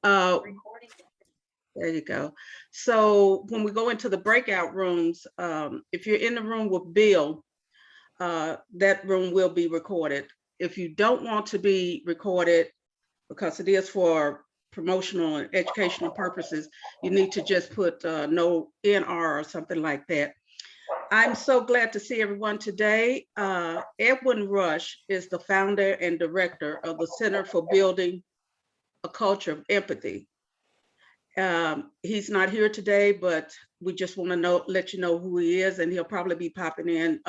Uh, there you go. So when we go into the breakout rooms, if you're in the room with Bill, that room will be recorded. If you don't want to be recorded, because it is for promotional and educational purposes, you need to just put no NR or something like that. I'm so glad to see everyone today. Edwin Rush is the founder and director of the Center for Building a Culture of Empathy. He's not here today, but we just want to let you know who he is, and he'll probably be popping in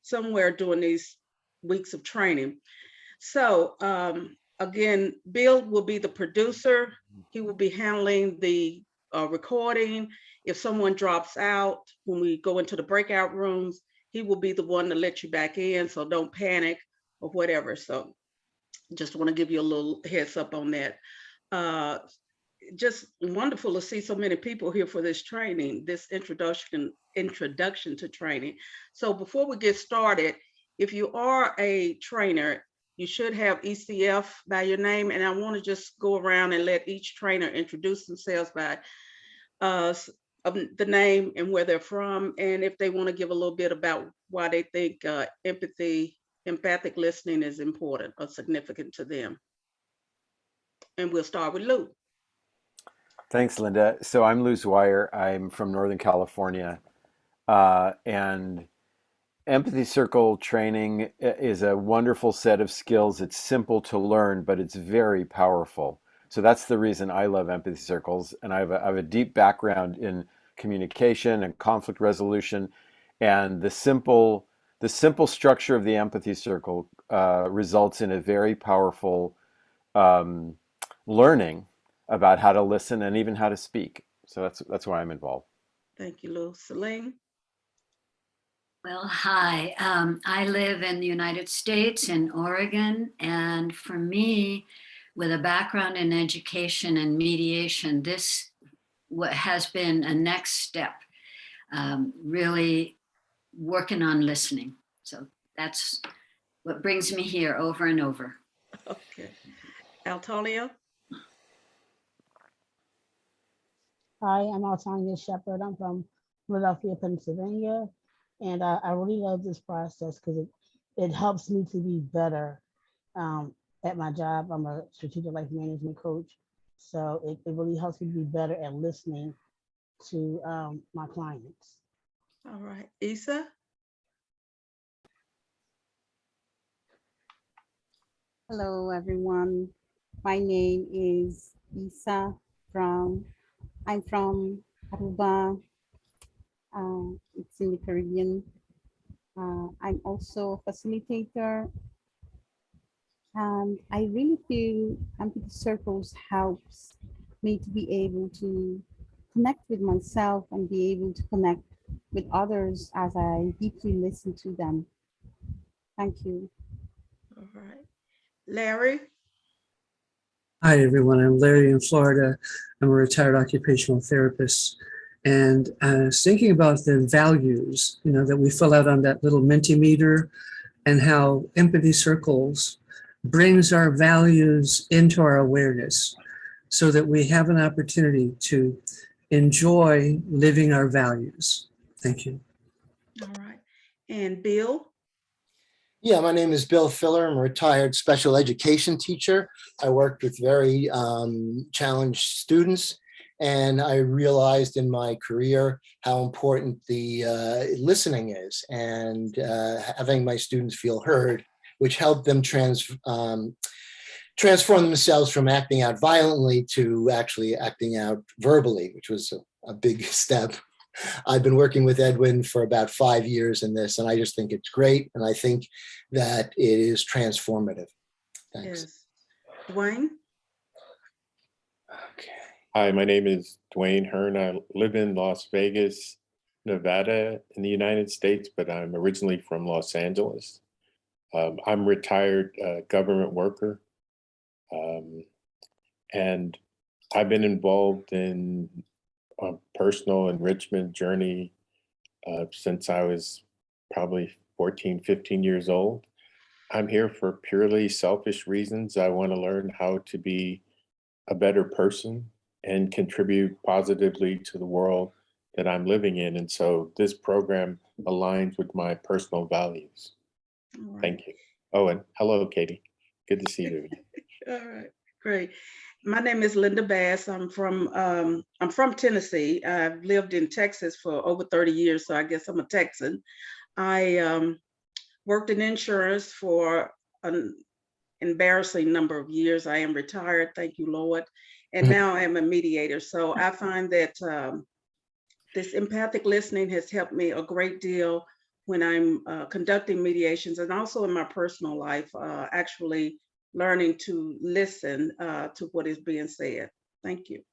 somewhere during these weeks of training. So again, Bill will be the producer. He will be handling the recording. If someone drops out when we go into the breakout rooms, he will be the one to let you back in, so don't panic or whatever. So just want to give you a little heads up on that. Just wonderful to see so many people here for this training, this introduction to training. So before we get started, if you are a trainer, you should have ECF by your name, and I want to just go around and let each trainer introduce themselves by the name and where they're from, and if they want to give a little bit about why they think empathic listening is important or significant to them. And we'll start with Lou. Thanks, Linda. So I'm Lou Zweier. I'm from Northern California, and Empathy Circle training is a wonderful set of skills. It's simple to learn, but it's very powerful. So that's the reason I love Empathy Circles, and I have a deep background in communication and conflict resolution, and the simple structure of the Empathy Circle results in a very powerful learning about how to listen and even how to speak. So that's why I'm involved. Thank you, Lou. Celine? Well, hi. I live in the United States, in Oregon, and for me, with a background in education and mediation, this has been a next step, really working on listening. So that's what brings me here over and over. Okay. Antonio? Hi, I'm Altonia Shepherd. I'm from Philadelphia, Pennsylvania. And I really love this process because it helps me to be better at my job. I'm a strategic life management coach. So it really helps me to be better at listening to my clients. All right. Isa? Hello, everyone. My name is Isa I'm from Aruba. It's in the Caribbean. I'm also a facilitator. And I really feel Empathy Circles helps me to be able to connect with myself and be able to connect with others as I deeply listen to them. Thank you. All right. Larry? Hi, everyone. I'm Larry in Florida. I'm a retired occupational therapist. And I was thinking about the values, that we fill out on that little Mentimeter, and how Empathy Circles brings our values into our awareness so that we have an opportunity to enjoy living our values. Thank you. All right. And Bill? Yeah, my name is Bill Filler. I'm a retired special education teacher. I worked with very challenged students, and I realized in my career how important the listening is, and having my students feel heard, which helped them transform themselves from acting out violently to actually acting out verbally, which was a big step. I've been working with Edwin for about 5 years in this, and I just think it's great. And I think that it is transformative. Thanks. Yes. Dwayne? Okay. Hi, my name is Dwayne Hearn. I live in Las Vegas, Nevada in the United States, but I'm originally from Los Angeles. I'm a retired government worker. And I've been involved in a personal enrichment journey since I was probably 14, 15 years old. I'm here for purely selfish reasons. I want to learn how to be a better person and contribute positively to the world that I'm living in. And so this program aligns with my personal values. All right. Thank you. Oh, and hello, Katie. Good to see you. All right, great. My name is Linda Bass. I'm from Tennessee. I've lived in Texas for over 30 years, so I guess I'm a Texan. I worked in insurance for an embarrassing number of years. I am retired, thank you, Lord. And now I am a mediator. So I find that this empathic listening has helped me a great deal when I'm conducting mediations, and also in my personal life, actually learning to listen to what is being said. Thank you.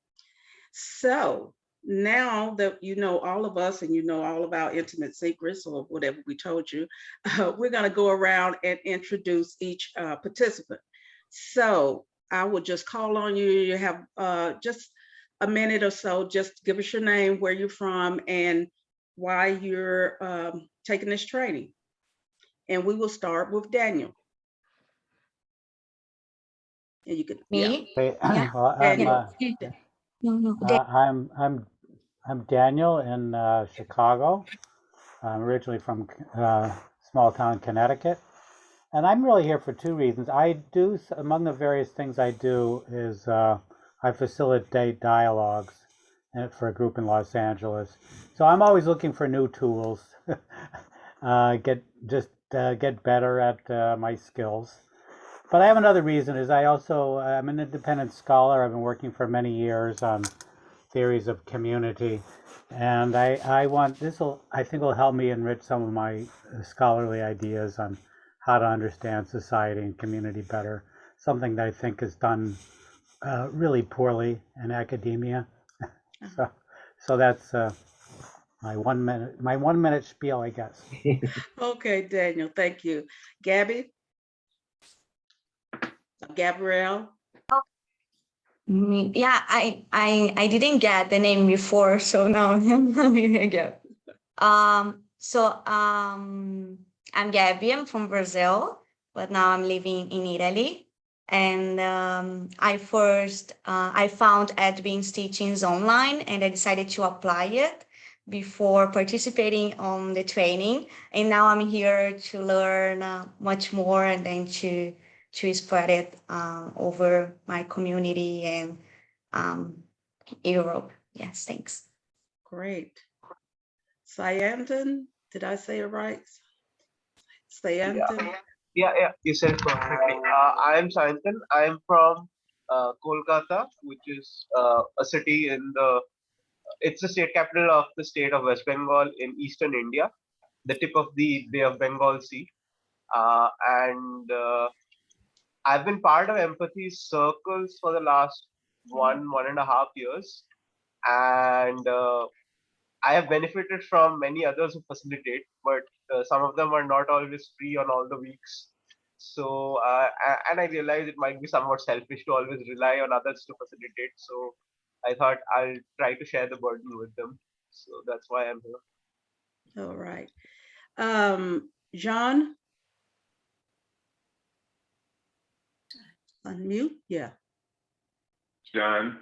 So now that you know all of us and you know all of our intimate secrets or whatever we told you, we're going to go around and introduce each participant. So I will just call on you. You have just a minute or so. Just give us your name, where you're from, and why you're taking this training. And we will start with Daniel. And you could, yeah. Me? Hey, Yeah. well, Daniel. I'm Daniel in Chicago. I'm originally from small town Connecticut, and I'm really here for two reasons. Among the various things I do is I facilitate dialogues for a group in Los Angeles. So I'm always looking for new tools, get better at my skills. But I have another reason, is I'm an independent scholar. I've been working for many years on theories of community, and I think will help me enrich some of my scholarly ideas on how to understand society and community better, something that I think is done really poorly in academia. So that's my 1 minute spiel, I guess. Okay, Daniel, thank you. Gabby? Gabrielle? Yeah, I didn't get the name before, so now I'm again. I'm Gabby. I'm from Brazil, but now I'm living in Italy. And I found Edwin's teachings online, and I decided to apply it before participating on the training. And now I'm here to learn much more, and then to spread it over my community and Europe. Yes, thanks. Great. Sayantan, did I say it right? Sayantan? Yeah, you said it perfectly. I am Sayantan. I am from Kolkata, which is a city it's the state capital of the state of West Bengal in eastern India, the tip of the Bay of Bengal Sea. And I've been part of empathy circles for the last 1.5 years. And I have benefited from many others who facilitate, but some of them are not always free on all the weeks. So, and I realize it might be somewhat selfish to always rely on others to facilitate. So I thought I'll try to share the burden with them. So that's why I'm here. All right. Jean? Unmute, yeah. John,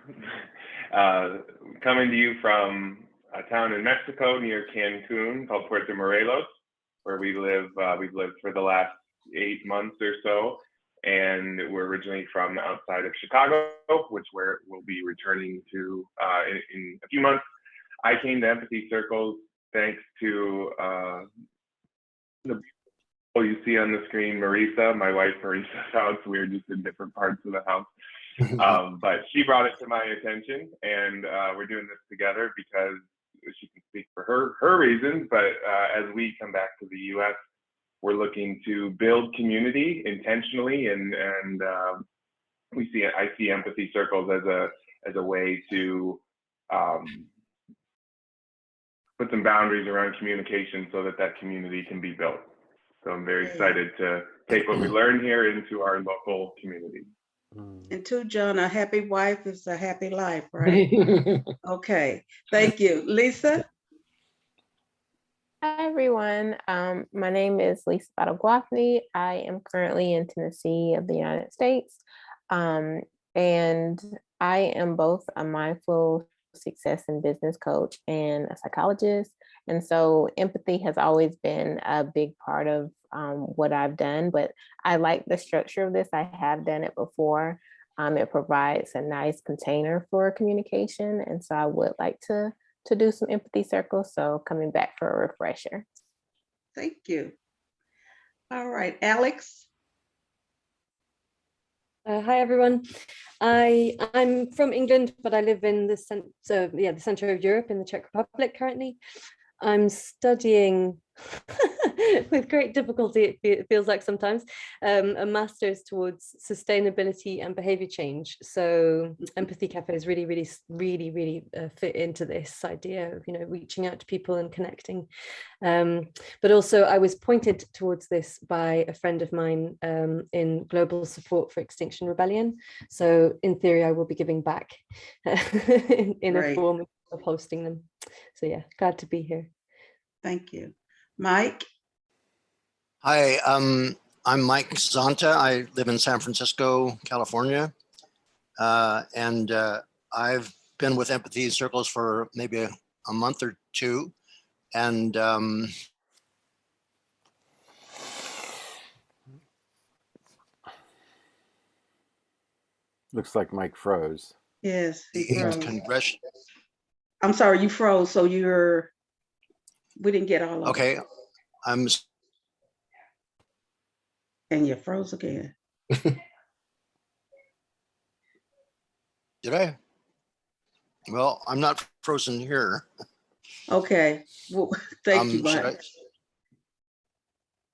coming to you from a town in Mexico near Cancun called Puerto Morelos, where we live. We've lived for the last 8 months or so, and we're originally from outside of Chicago, which where we'll be returning to in a few months. I came to Empathy Circles thanks to the people you see on the screen, Marisa, my wife Marisa's house. We're just in different parts of the house. But she brought it to my attention, and we're doing this together because she can speak for her reasons. But as we come back to the U.S., we're looking to build community intentionally, and I see Empathy Circles as a way to put some boundaries around communication so that community can be built. So I'm very excited to take what we learn here into our local community. And to John, a happy wife is a happy life, right? Okay, thank you. Lisa? Hi, everyone. My name is Lisa Badaguafni. I am currently in Tennessee of the United States. And I am both a mindful success and business coach and a psychologist. And so empathy has always been a big part of what I've done, but I like the structure of this. I have done it before. It provides a nice container for communication. And so I would like to do some empathy circles. So coming back for a refresher. Thank you. All right, Alex. Hi everyone. I'm from England, but I live in the center of Europe in the Czech Republic currently. I'm studying with great difficulty, it feels like sometimes, a master's towards sustainability and behavior change. So empathy cafes really fit into this idea of, reaching out to people and connecting. But also I was pointed towards this by a friend of mine in global support for Extinction Rebellion. So in theory, I will be giving back in a form of hosting them. So yeah, glad to be here. Thank you. Mike? Hi, I'm Mike Zonta. I live in San Francisco, California. And I've been with Empathy Circles for maybe a month or two. And looks like Mike froze. Yes, he froze. I'm sorry, you froze. So we didn't get all of it. Okay. And you froze again. Did I? Well, I'm not frozen here. Okay. Well, thank you, Mike.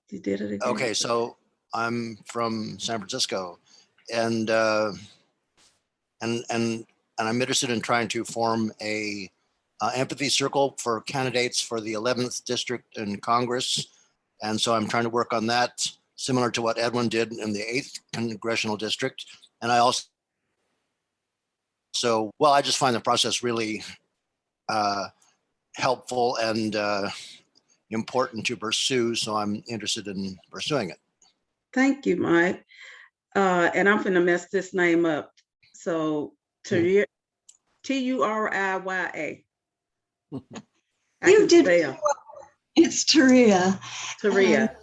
You did it again. Okay, so I'm from San Francisco, and I'm interested in trying to form a empathy circle for candidates for the 11th district in Congress. And so I'm trying to work on that, similar to what Edwin did in the 8th congressional district. And I also, I just find the process really helpful and important to pursue. So I'm interested in pursuing it. Thank you, Mike. And I'm going to mess this name up. So Turiya. You did well. It's Turiya. Turiya.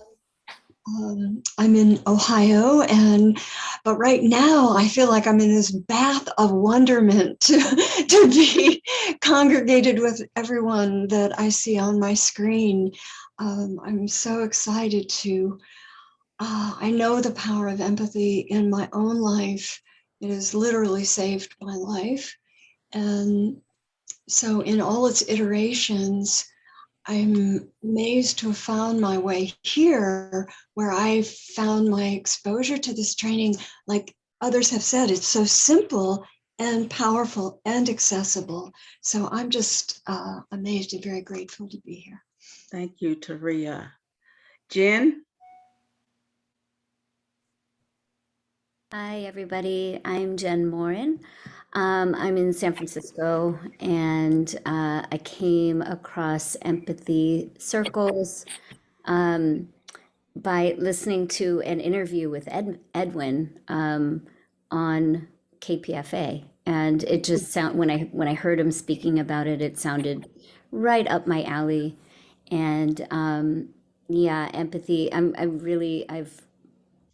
I'm in Ohio, but right now I feel like I'm in this bath of wonderment to be congregated with everyone that I see on my screen. I'm so excited to. I know the power of empathy in my own life. It has literally saved my life. And so in all its iterations, I'm amazed to have found my way here, where I found my exposure to this training. Like others have said, it's so simple and powerful and accessible. So I'm just amazed and very grateful to be here. Thank you, Turiya. Jen? Hi, everybody. I'm Jen Morin. I'm in San Francisco, and I came across Empathy Circles by listening to an interview with Edwin on KPFA, and it just when I heard him speaking about it, it sounded right up my alley. And yeah, empathy.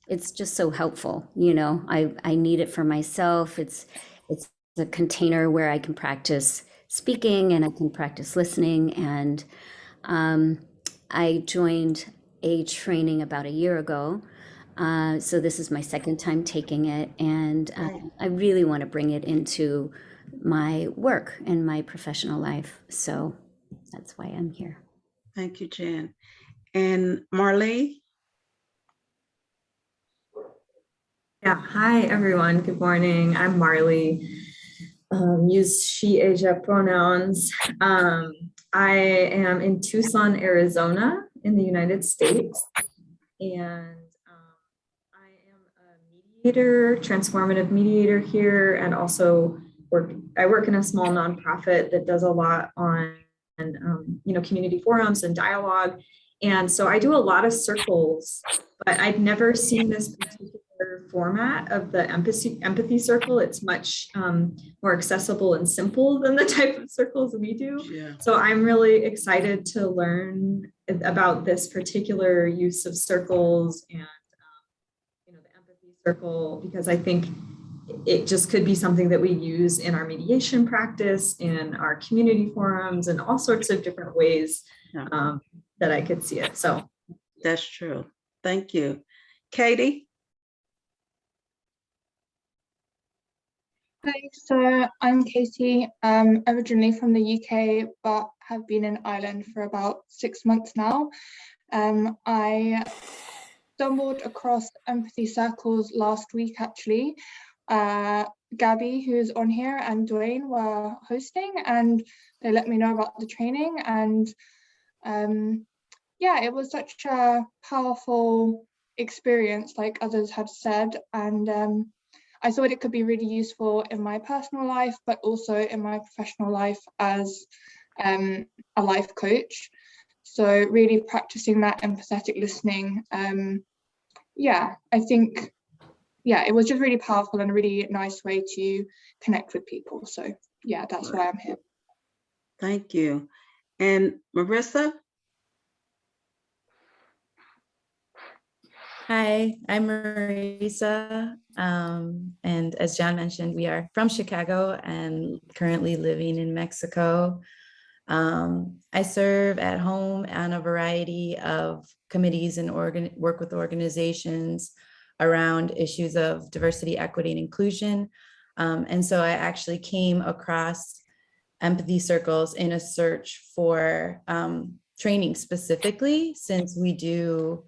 It's just so helpful, I need it for myself. It's a container where I can practice speaking and I can practice listening. And I joined a training about a year ago. So this is my second time taking it. And I really want to bring it into my work and my professional life. So that's why I'm here. Thank you, Jen. And Marley? Yeah, hi everyone, good morning. I'm Marley. Use she, Asia pronouns. I am in Tucson, Arizona in the United States. And I am a mediator, transformative mediator here, and also I work in a small nonprofit that does a lot on community forums and dialogue. And so I do a lot of circles, but I've never seen this particular format of the empathy circle. It's much more accessible and simple than the type of circles we do. Yeah. So I'm really excited to learn about this particular use of circles and the empathy circle, because I think it just could be something that we use in our mediation practice, in our community forums, and all sorts of different ways that I could see it. So that's true. Thank you. Katie? Hi, so I'm Katie, originally from the UK, but have been in Ireland for about 6 months now. I stumbled across empathy circles last week, actually. Gabby, who's on here, and Dwayne were hosting, and they let me know about the training. And yeah, it was such a powerful experience, like others had said. And I thought it could be really useful in my personal life, but also in my professional life as a life coach. So really practicing that empathetic listening. Yeah, I think, yeah, it was just really powerful and a really nice way to connect with people. So yeah, that's why I'm here. Thank you. And Marissa? Hi, I'm Marisa. And as John mentioned, we are from Chicago and currently living in Mexico. I serve at home on a variety of committees and work with organizations around issues of diversity, equity, and inclusion. And so I actually came across empathy circles in a search for training specifically, since we do,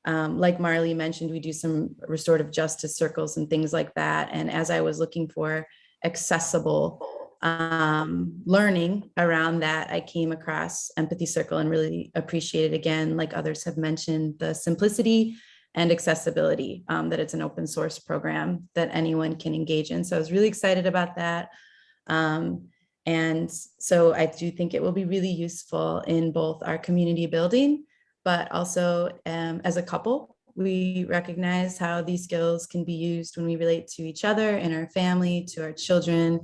like Marley mentioned, we do some restorative justice circles and things like that. And as I was looking for accessible learning around that, I came across Empathy Circle and really appreciated, again, like others have mentioned, the simplicity and accessibility, that it's an open source program that anyone can engage in. So I was really excited about that. And so I do think it will be really useful in both our community building, but also as a couple. We recognize how these skills can be used when we relate to each other and our family, to our children,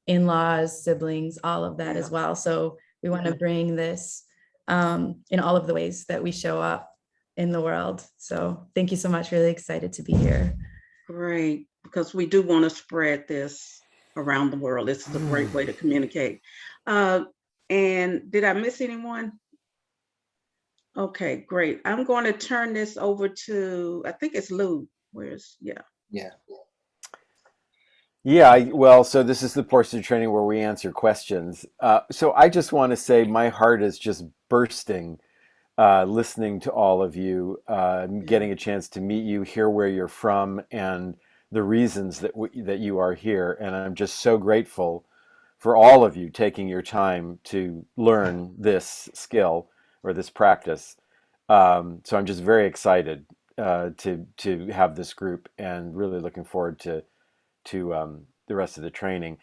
in-laws, siblings, all of that as well. So we want to bring this in all of the ways that we show up in the world. So thank you so much. Really excited to be here. Great, because we do want to spread this around the world. This is a great way to communicate. And did I miss anyone? Okay, great. I'm going to turn this over to, I think it's Lou. Well, so this is the portion of training where we answer questions. So I just want to say my heart is just bursting listening to all of you, getting a chance to meet you, hear where you're from, and the reasons that you are here. And I'm just so grateful for all of you taking your time to learn this skill or this practice. So I'm just very excited to have this group, and really looking forward to the rest of the training.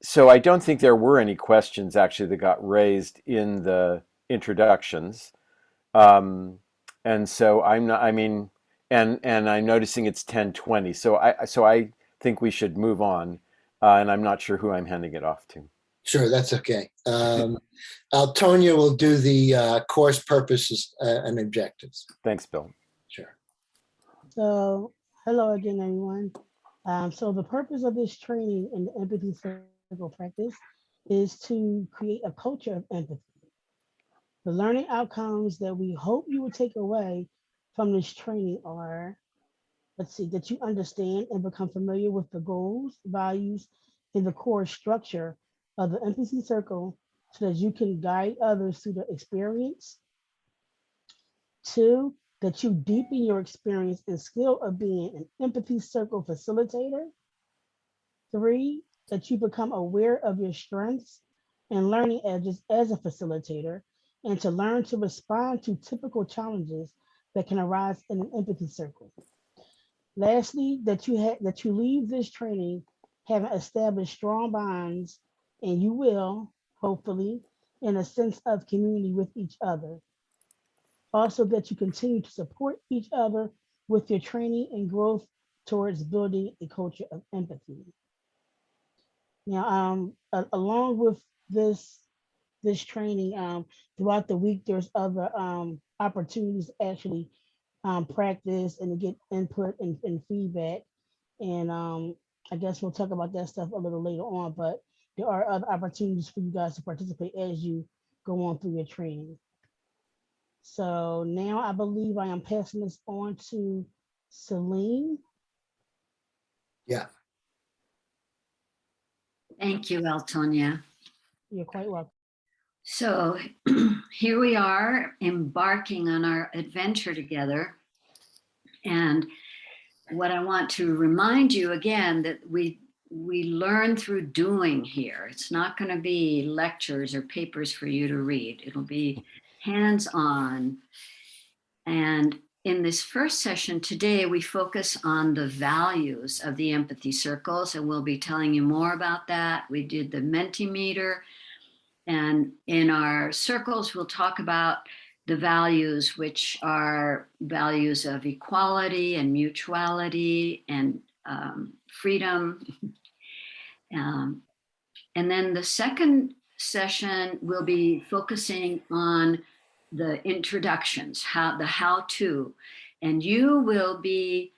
So I don't think there were any questions actually that got raised in the introductions. And so I'm noticing it's 10:20. So I think we should move on. And I'm not sure who I'm handing it off to. Sure, that's okay. Altonia will do the course purposes and objectives. Thanks, Bill. Sure. So hello again, everyone. So the purpose of this training in the empathy circle practice is to create a culture of empathy. The learning outcomes that we hope you will take away from this training are, that you understand and become familiar with the goals, values, and the core structure of the empathy circle so that you can guide others through the experience. 2, that you deepen your experience and skill of being an empathy circle facilitator. 3, that you become aware of your strengths and learning edges as a facilitator, and to learn to respond to typical challenges that can arise in an empathy circle. Lastly, that you leave this training having established strong bonds, and you will, hopefully, in a sense of community with each other. Also, that you continue to support each other with your training and growth towards building a culture of empathy. Now, along with this training, throughout the week, there's other opportunities to actually practice and to get input and feedback. And I guess we'll talk about that stuff a little later on, but there are other opportunities for you guys to participate as you go on through your training. So now I believe I am passing this on to Celine. Yeah. Thank you, Altonia. You're quite welcome. So here we are embarking on our adventure together. And what I want to remind you again, that we learn through doing here. It's not going to be lectures or papers for you to read. It'll be hands-on. And in this first session today, we focus on the values of the empathy circles, and we'll be telling you more about that. We did the Mentimeter, and in our circles, we'll talk about the values, which are values of equality and mutuality and freedom. And then the second session will be focusing on the introductions, the how-to, and you will be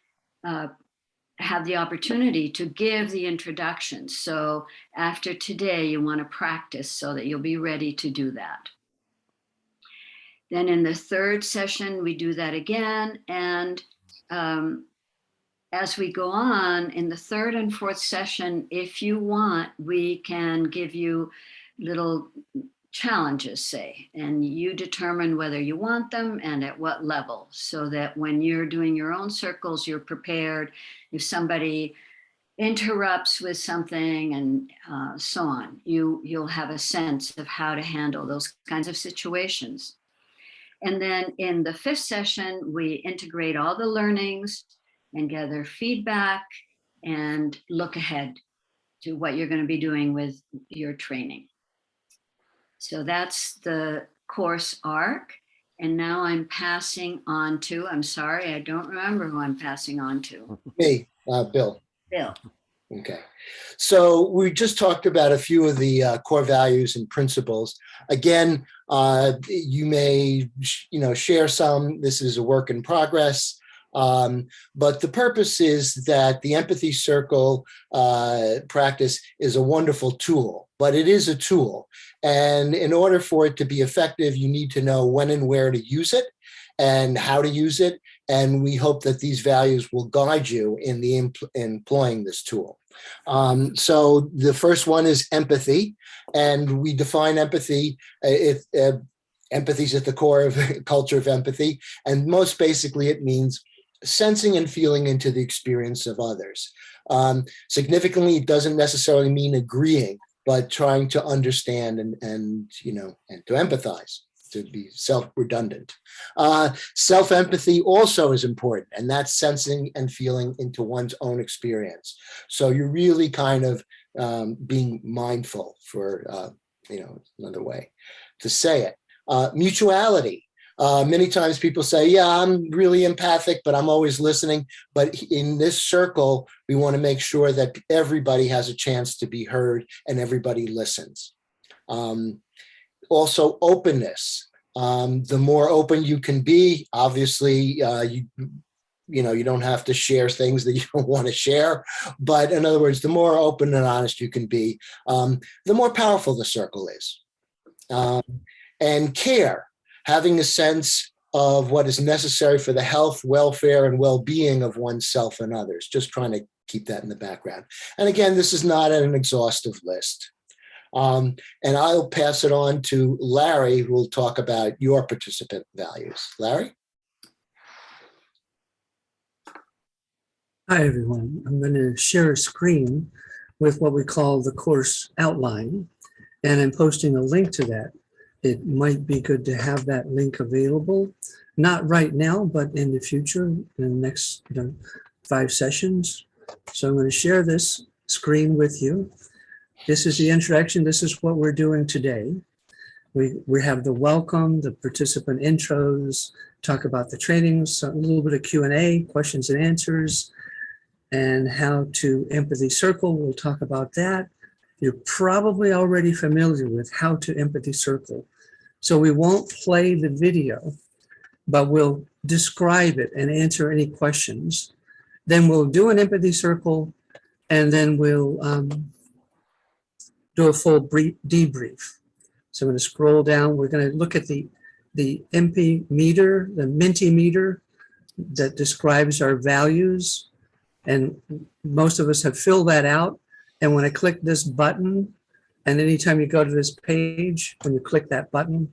have the opportunity to give the introductions. So after today, you want to practice so that you'll be ready to do that. Then in the third session, we do that again. And as we go on in the third and fourth session, if you want, we can give you little challenges, say, and you determine whether you want them and at what level, so that when you're doing your own circles, you're prepared. If somebody interrupts with something and so on, you'll have a sense of how to handle those kinds of situations. And then in the fifth session, we integrate all the learnings and gather feedback and look ahead to what you're going to be doing with your training. So that's the course arc. And now I'm passing on to, I'm sorry, I don't remember who I'm passing on to. Me, Bill. Bill. Okay. So we just talked about a few of the core values and principles. Again, you may, share some. This is a work in progress. But the purpose is that the Empathy Circle practice is a wonderful tool, but it is a tool. And in order for it to be effective, you need to know when and where to use it and how to use it. And we hope that these values will guide you in the employing this tool. So the first one is empathy, and we define empathy. Empathy is at the core of culture of empathy, and most basically it means sensing and feeling into the experience of others. Significantly, it doesn't necessarily mean agreeing, but trying to understand and to empathize, to be self-redundant. Self-empathy also is important, and that's sensing and feeling into one's own experience. So you're really kind of being mindful, for another way to say it. Mutuality. Many times people say, yeah, I'm really empathic, but I'm always listening. But in this circle, we want to make sure that everybody has a chance to be heard and everybody listens. Also, openness. The more open you can be, obviously, you don't have to share things that you don't want to share. But in other words, the more open and honest you can be, the more powerful the circle is. And care. Having a sense of what is necessary for the health, welfare, and well-being of oneself and others, just trying to keep that in the background. And again, this is not an exhaustive list. And I'll pass it on to Larry, who will talk about your participant values. Larry? Hi, everyone. I'm going to share a screen with what we call the course outline, and I'm posting a link to that. It might be good to have that link available, not right now, but in the future, in the next 5 sessions. So I'm going to share this screen with you. This is the introduction. This is what we're doing today. We have the welcome, the participant intros, talk about the trainings, a little bit of Q&A, questions and answers, and how to Empathy Circle. We'll talk about that. You're probably already familiar with how to Empathy Circle. So we won't play the video, but we'll describe it and answer any questions. Then we'll do an Empathy Circle, and then we'll do a full debrief. So I'm going to scroll down. We're going to look at the MP meter, the Mentimeter that describes our values. And most of us have filled that out. And when I click this button, and anytime you go to this page, when you click that button,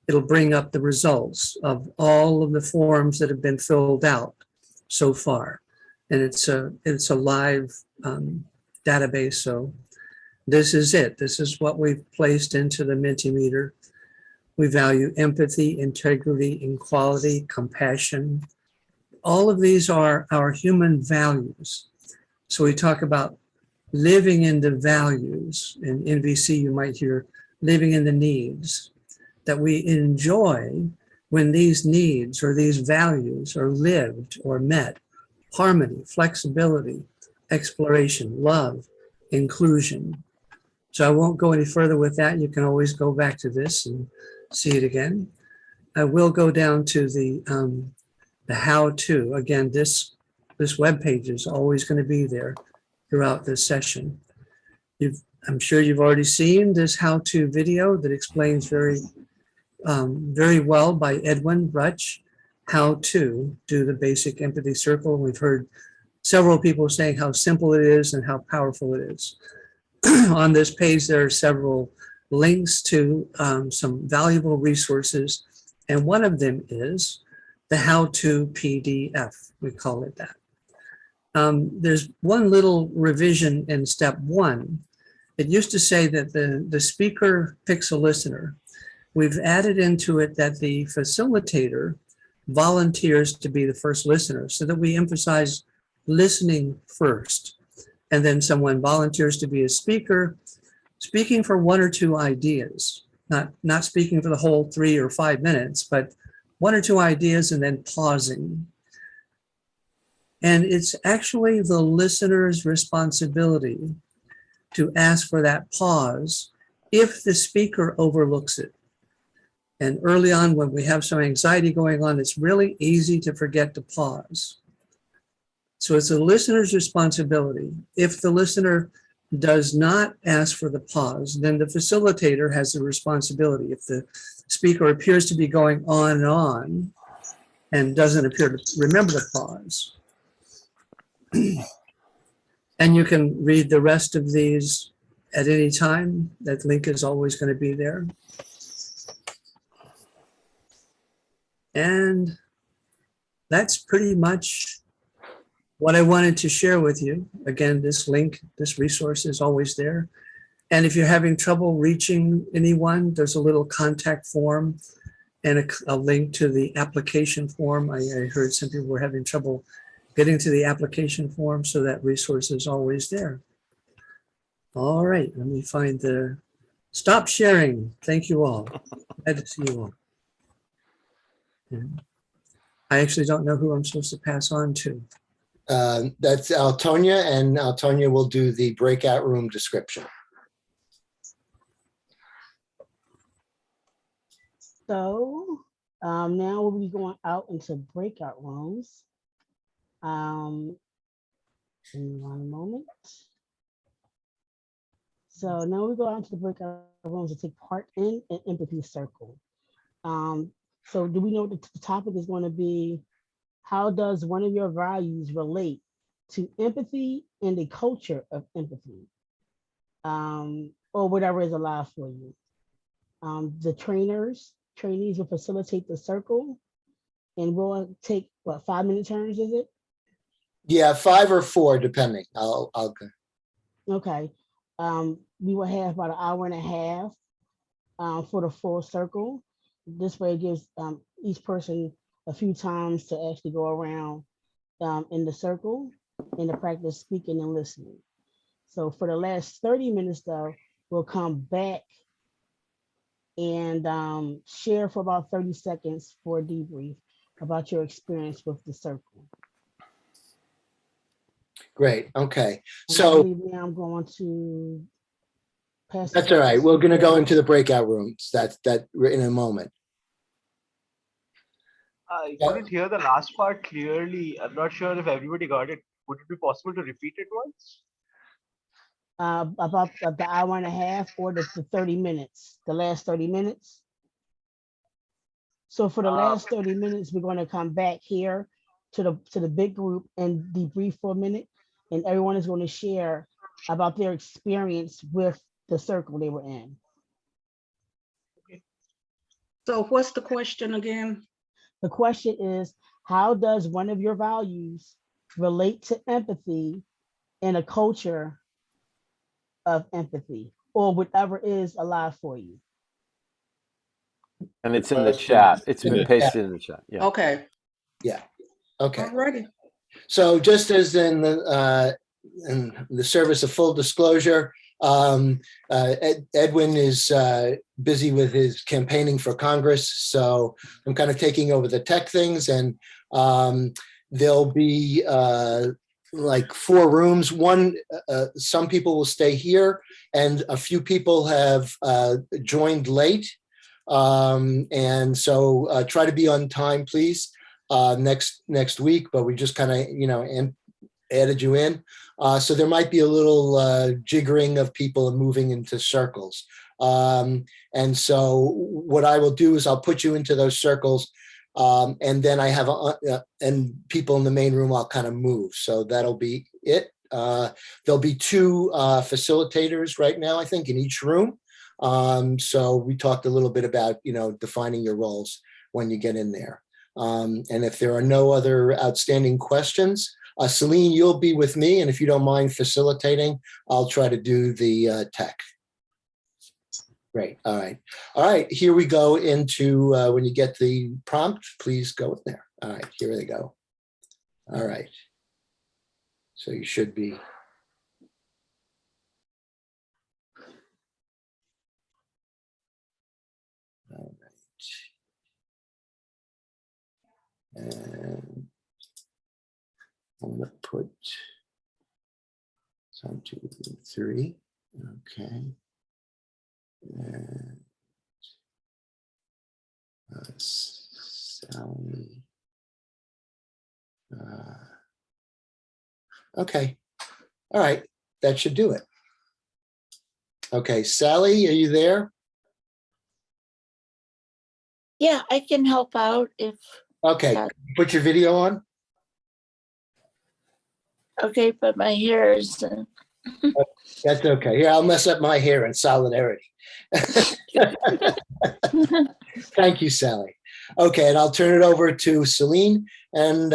it'll bring up the results of all of the forms that have been filled out so far. And it's a live database. So this is it. This is what we've placed into the Mentimeter. We value empathy, integrity, equality, compassion. All of these are our human values. So we talk about living in the values. In NVC, you might hear living in the needs, that we enjoy when these needs or these values are lived or met. Harmony, flexibility, exploration, love, inclusion. So I won't go any further with that. You can always go back to this and see it again. I will go down to the how-to. Again, this webpage is always going to be there throughout this session. I'm sure you've already seen this how-to video that explains very well by Edwin Rutch how to do the basic empathy circle. We've heard several people saying how simple it is and how powerful it is. On this page, there are several links to some valuable resources, and one of them is the how-to PDF, we call it that. There's one little revision in step 1. It used to say that the speaker picks a listener. We've added into it that the facilitator volunteers to be the first listener, so that we emphasize listening first. And then someone volunteers to be a speaker, speaking for 1 or 2 ideas, not speaking for the whole 3 or 5 minutes, but 1 or 2 ideas and then pausing. And it's actually the listener's responsibility to ask for that pause if the speaker overlooks it. And early on, when we have some anxiety going on, it's really easy to forget to pause. So it's the listener's responsibility. If the listener does not ask for the pause, then the facilitator has the responsibility. If the speaker appears to be going on and doesn't appear to remember the pause. And you can read the rest of these at any time. That link is always going to be there. And that's pretty much what I wanted to share with you. Again, this link, this resource is always there. And if you're having trouble reaching anyone, there's a little contact form and a link to the application form. I heard some people were having trouble getting to the application form, so that resource is always there. All right, let me find the stop sharing. Thank you all. Glad to see you all. I actually don't know who I'm supposed to pass on to. That's Altonia, and Altonia will do the breakout room description. So now we'll be going out into breakout rooms. In 1 moment. So now we go out into the breakout rooms to take part in an empathy circle. So do we know what the topic is going to be? How does one of your values relate to empathy and the culture of empathy? Or whatever is allowed for you. The trainees will facilitate the circle, and we'll take, what, 5-minute turns, is it? Yeah, 5 or 4, depending. I'll go. Okay. We will have about 1.5 hours for the full circle. This way it gives each person a few times to actually go around in the circle and to practice speaking and listening. So for the last 30 minutes though, we'll come back and share for about 30 seconds for a debrief about your experience with the circle. Great. Okay. And I So believe now I'm going to pass. that's all right. We're going to go into the breakout rooms. That in a moment. I couldn't hear the last part clearly. I'm not sure if everybody got it. Would it be possible to repeat it once? About the hour and a half or the 30 minutes, the last 30 minutes. So for the last 30 minutes, we're going to come back here to the big group and debrief for a minute, and everyone is going to share about their experience with the circle they were in. So what's the question again? The question is, how does one of your values relate to empathy in a culture of empathy, or whatever is alive for you? And it's in the chat. It's been pasted in the chat. Yeah. Okay. Yeah. Okay. Alrighty. So just as in the service of full disclosure, Edwin is busy with his campaigning for Congress. So I'm kind of taking over the tech things, and there'll be like 4 rooms. One, some people will stay here, and a few people have joined late. And so try to be on time, please, next week, but we just kind of, added you in. So there might be a little jiggering of people and moving into circles. And so what I will do is I'll put you into those circles, and then I have, and people in the main room, I'll kind of move. So that'll be it. There'll be 2 facilitators right now, I think, in each room. So we talked a little bit about, defining your roles when you get in there. And if there are no other outstanding questions, Celine, you'll be with me. And if you don't mind facilitating, I'll try to do the tech. Great. All right. All right. Here we go into when you get the prompt, please go in there. All right. Here they go. All right. So you should be. All right. And I'm going to put 1, 2, 3. Okay. And Sally. Okay. All right. That should do it. Okay. Sally, are you there? Yeah, I can help out if. Okay. Put your video on. Okay, but my hair is. That's okay. Here, I'll mess up my hair in solidarity. Thank you, Sally. Okay, and I'll turn it over to Celine. And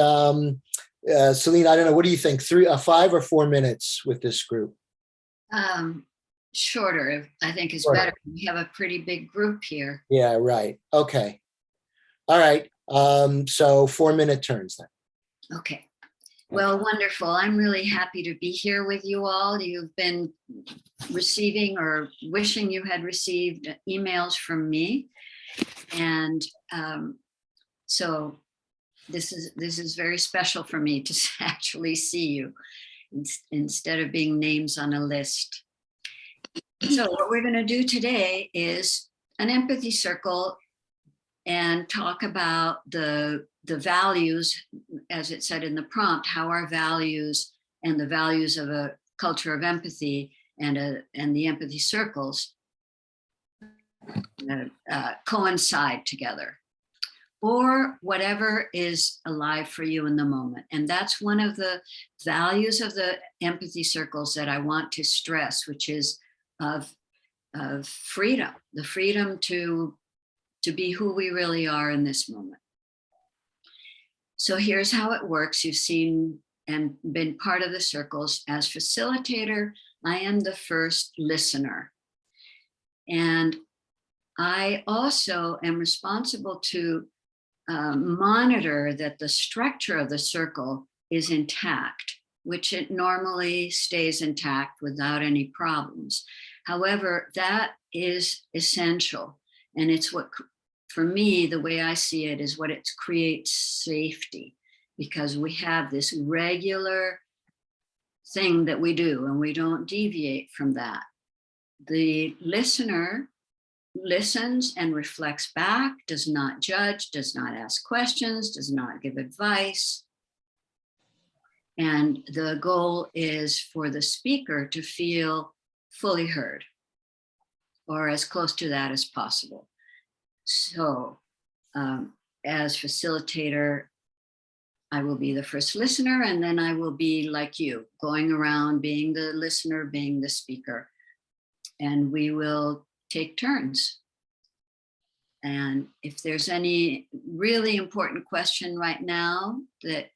Celine, I don't know, what do you think? 5 or 4 minutes with this group? Shorter, I think, is Shorter. better. We have a pretty big group here. Yeah, right. Okay. All right. So 4-minute turns then. Okay. Well, wonderful. I'm really happy to be here with you all. You've been receiving or wishing you had received emails from me. And so this is very special for me to actually see you instead of being names on a list. So what we're going to do today is an empathy circle and talk about the values, as it said in the prompt, how our values and the values of a culture of empathy and the empathy circles coincide together, or whatever is alive for you in the moment. And that's one of the values of the empathy circles that I want to stress, which is of freedom, the freedom to be who we really are in this moment. So here's how it works. You've seen and been part of the circles. As facilitator, I am the first listener. And I also am responsible to monitor that the structure of the circle is intact, which it normally stays intact without any problems. However, that is essential. And it's what, for me, the way I see it is what it creates safety, because we have this regular thing that we do and we don't deviate from that. The listener listens and reflects back, does not judge, does not ask questions, does not give advice. And the goal is for the speaker to feel fully heard, or as close to that as possible. So as facilitator, I will be the first listener, and then I will be like you, going around being the listener, being the speaker. And we will take turns. And if there's any really important question right now that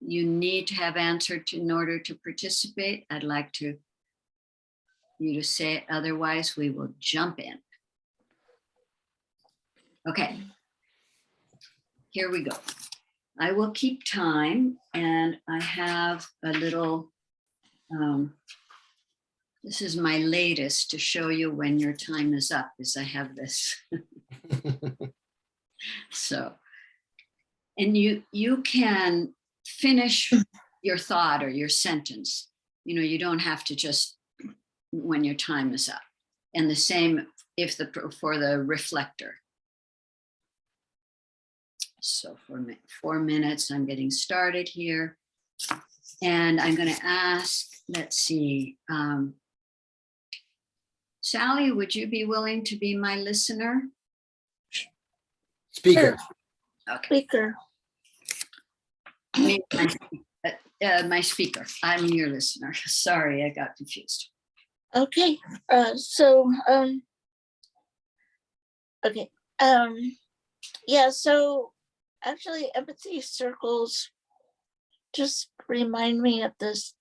you need to have answered in order to participate, I'd like you to say it. Otherwise, we will jump in. Okay, here we go. I will keep time, and I have a little, this is my latest to show you when your time is up, is I have this. So, and you can finish your thought or your sentence. You know, you don't have to just when your time is up. And the same if for the reflector. So for 4 minutes, I'm getting started here. And I'm going to ask, let's see, Sally, would you be willing to be my listener? Speaker. Okay. Speaker. My speaker. I'm your listener. Sorry, I got confused. Okay. Okay. Yeah, so actually empathy circles just remind me of this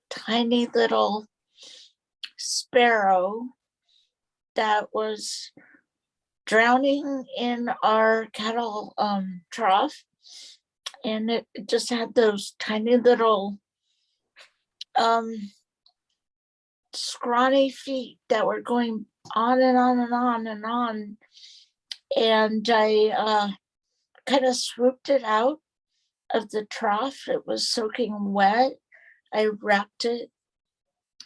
tiny little sparrow that was drowning in our cattle trough, and it just had those tiny little scrawny feet that were going on and on and on and on, and I kind of swooped it out of the trough. It was soaking wet. I wrapped it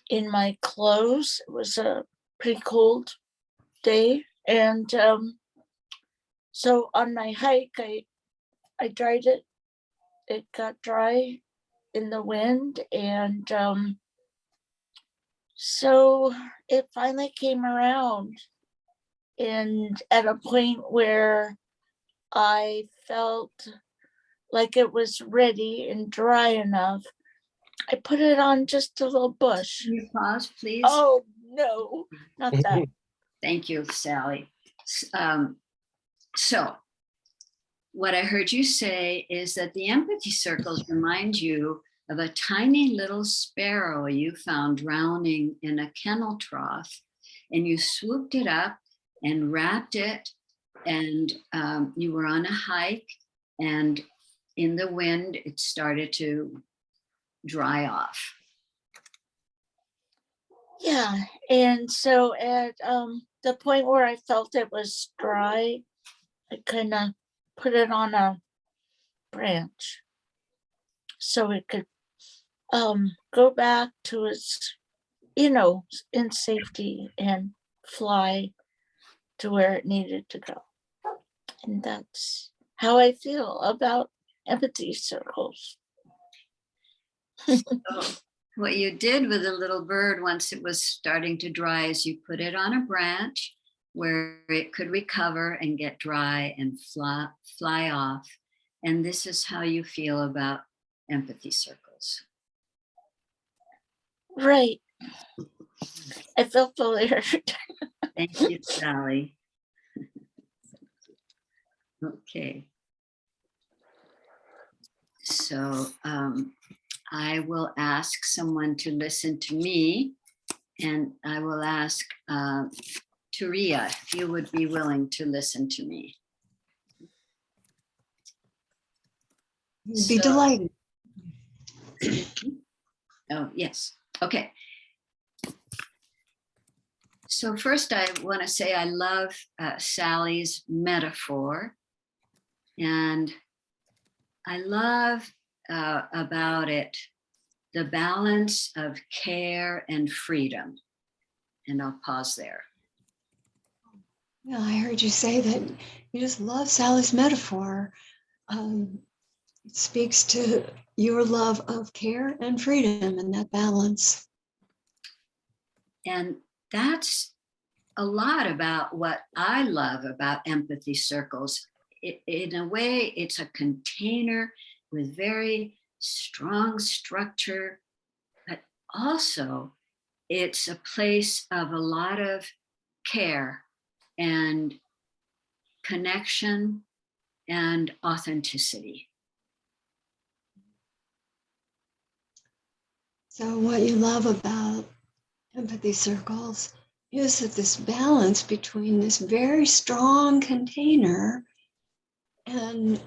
in my clothes. It was a pretty cold day, and so on my hike I dried it. It got dry in the wind, and so it finally came around, and at a point where I felt like it was ready and dry enough, I put it on just a little bush. Can you pause, please? Oh, no, not that. Thank you, Sally. So what I heard you say is that the empathy circles remind you of a tiny little sparrow you found drowning in a kennel trough, and you swooped it up and wrapped it, and you were on a hike, and in the wind, it started to dry off. Yeah, and so at the point where I felt it was dry, I kind of put it on a branch so it could go back to its, in safety and fly to where it needed to go. And that's how I feel about empathy circles. So what you did with the little bird once it was starting to dry is you put it on a branch where it could recover and get dry and fly off. And this is how you feel about empathy circles. Right. I felt familiar. Thank you, Sally. Okay. So I will ask someone to listen to me, and I will ask Turia if you would be willing to listen to me. Be delighted. Oh, yes. Okay. So first I want to say I love Sally's metaphor, and I love about it the balance of care and freedom. And I'll pause there. Yeah, I heard you say that you just love Sally's metaphor. It speaks to your love of care and freedom and that balance. And that's a lot about what I love about empathy circles. In a way, it's a container with very strong structure, but also it's a place of a lot of care and connection and authenticity. So what you love about empathy circles is that this balance between this very strong container and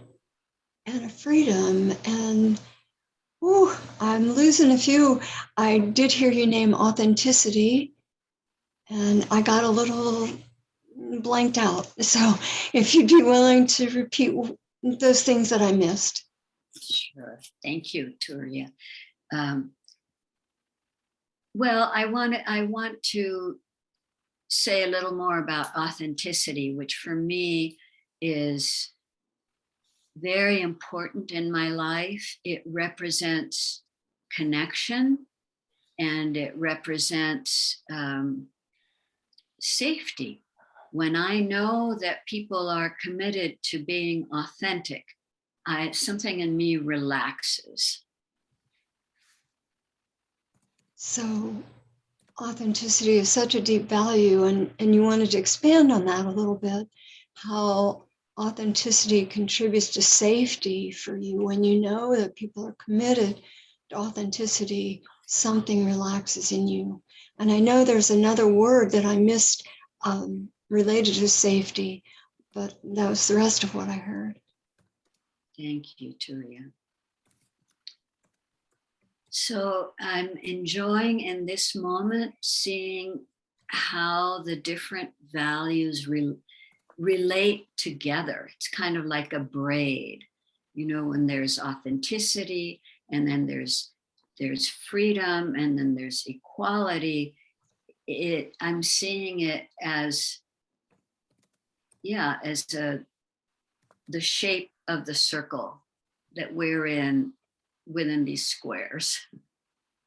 a freedom. And I'm losing a few. I did hear you name authenticity, and I got a little blanked out. So if you'd be willing to repeat those things that I missed. Sure. Thank you, Turia. Well, I want to say a little more about authenticity, which for me is very important in my life. It represents connection, and it represents safety. When I know that people are committed to being authentic, something in me relaxes. So authenticity is such a deep value, and you wanted to expand on that a little bit, how authenticity contributes to safety for you. When you know that people are committed to authenticity, something relaxes in you. And I know there's another word that I missed related to safety, but that was the rest of what I heard. Thank you, Turia. So I'm enjoying in this moment seeing how the different values relate together. It's kind of like a braid, you know, when there's authenticity, and then there's freedom, and then there's equality. I'm seeing it as, the shape of the circle that we're in within these squares.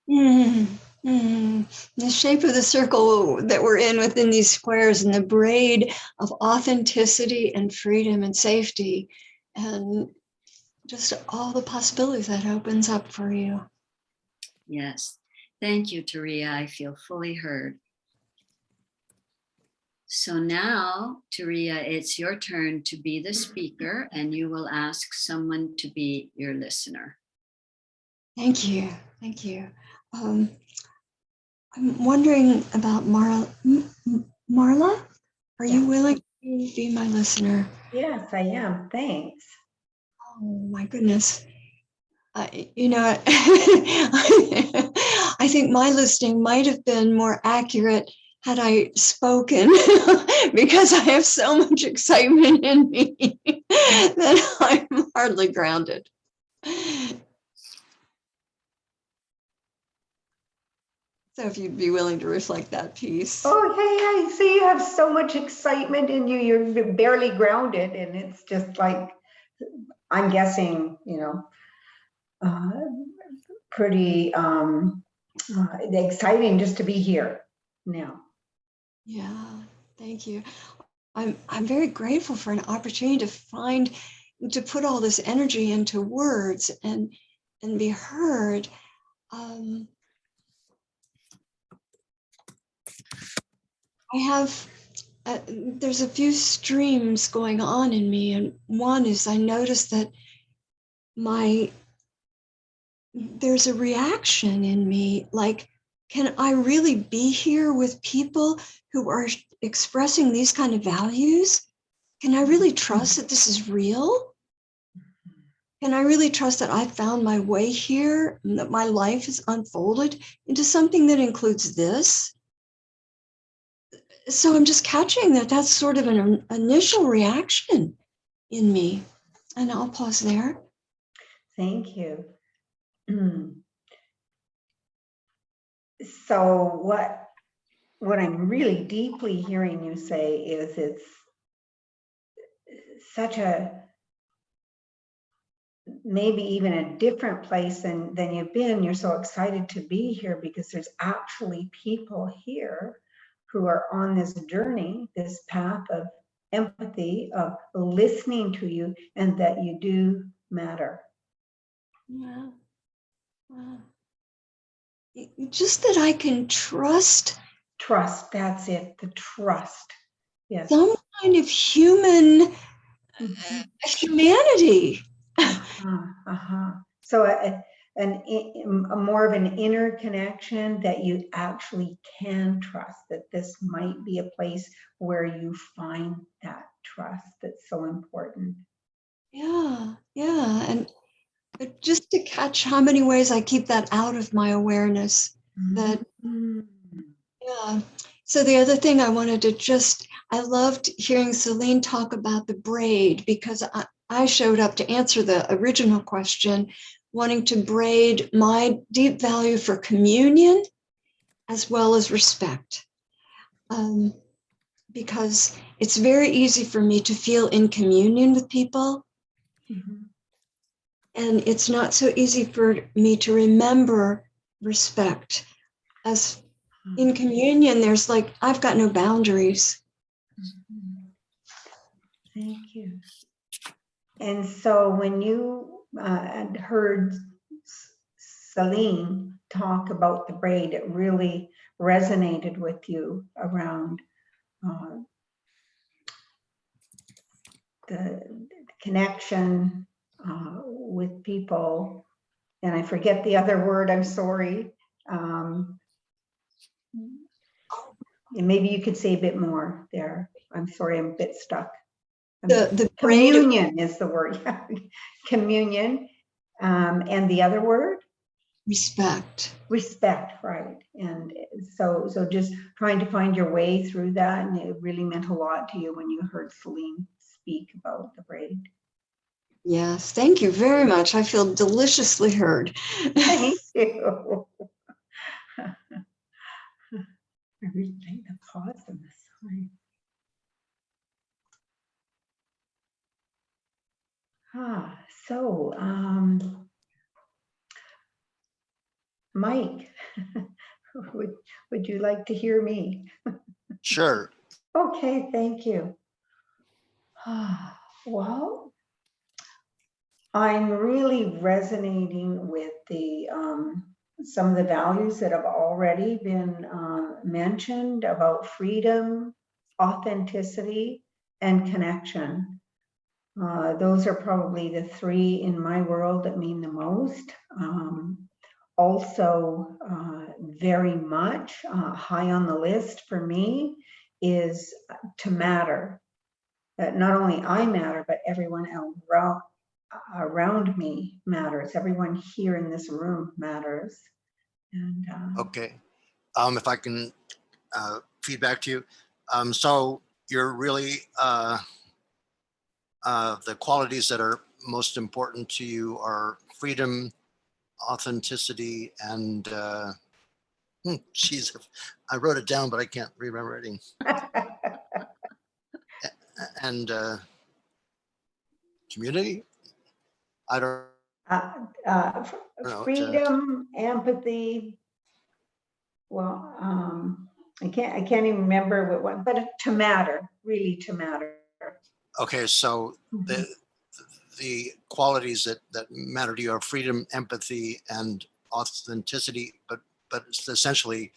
The shape of the circle that we're in within these squares, and the braid of authenticity and freedom and safety, and just all the possibilities that opens up for you. Yes. Thank you, Turia. I feel fully heard. So now, Turia, it's your turn to be the speaker, and you will ask someone to be your listener. Thank you. Thank you. I'm wondering about Marla. Marla, are you willing to be my listener? Yes, I am. Thanks. Oh my goodness. You know, I think my listening might have been more accurate had I spoken, because I have so much excitement in me that I'm hardly grounded. So if you'd be willing to reflect that piece. Oh, hey, I see you have so much excitement in you. You're barely grounded, and it's just like, I'm guessing, you know, pretty exciting just to be here now. Yeah, thank you. I'm very grateful for an opportunity to put all this energy into words and be heard. I have, there's a few streams going on in me, and one is I noticed that there's a reaction in me, like, can I really be here with people who are expressing these kind of values? Can I really trust that this is real? Can I really trust that I found my way here and that my life is unfolded into something that includes this? so I'm just catching that that's sort of an initial reaction in me. And I'll pause there. Thank you. So what I'm really deeply hearing you say is it's such a, maybe even a different place than you've been. You're so excited to be here because there's actually people here who are on this journey, this path of empathy, of listening to you, and that you do matter. Yeah. Wow. Just that I can trust. Trust, that's it, the trust. Yes. Some kind of human humanity. So a more of an inner connection that you actually can trust, that this might be a place where you find that trust that's so important. Yeah, yeah. And but just to catch how many ways I keep that out of my awareness. That, yeah. So the other thing I wanted to I loved hearing Celine talk about the braid, because I showed up to answer the original question, wanting to braid my deep value for communion as well as respect. Because it's very easy for me to feel in communion with people. And it's not so easy for me to remember respect. As in communion, there's like, I've got no boundaries. Thank you. And so when you had heard Celine talk about the braid, it really resonated with you around the connection with people. And I forget the other word, I'm sorry. And maybe you could say a bit more there. I'm sorry, I'm a bit stuck. The communion is the word. Communion. And the other word? Respect. Respect, right. And so just trying to find your way through that. And it really meant a lot to you when you heard Celine speak about the braid. Yes, thank you very much. I feel deliciously heard. Thank you. I really like the pause in this time. So, Mike, would you like to hear me? Sure. Okay, thank you. Well, I'm really resonating with the some of the values that have already been mentioned about freedom, authenticity, and connection. Those are probably the three in my world that mean the most. Also, very much high on the list for me is to matter. That not only I matter, but everyone else around me matters. Everyone here in this room matters. And Okay. If I can feedback to you. So you're really, the qualities that are most important to you are freedom, authenticity, and geez, I wrote it down, but I can't remember it. And community? I don't know. Freedom, empathy. Well, I can't even remember what one, but to matter, really to matter. Okay, so the qualities that matter to you are freedom, empathy, and authenticity, but it's essentially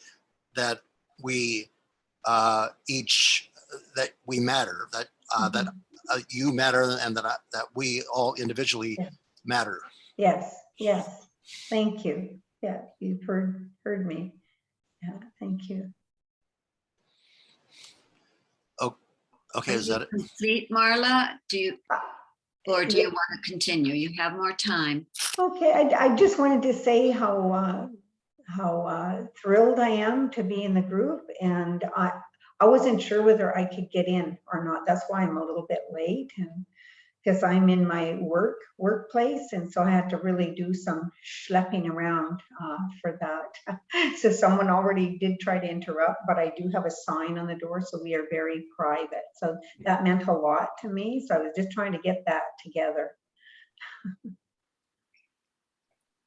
that we each that we matter, that that you matter, and that we all individually matter. Yes, yes. Thank you. Yeah, you've heard me. Yeah, thank you. Oh, okay. Is that it? Complete, Marla? Do you want to continue? You have more time. Okay, I just wanted to say how thrilled I am to be in the group, and I wasn't sure whether I could get in or not. That's why I'm a little bit late, and because I'm in my workplace, and so I had to really do some schlepping around for that. So someone already did try to interrupt, but I do have a sign on the door, so we are very private. So that meant a lot to me. So I was just trying to get that together.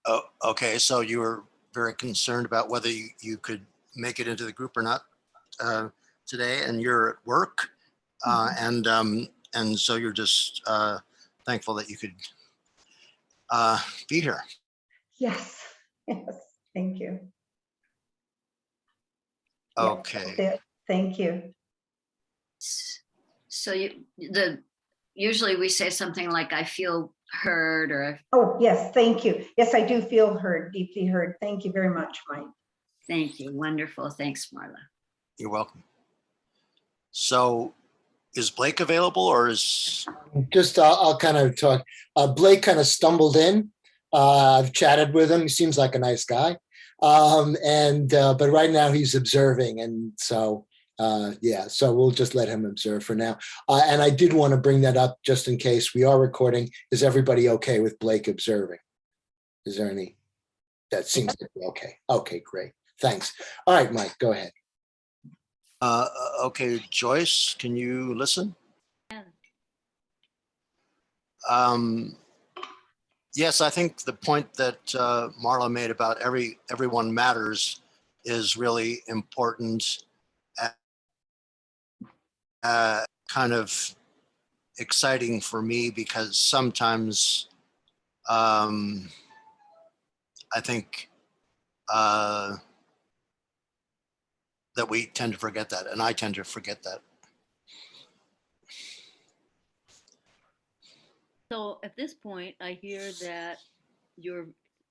Oh, okay, so you were very concerned about whether you could make it into the group or not today, and you're at work, and so you're just thankful that you could be here. Yes, yes, thank you. Okay. Yeah, thank you. So usually we say something like, I feel heard, or Oh, yes, thank you. Yes, I do feel heard, deeply heard. Thank you very much, Mike. Thank you. Wonderful. Thanks, Marla. You're welcome. So is Blake available, or is? Just, I'll kind of talk. Blake kind of stumbled in. I've chatted with him. He seems like a nice guy. But right now he's observing. And so, yeah, so we'll just let him observe for now. And I did want to bring that up just in case we are recording. Is everybody okay with Blake observing? Is there any? That seems to be okay. Okay, great. Thanks. All right, Mike, go ahead. Okay, Joyce, can you listen? Yes, I think the point that Marla made about everyone matters is really important. Kind of exciting for me because sometimes I think that we tend to forget that, and I tend to forget that. So at this point, I hear that you're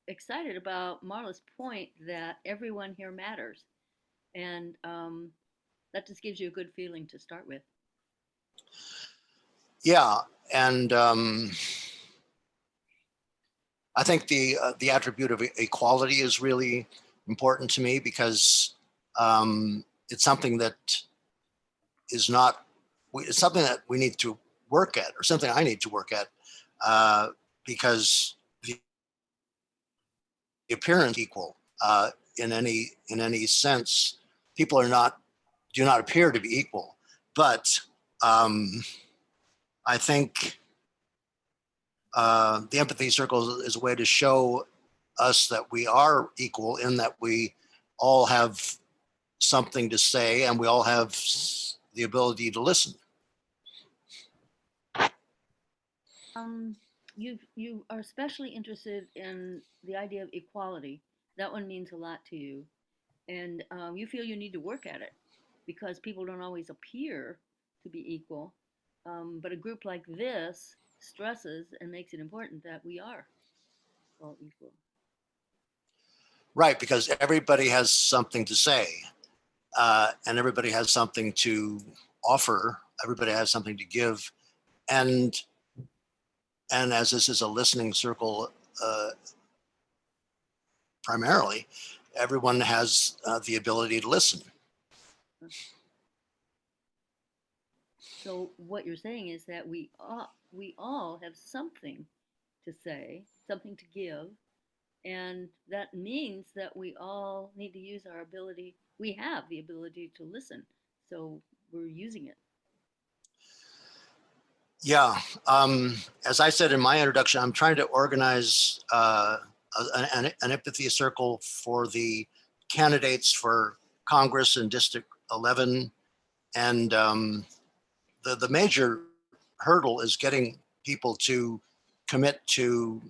excited about Marla's point that everyone here matters. And that just gives you a good feeling to start with. Yeah, and I think the attribute of equality is really important to me because it's something that is not, it's something that we need to work at, or something I need to work at, because the appearance equal in any sense, people do not appear to be equal, but I think the empathy circle is a way to show us that we are equal in that we all have something to say and we all have the ability to listen. You are especially interested in the idea of equality. That one means a lot to you. And you feel you need to work at it because people don't always appear to be equal. But a group like this stresses and makes it important that we are all equal. Right, because everybody has something to say and everybody has something to offer. Everybody has something to give. And as this is a listening circle, primarily, everyone has the ability to listen. So what you're saying is that we all have something to say, something to give, and that means that we all need to use our ability. We have the ability to listen, so we're using it. Yeah, as I said in my introduction, I'm trying to organize an empathy circle for the candidates for Congress in District 11. And the major hurdle is getting people to commit to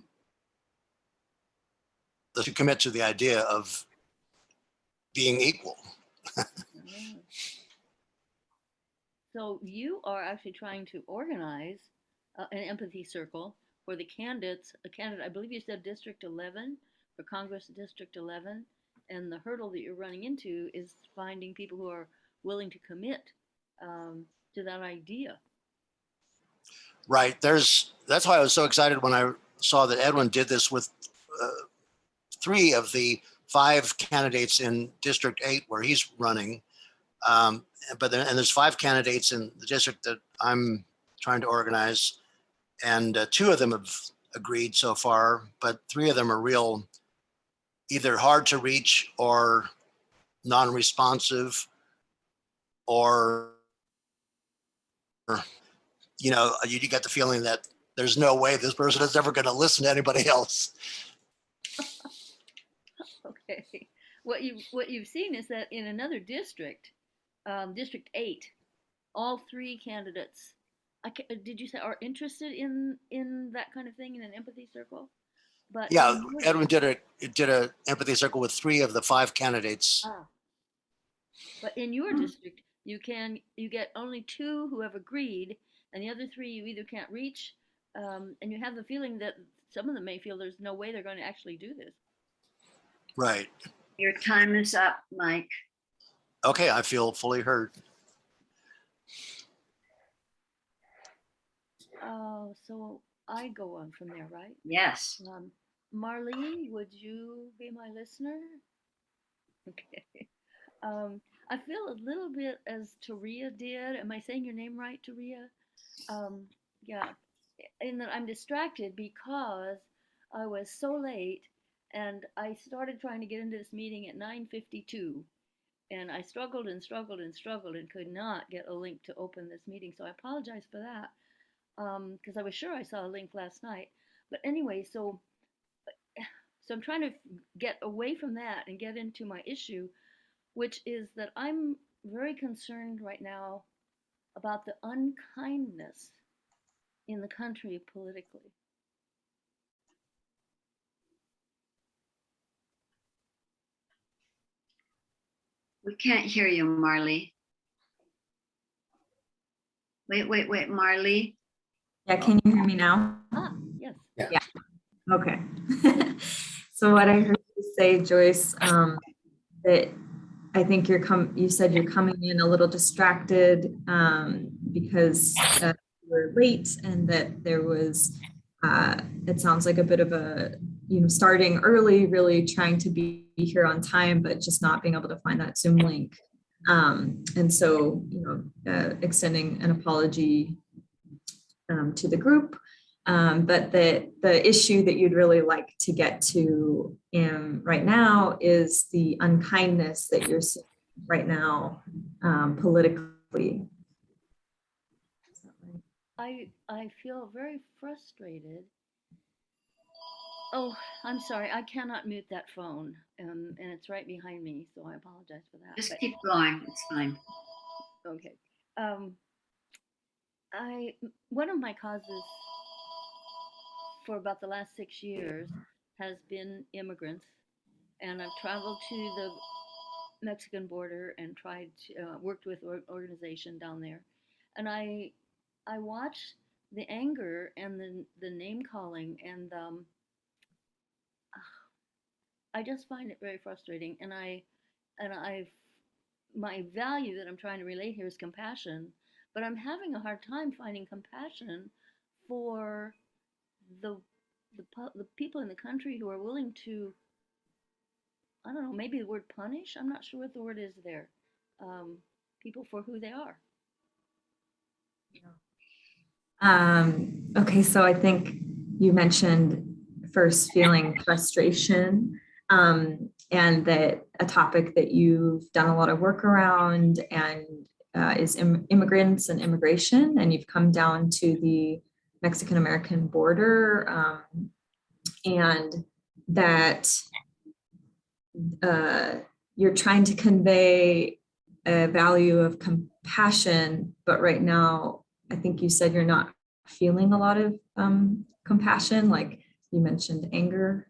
the idea of being equal. So you are actually trying to organize an empathy circle for the candidates. A candidate, I believe you said District 11 for Congress, District 11, and the hurdle that you're running into is finding people who are willing to commit to that idea. Right. That's why I was so excited when I saw that Edwin did this with 3 of the 5 candidates in District 8 where he's running. But then, and there's 5 candidates in the district that I'm trying to organize, and 2 of them have agreed so far, but 3 of them are real, either hard to reach or non-responsive, or you get the feeling that there's no way this person is ever going to listen to anybody else. Okay. What you've seen is that in another district, District 8, all 3 candidates, did you say, are interested in that kind of thing, in an empathy circle? But Yeah, Edwin did a empathy circle with 3 of the 5 candidates. But in your district, you get only 2 who have agreed, and the other 3 you either can't reach, and you have the feeling that some of them may feel there's no way they're going to actually do this. Right. Your time is up, Mike. Okay, I feel fully heard. Oh, so I go on from there, right? Yes. Marlene, would you be my listener? Okay. I feel a little bit as Taria did. Am I saying your name right, Taria? Yeah. In that I'm distracted because I was so late, and I started trying to get into this meeting at 9:52, and I struggled and struggled and struggled and could not get a link to open this meeting. So I apologize for that, because I was sure I saw a link last night. But anyway, so I'm trying to get away from that and get into my issue, which is that I'm very concerned right now about the unkindness in the country politically. We can't hear you, Marley. Wait, Marley. Yeah, can you hear me now? Yes. Yeah. Okay. So what I heard you say, Joyce, that I think you said you're coming in a little distracted because you were late, and that there was, it sounds like a bit of a, starting early, really trying to be here on time, but just not being able to find that Zoom link. And so, extending an apology to the group, but the issue that you'd really like to get to right now is the unkindness that you're seeing right now politically. I feel very frustrated. Oh, I'm sorry. I cannot mute that phone, and it's right behind me, so I apologize for that. Just keep going. It's fine. Okay. One of my causes for about the last 6 years has been immigrants, and I've traveled to the Mexican border and worked with organization down there, and I watched the anger and the name calling, and I just find it very frustrating. And my value that I'm trying to relay here is compassion, but I'm having a hard time finding compassion for the people in the country who are willing to, I don't know, maybe the word punish. I'm not sure what the word is there. People for who they are. Okay, so I think you mentioned first feeling frustration, and that a topic that you've done a lot of work around and is immigrants and immigration, and you've come down to the Mexican-American border, and that you're trying to convey a value of compassion, but right now, I think you said you're not feeling a lot of compassion, like you mentioned anger.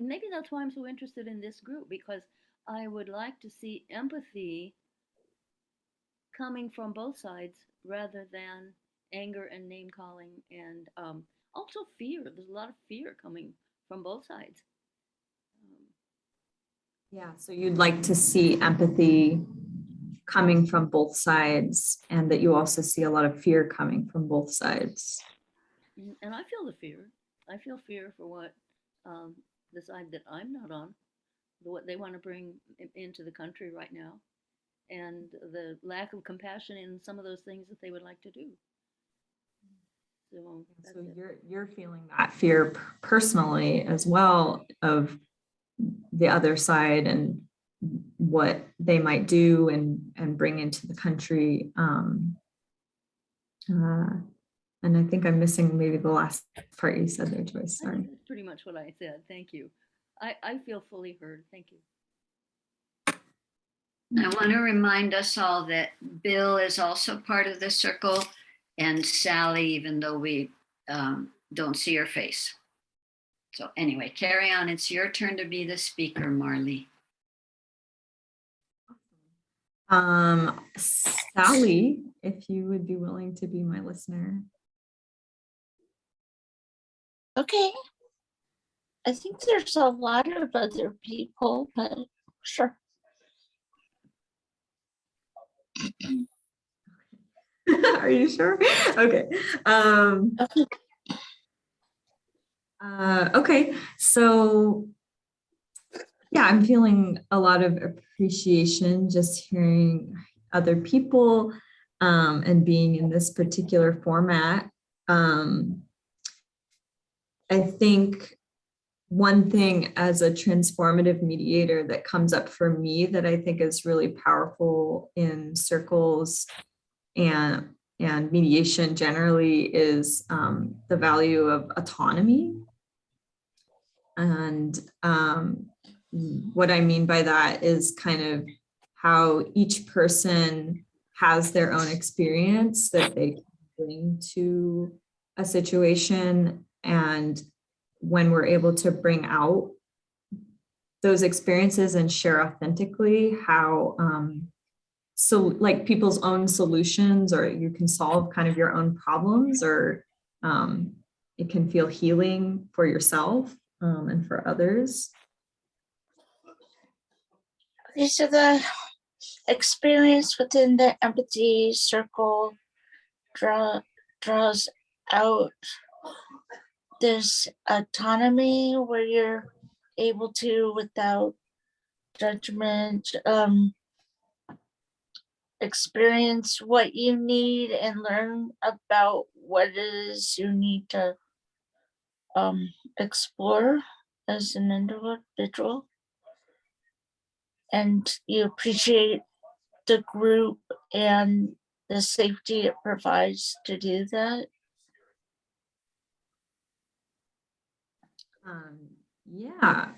Maybe that's why I'm so interested in this group, because I would like to see empathy coming from both sides rather than anger and name calling, and also fear. There's a lot of fear coming from both sides. Yeah, so you'd like to see empathy coming from both sides, and that you also see a lot of fear coming from both sides. And I feel the fear. I feel fear for what the side that I'm not on, what they want to bring into the country right now, and the lack of compassion in some of those things that they would like to do. So, so you're feeling that fear personally as well of the other side and what they might do and bring into the country. And I think I'm missing maybe the last part you said there, Joyce. Sorry. That's pretty much what I said. Thank you. I feel fully heard. Thank you. I want to remind us all that Bill is also part of the circle, and Sally, even though we don't see her face. So anyway, carry on. It's your turn to be the speaker, Marley. Sally, if you would be willing to be my listener. Okay. I think there's a lot of other people, but sure. Are you sure? Okay. Okay. So yeah, I'm feeling a lot of appreciation just hearing other people and being in this particular format. I think one thing as a transformative mediator that comes up for me that I think is really powerful in circles and mediation generally is the value of autonomy. And what I mean by that is kind of how each person has their own experience that they can bring to a situation. And when we're able to bring out those experiences and share authentically how so like people's own solutions, or you can solve kind of your own problems, or it can feel healing for yourself and for others. Okay, so the experience within the empathy circle draws out this autonomy where you're able to, without judgment, experience what you need and learn about what it is you need to explore as an individual. And you appreciate the group and the safety it provides to do that.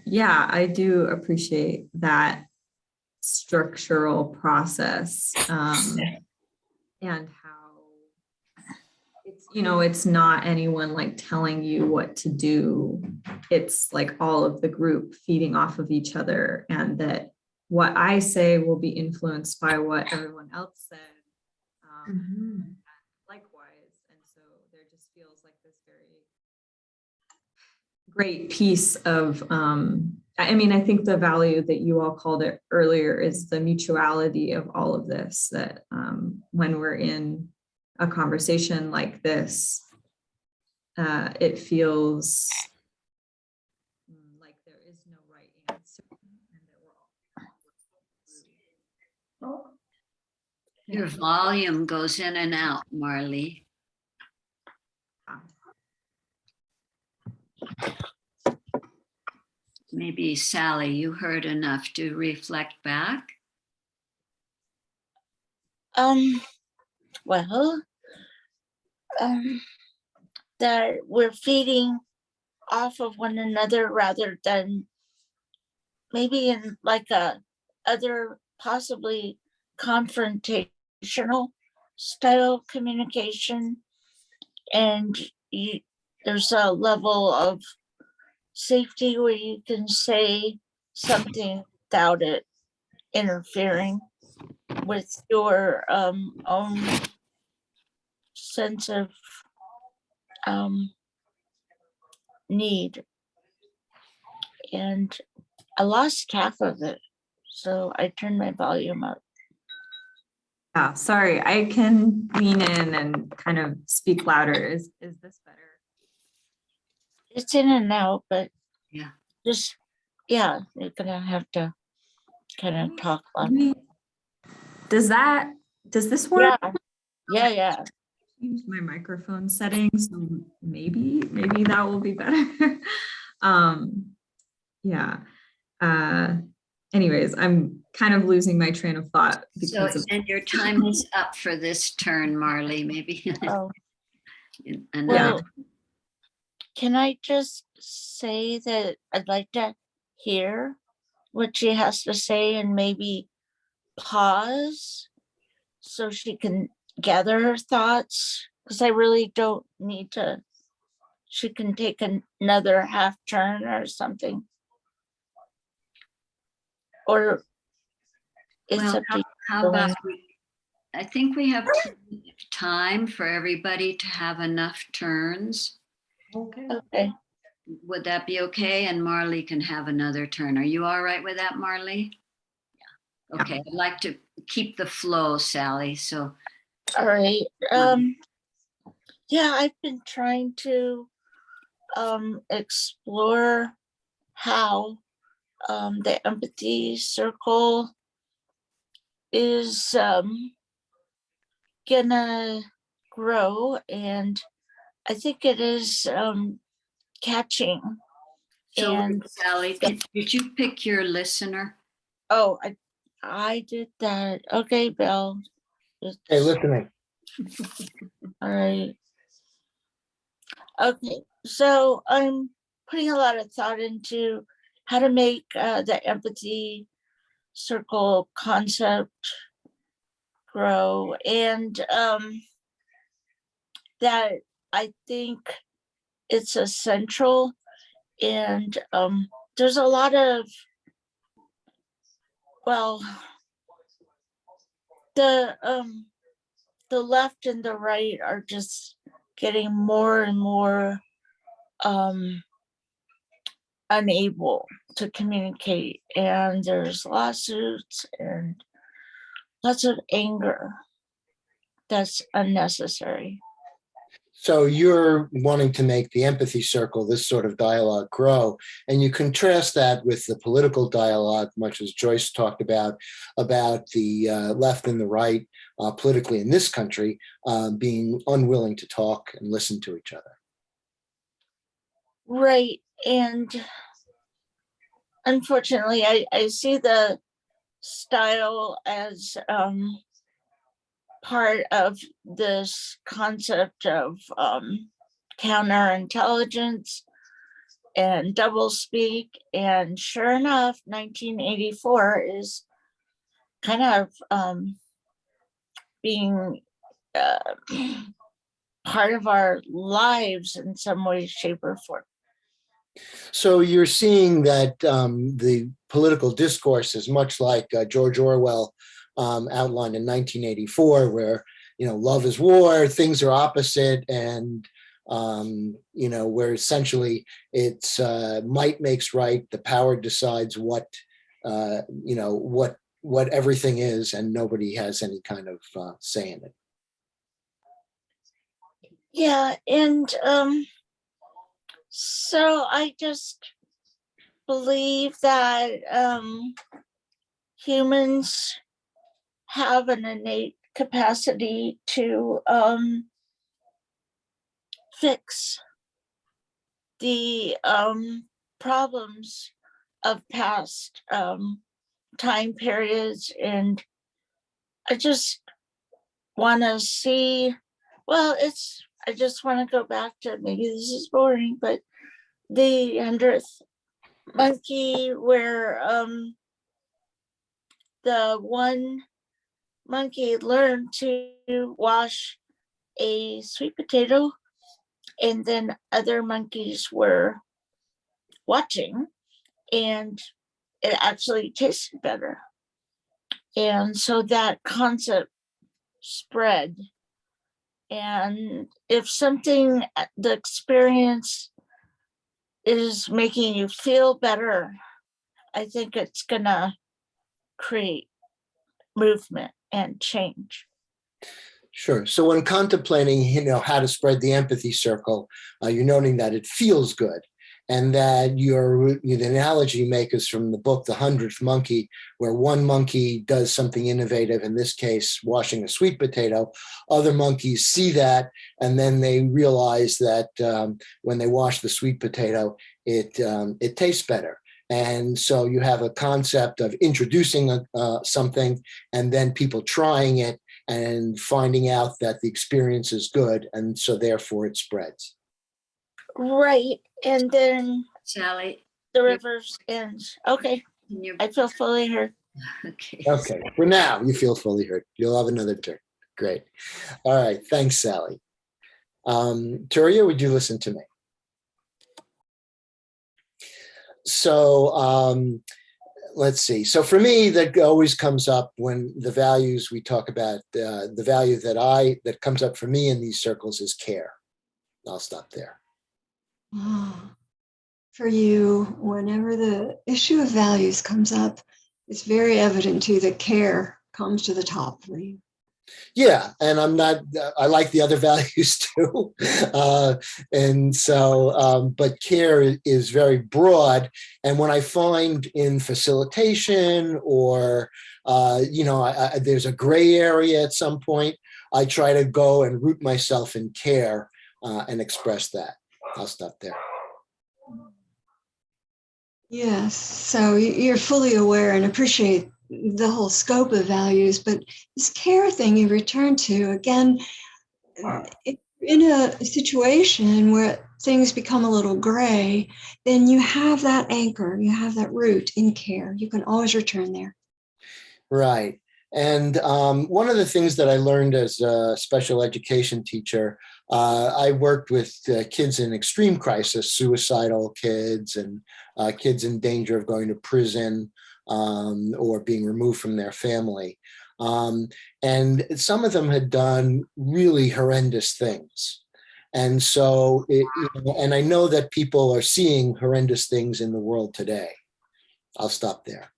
Yeah, I do appreciate that structural process and how it's, it's not anyone like telling you what to do. It's like all of the group feeding off of each other, and that what I say will be influenced by what everyone else said. Likewise. And so there just feels like this very great piece of, I mean, I think the value that you all called it earlier is the mutuality of all of this, that when we're in a conversation like this, it feels like there is no right answer. And that we're all Your volume goes in and out, Marley. Maybe Sally, you heard enough to reflect back. Well, that we're feeding off of one another rather than maybe in like a other possibly confrontational style communication, and there's a level of safety where you can say something without it interfering with your own sense of need. And I lost half of it, so I turned my volume up. Yeah, sorry, I can lean in and kind of speak louder. Is this better? It's in and out, but yeah. just, yeah, you're gonna have to kind of talk about it. Maybe- does this work? Yeah. Change my microphone settings, so maybe that will be better. Yeah. Anyways, I'm kind of losing my train of thought So, because of and your time is up for this turn, Marley, maybe. Oh. Another. Well, can I just say that I'd like to hear what she has to say and maybe pause so she can gather her thoughts? Because I really don't need to. She can take another half turn or something. Or it's Well, up to how about I think we have time for everybody to have enough turns. Okay. Would that be okay? And Marley can have another turn. Are you all right with that, Marley? Yeah. Okay. I'd like to keep the flow, Sally. So. All right. Yeah, I've been trying to explore how the empathy circle is gonna grow, and I think it is catching. So And Sally, did you pick your listener? Oh, I did that. Okay, Bill. Hey, listening. All right. Okay, so I'm putting a lot of thought into how to make the empathy circle concept grow, and that I think it's essential. And there's a lot of, well, the left and the right are just getting more and more unable to communicate, and there's lawsuits and lots of anger that's unnecessary. So you're wanting to make the empathy circle, this sort of dialogue, grow, and you contrast that with the political dialogue, much as Joyce talked about the left and the right politically in this country being unwilling to talk and listen to each other. Right, and unfortunately, I see the style as part of this concept of counterintelligence and doublespeak. And sure enough, 1984 is kind of being part of our lives in some way, shape, or form. So you're seeing that the political discourse is much like George Orwell outlined in 1984, where, love is war, things are opposite, and, where essentially it's might makes right, the power decides what everything is, and nobody has any kind of say in it. Yeah, and so I just believe that humans have an innate capacity to fix the problems of past time periods. And I just want to see, I just want to go back to, maybe this is boring, but the 100th monkey, where the one monkey learned to wash a sweet potato, and then other monkeys were watching, and it actually tasted better. And so that concept spread. And if something, the experience is making you feel better, I think it's gonna create movement and change. Sure. So when contemplating, how to spread the empathy circle, you're noting that it feels good. and that the analogy you make is from the book, The 100th Monkey, where one monkey does something innovative, in this case, washing a sweet potato. Other monkeys see that, and then they realize that when they wash the sweet potato, it tastes better. And so you have a concept of introducing something and then people trying it and finding out that the experience is good. And so therefore it spreads. Right. And then Sally, the reverse ends. Okay. I feel fully heard. Okay. Okay. For now, you feel fully heard. You'll have another turn. Great. All right. Thanks, Sally. Turia, would you listen to me? So let's see. So for me, that always comes up when the values we talk about, the value that comes up for me in these circles is care. I'll stop there. For you, whenever the issue of values comes up, it's very evident to you that care comes to the top for you. Yeah, and I like the other values too. And so, but care is very broad. And when I find in facilitation or, there's a gray area at some point, I try to go and root myself in care and express that. I'll stop there. Yes, so you're fully aware and appreciate the whole scope of values, but this care thing you return to, again, in a situation where things become a little gray, then you have that anchor, you have that root in care. You can always return there. Right. And one of the things that I learned as a special education teacher, I worked with kids in extreme crisis, suicidal kids and kids in danger of going to prison or being removed from their family. And some of them had done really horrendous things. And so, and I know that people are seeing horrendous things in the world today. I'll stop there.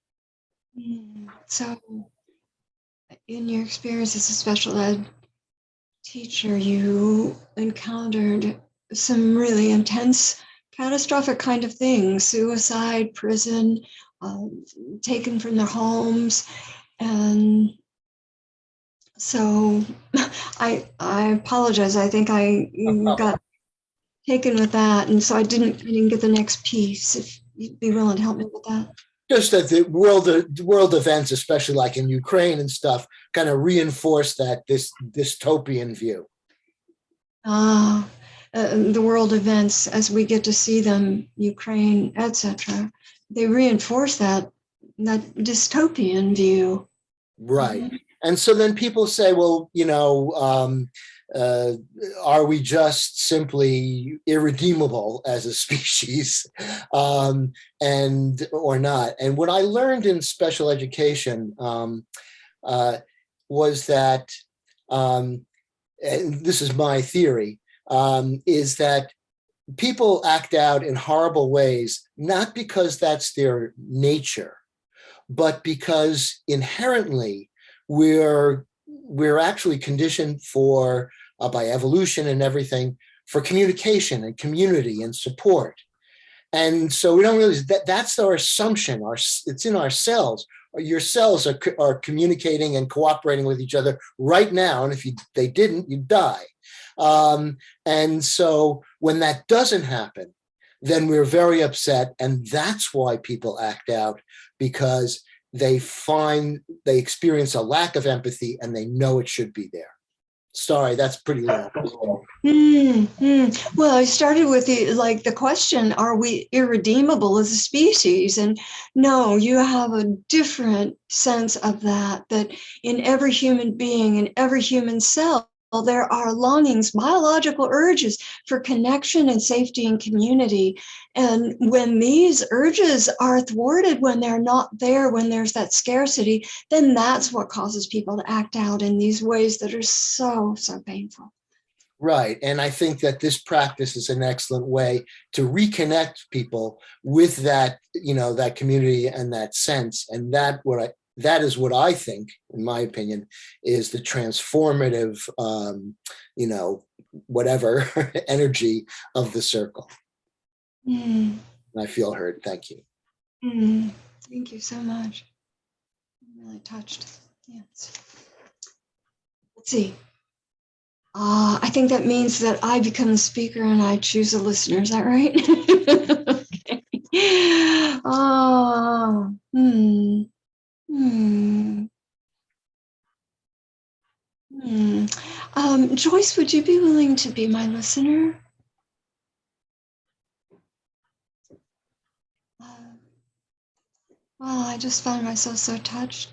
So, in your experience as a special ed teacher, you encountered some really intense, catastrophic kind of things: suicide, prison, taken from their homes. And so I apologize. I think I got taken with that. And so I didn't get the next piece. If you'd be willing to help me with that. Just that the world events, especially like in Ukraine and stuff, kind of reinforce that this dystopian view. The world events as we get to see them, Ukraine, etc., they reinforce that dystopian view. Right. And so then people say, well, are we just simply irredeemable as a species and or not? And what I learned in special education was that, and this is my theory, is that people act out in horrible ways, not because that's their nature, but because inherently we're actually conditioned for, by evolution and everything, for communication and community and support. And so we don't realize that that's our assumption. It's in our cells. Your cells are communicating and cooperating with each other right now. And if they didn't, you'd die. And so when that doesn't happen, then we're very upset. And that's why people act out, because they experience a lack of empathy and they know it should be there. Sorry, that's pretty long. Well, I started with the question, are we irredeemable as a species? And no, you have a different sense of that in every human being, in every human cell, there are longings, biological urges for connection and safety and community. And when these urges are thwarted, when they're not there, when there's that scarcity, then that's what causes people to act out in these ways that are so, so painful. Right. And I think that this practice is an excellent way to reconnect people with that, that community and that sense. And that is what I think, in my opinion, is the transformative, whatever energy of the circle. Mm, And I feel heard. Thank you. thank you so much. I'm really touched. Yes. Let's see. I think that means that I become the speaker and I choose the listener. Is that right? Okay. Oh, Joyce, would you be willing to be my listener? Well, I just found myself so touched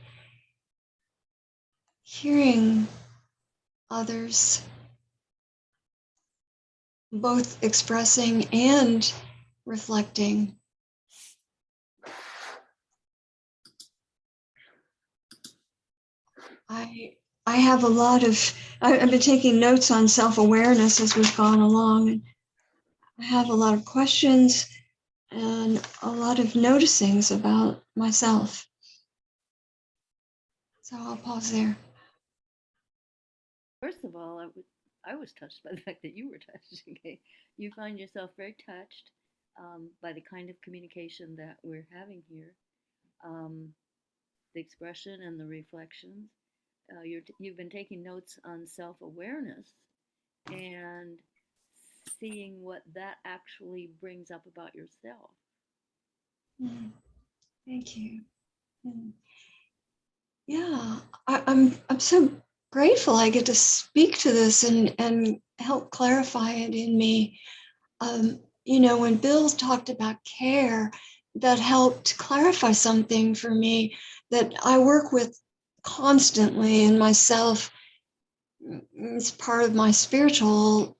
hearing others both expressing and reflecting. I have a lot of, I've been taking notes on self-awareness as we've gone along, and I have a lot of questions and a lot of noticings about myself. So I'll pause there. First of all, I was touched by the fact that you were touched. Okay, you find yourself very touched by the kind of communication that we're having here, the expression and the reflections. You've been taking notes on self-awareness and seeing what that actually brings up about yourself. Thank you. Yeah, I'm so grateful I get to speak to this and help clarify it in me. When Bill talked about care, that helped clarify something for me that I work with constantly in myself. It's part of my spiritual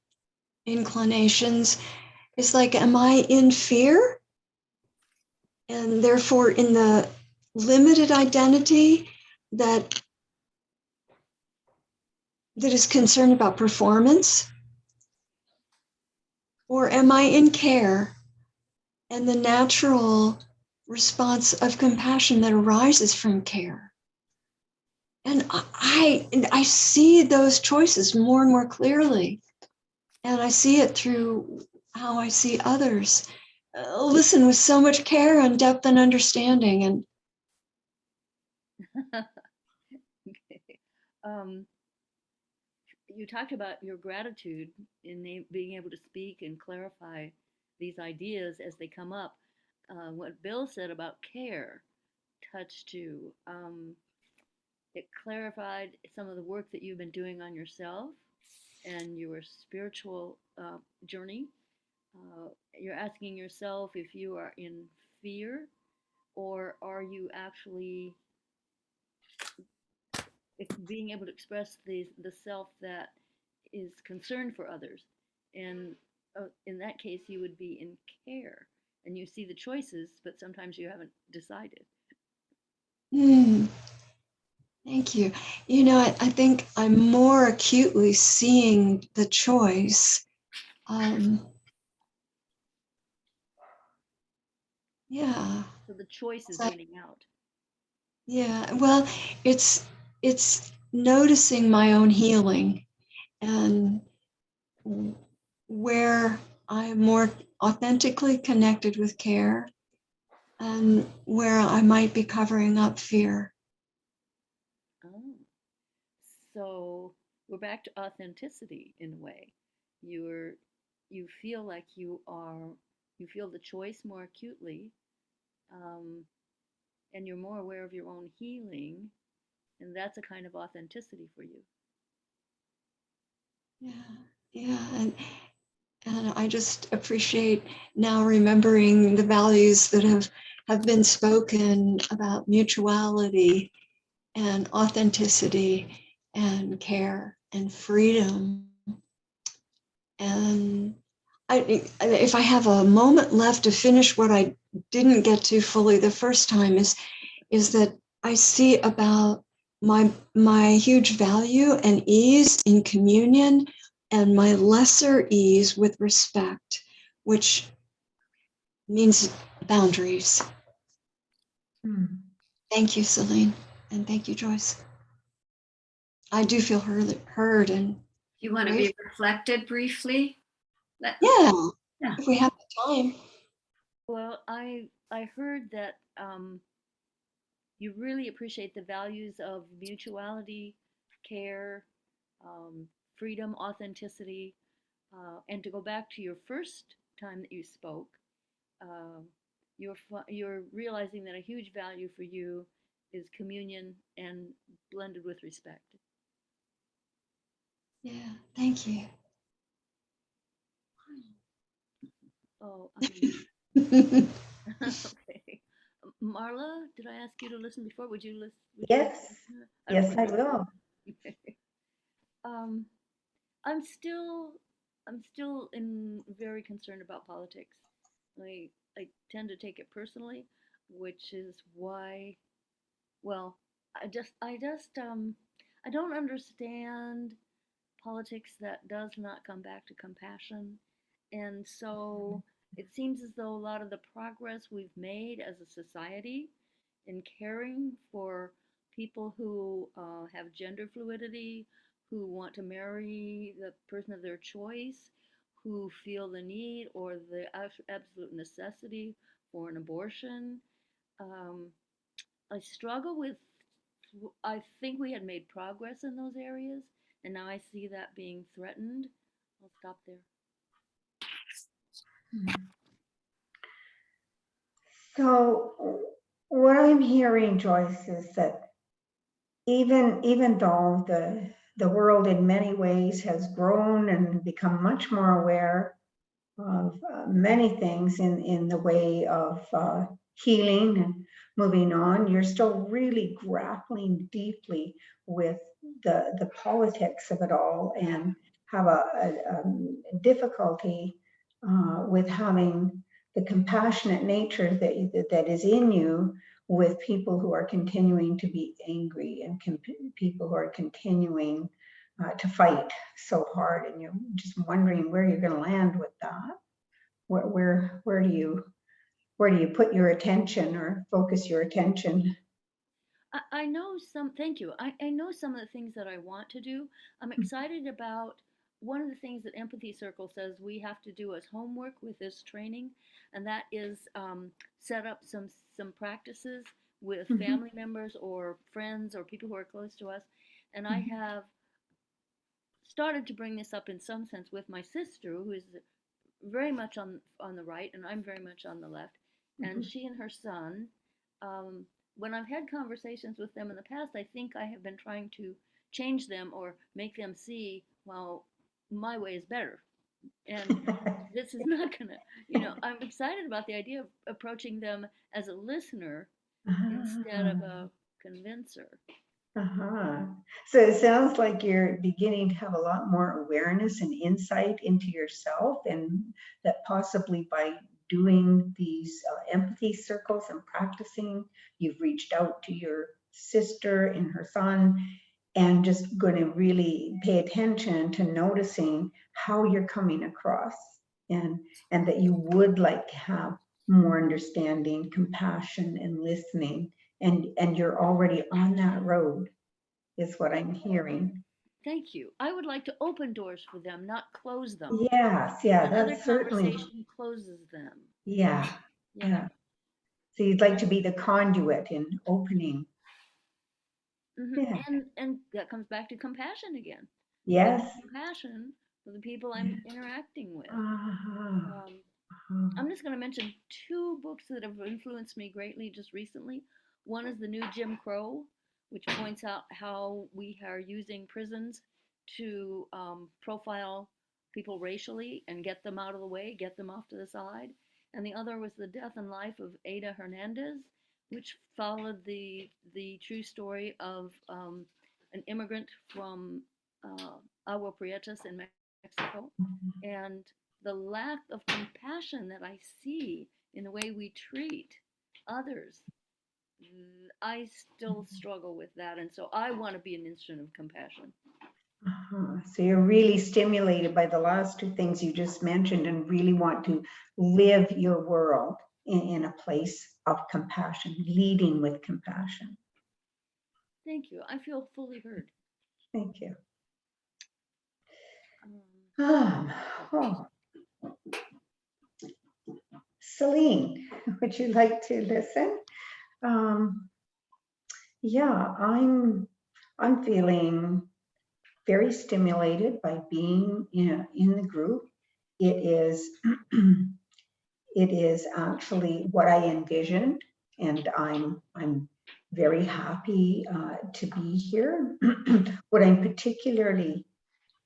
inclinations. It's like, am I in fear? And therefore in the limited identity that is concerned about performance? Or am I in care and the natural response of compassion that arises from care? And I see those choices more and more clearly. And I see it through how I see others. Listen with so much care and depth and understanding. And Okay. You talked about your gratitude in being able to speak and clarify these ideas as they come up. What Bill said about care touched you. It clarified some of the work that you've been doing on yourself and your spiritual journey. You're asking yourself if you are in fear, or are you actually being able to express the self that is concerned for others. And in that case, you would be in care and you see the choices, but sometimes you haven't decided. Thank you. I think I'm more acutely seeing the choice. Yeah. So the choice is winning out. Yeah. Well, it's noticing my own healing and where I'm more authentically connected with care and where I might be covering up fear. Oh. So we're back to authenticity in a way. You feel like you feel the choice more acutely, and you're more aware of your own healing, and that's a kind of authenticity for you. Yeah. And I just appreciate now remembering the values that have been spoken about mutuality and authenticity and care and freedom. And if I have a moment left to finish what I didn't get to fully the first time is that I see about my huge value and ease in communion and my lesser ease with respect, which means boundaries. Thank you, Celine, and thank you, Joyce. I do feel heard and You want to be reflected briefly? Yeah, if we have the time. Well, I heard that you really appreciate the values of mutuality, care, freedom, authenticity, and to go back to your first time that you spoke, uh, you're realizing that a huge value for you is communion and blended with respect. Yeah, thank you. Oh, okay. Marla, did I ask you to listen before? Would you listen? Yes, I don't yes, I think will. um, I'm still very concerned about politics. I tend to take it personally, which is why, well, I don't understand politics that does not come back to compassion. And so it seems as though a lot of the progress we've made as a society in caring for people who have gender fluidity, who want to marry the person of their choice, who feel the need or the absolute necessity for an abortion. Um, I struggle with, I think we had made progress in those areas, and now I see that being threatened. I'll stop there. So what I'm hearing, Joyce, is that even though the world in many ways has grown and become much more aware of many things in the way of healing and moving on, you're still really grappling deeply with the politics of it all, and have a difficulty with having the compassionate nature that is in you with people who are continuing to be angry and people who are continuing to fight so hard, and you're just wondering where you're going to land with that. Where do you put your attention or focus your attention? I know some, thank you. I know some of the things that I want to do. I'm excited about one of the things that Empathy Circle says we have to do as homework with this training, and that is set up some practices with family members or friends or people who are close to us. And I have started to bring this up in some sense with my sister, who is very much on the right, and I'm very much on the left. And she and her son, when I've had conversations with them in the past, I think I have been trying to change them or make them see, well, my way is better. And this is not gonna, I'm excited about the idea of approaching them as a listener instead of a convincer. So it sounds like you're beginning to have a lot more awareness and insight into yourself, and that possibly by doing these empathy circles and practicing, you've reached out to your sister and her son, and just going to really pay attention to noticing how you're coming across, and that you would like to have more understanding, compassion, and listening. And you're already on that road, is what I'm hearing. Thank you. I would like to open doors for them, not close them. Yes, yeah, Another that's certainly. conversation closes them. Yeah, yeah. So you'd like to be the conduit in opening. Yeah. And that comes back to compassion again. Yes. Compassion for the people I'm interacting with. I'm just going to mention two books that have influenced me greatly just recently. One is The New Jim Crow, which points out how we are using prisons to profile people racially and get them out of the way, get them off to the side. And the other was The Death and Life of Ada Hernandez, which followed the true story of an immigrant from Agua Prietas in Mexico, and the lack of compassion that I see in the way we treat others. I still struggle with that, and so I want to be an instrument of compassion. So you're really stimulated by the last two things you just mentioned, and really want to live your world in a place of compassion, leading with compassion. Thank you. I feel fully heard. Thank you. Celine, would you like to listen? Yeah, I'm feeling very stimulated by being in the group. It is it is actually what I envisioned, and I'm very happy to be here. What I'm particularly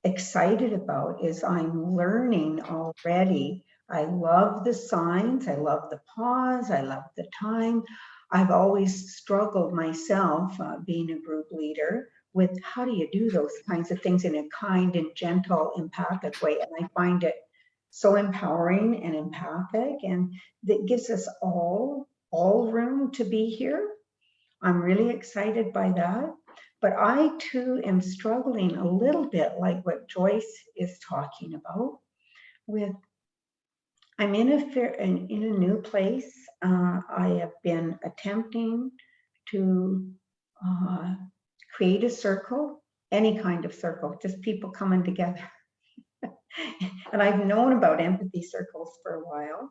excited about is I'm learning already. I love the signs, I love the pause, I love the time. I've always struggled myself, being a group leader, with how do you do those kinds of things in a kind and gentle, empathic way. And I find it so empowering and empathic, and that gives us all room to be here. I'm really excited by that. But I too am struggling a little bit like what Joyce is talking about with, I'm in a new place. I have been attempting to create a circle, any kind of circle, just people coming together. And I've known about empathy circles for a while.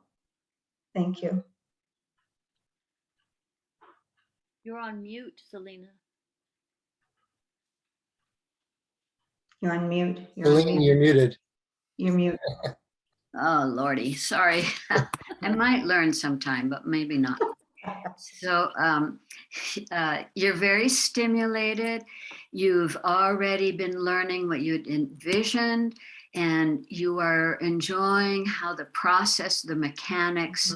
Thank you. You're on mute, Selena. You're on mute. Celine, you're muted. You're mute. Oh, Lordy, sorry. I might learn sometime, but maybe not. So you're very stimulated. You've already been learning what you'd envisioned, and you are enjoying how the process, the mechanics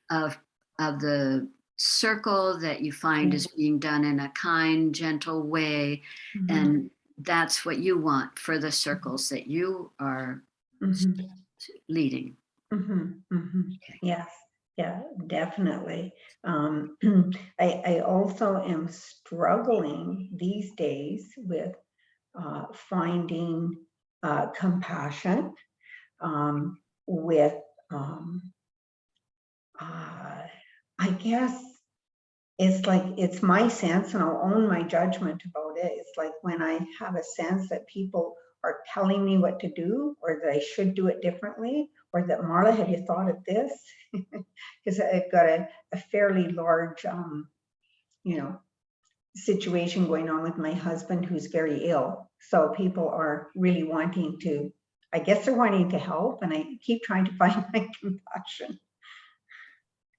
of the circle that you find is being done in a kind, gentle way. And that's what you want for the circles that you are leading. Yes, yeah, definitely. I also am struggling these days with finding compassion, with I guess it's like, it's my sense, and I'll own my judgment about it. It's like when I have a sense that people are telling me what to do, or that I should do it differently, or that, Marla, have you thought of this? Because I've got a fairly large, situation going on with my husband, who's very ill. So people are really wanting to, I guess they're wanting to help, and I keep trying to find my compassion.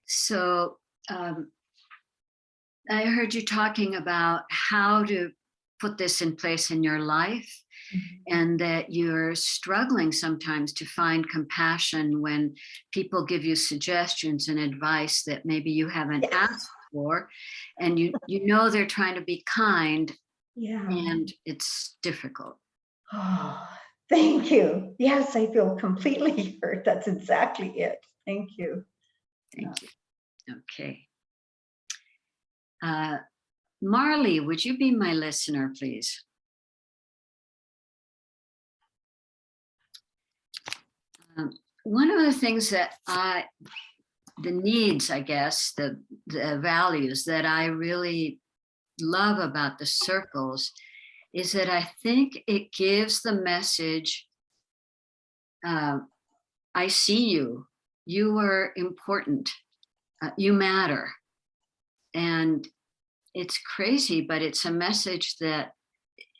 So I heard you talking about how to put this in place in your life, and that you're struggling sometimes to find compassion when people give you suggestions and advice that maybe you haven't asked for, and you know they're trying to be kind, and it's difficult. Oh, thank you. Yes, I feel completely hurt. That's exactly it. Thank you. Thank you. Okay. Marley, would you be my listener, please? One of the things that the needs, I guess, the values that I really love about the circles is that I think it gives the message, I see you, you are important, you matter. And it's crazy, but it's a message that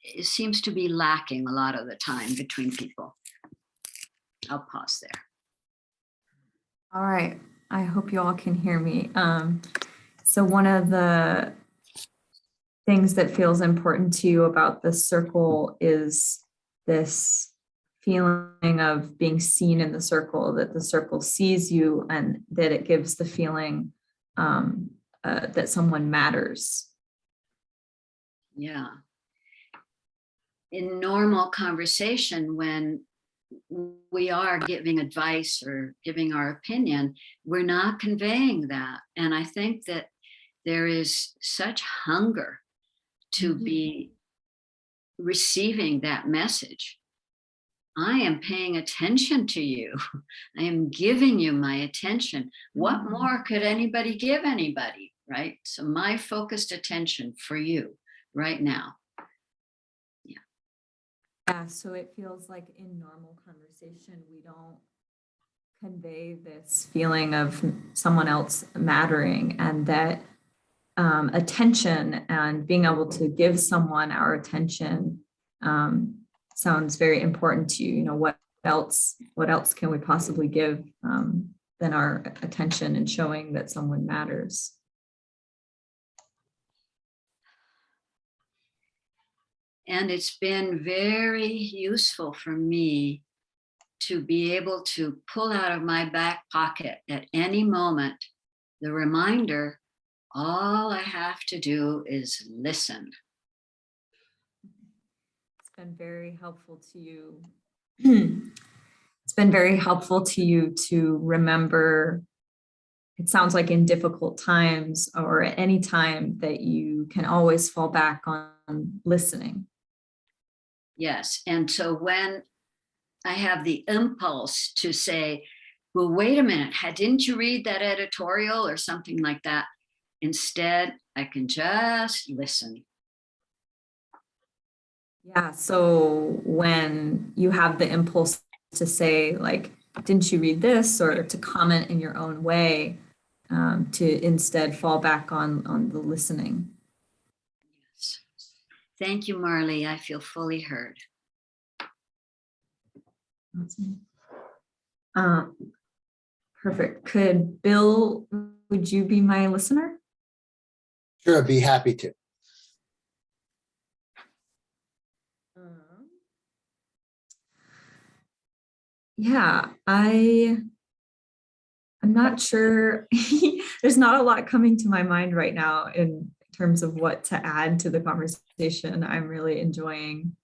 it seems to be lacking a lot of the time between people. I'll pause there. All right. I hope you all can hear me. So one of the things that feels important to you about the circle is this feeling of being seen in the circle, that the circle sees you, and that it gives the feeling that someone matters. Yeah. In normal conversation, when we are giving advice or giving our opinion, we're not conveying that. And I think that there is such hunger to be receiving that message. I am paying attention to you. I am giving you my attention. What more could anybody give anybody, right? So my focused attention for you right now. Yeah, so it feels like in normal conversation, we don't convey this feeling of someone else mattering, and that attention and being able to give someone our attention sounds very important to you. You know, what else can we possibly give than our attention and showing that someone matters? And it's been very useful for me to be able to pull out of my back pocket at any moment the reminder, all I have to do is listen. It's been very helpful to you. It's been very helpful to you to remember, it sounds like in difficult times or at any time, that you can always fall back on listening. Yes, and so when I have the impulse to say, well, wait a minute, didn't you read that editorial or something like that? Instead, I can just listen. Yeah, so when you have the impulse to say, like, didn't you read this, or to comment in your own way, to instead fall back on the listening. Yes. Thank you, Marley. I feel fully heard. Perfect. Could Bill, would you be my listener? Sure, I'd be happy to. Yeah, I'm not sure. There's not a lot coming to my mind right now in terms of what to add to the conversation. I'm really enjoying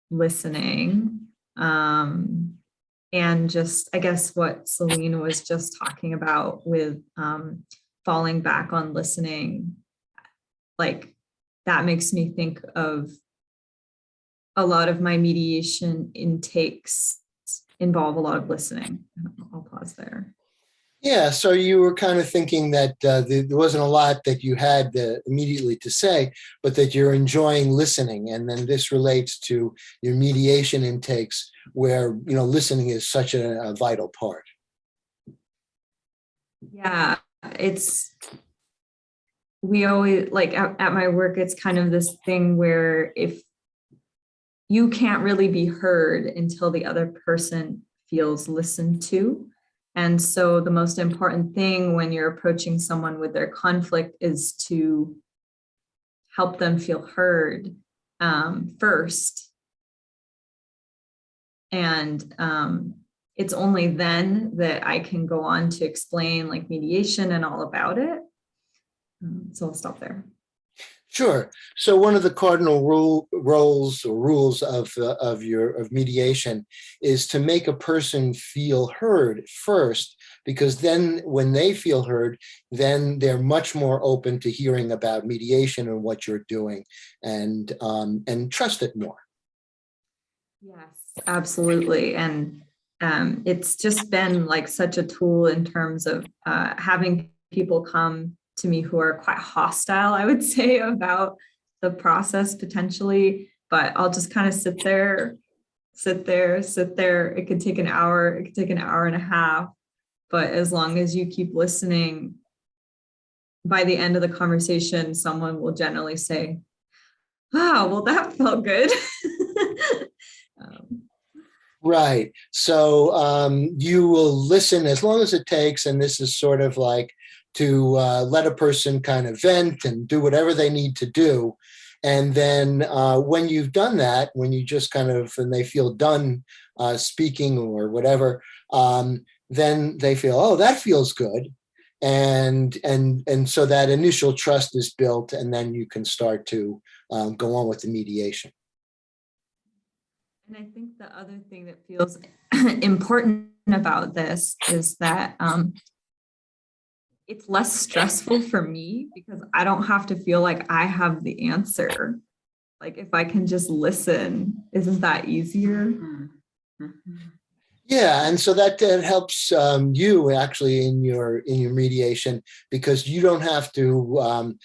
listening. And just, I guess, what Celine was just talking about with falling back on listening, like, that makes me think of a lot of my mediation intakes involve a lot of listening. I'll pause there. Yeah, so you were kind of thinking that there wasn't a lot that you had immediately to say, but that you're enjoying listening. And then this relates to your mediation intakes where, you know, listening is such a vital part. Yeah, we always, like at my work, it's kind of this thing where if you can't really be heard until the other person feels listened to. And so the most important thing when you're approaching someone with their conflict is to help them feel heard first. And it's only then that I can go on to explain, like, mediation and all about it. So I'll stop there. Sure. So one of the cardinal rules of mediation is to make a person feel heard first, because then when they feel heard, then they're much more open to hearing about mediation and what you're doing, and trust it more. Yes, absolutely. And it's just been like such a tool in terms of having people come to me who are quite hostile, I would say, about the process potentially, but I'll just kind of sit there. It could take an hour, it could take an hour and a half, but as long as you keep listening, by the end of the conversation, someone will generally say, "Wow, well, that felt good." Right. So you will listen as long as it takes, and this is sort of like to let a person kind of vent and do whatever they need to do. And then when you've done that, when you just kind of, and they feel done speaking or whatever, then they feel, oh, that feels good. And so that initial trust is built, and then you can start to go on with the mediation. And I think the other thing that feels important about this is that it's less stressful for me because I don't have to feel like I have the answer. Like, if I can just listen, isn't that easier? Mm-hmm. Yeah, and so that helps you actually in your mediation, because you don't have to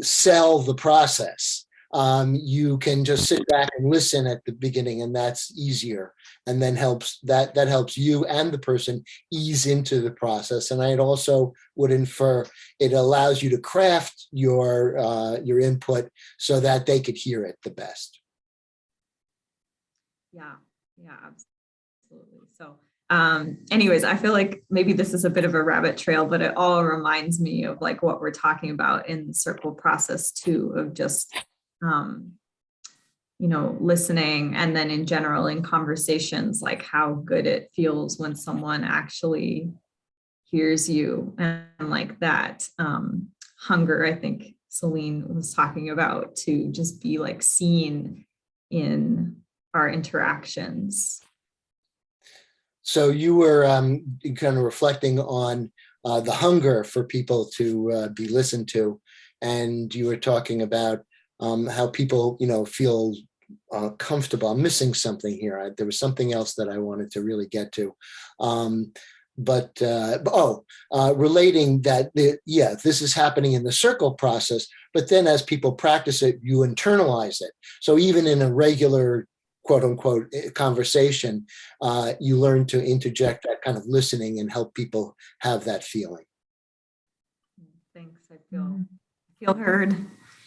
sell the process. you can just sit back and listen at the beginning, and that's easier, and then that helps you and the person ease into the process. And I also would infer it allows you to craft your input so that they could hear it the best. Yeah, absolutely. So anyways, I feel like maybe this is a bit of a rabbit trail, but it all reminds me of like what we're talking about in the circle process too, of just listening, and then in general in conversations, like how good it feels when someone actually hears you, and like that hunger, I think Celine was talking about, to just be like seen in our interactions. So you were kind of reflecting on the hunger for people to be listened to, and you were talking about how people, feel comfortable. I'm missing something here. There was something else that I wanted to really get to. Relating that, this is happening in the circle process, but then as people practice it, you internalize it. So even in a regular quote unquote conversation, you learn to interject that kind of listening and help people have that feeling. Thanks. I feel heard.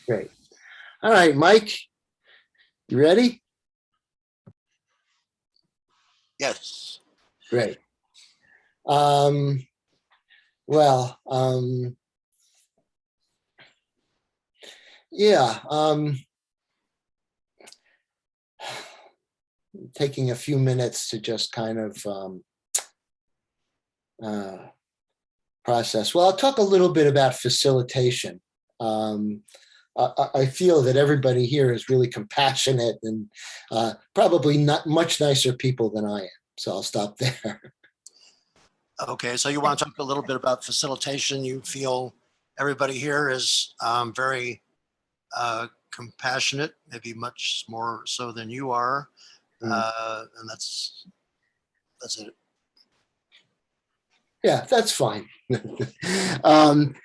Great. All right, Mike, you ready? Yes. Great. Taking a few minutes to just kind of process. Well, I'll talk a little bit about facilitation. I feel that everybody here is really compassionate and probably not much nicer people than I am. So I'll stop there. Okay, so you want to talk a little bit about facilitation. You feel everybody here is very compassionate, maybe much more so than you are. And that's it. Yeah, that's fine. And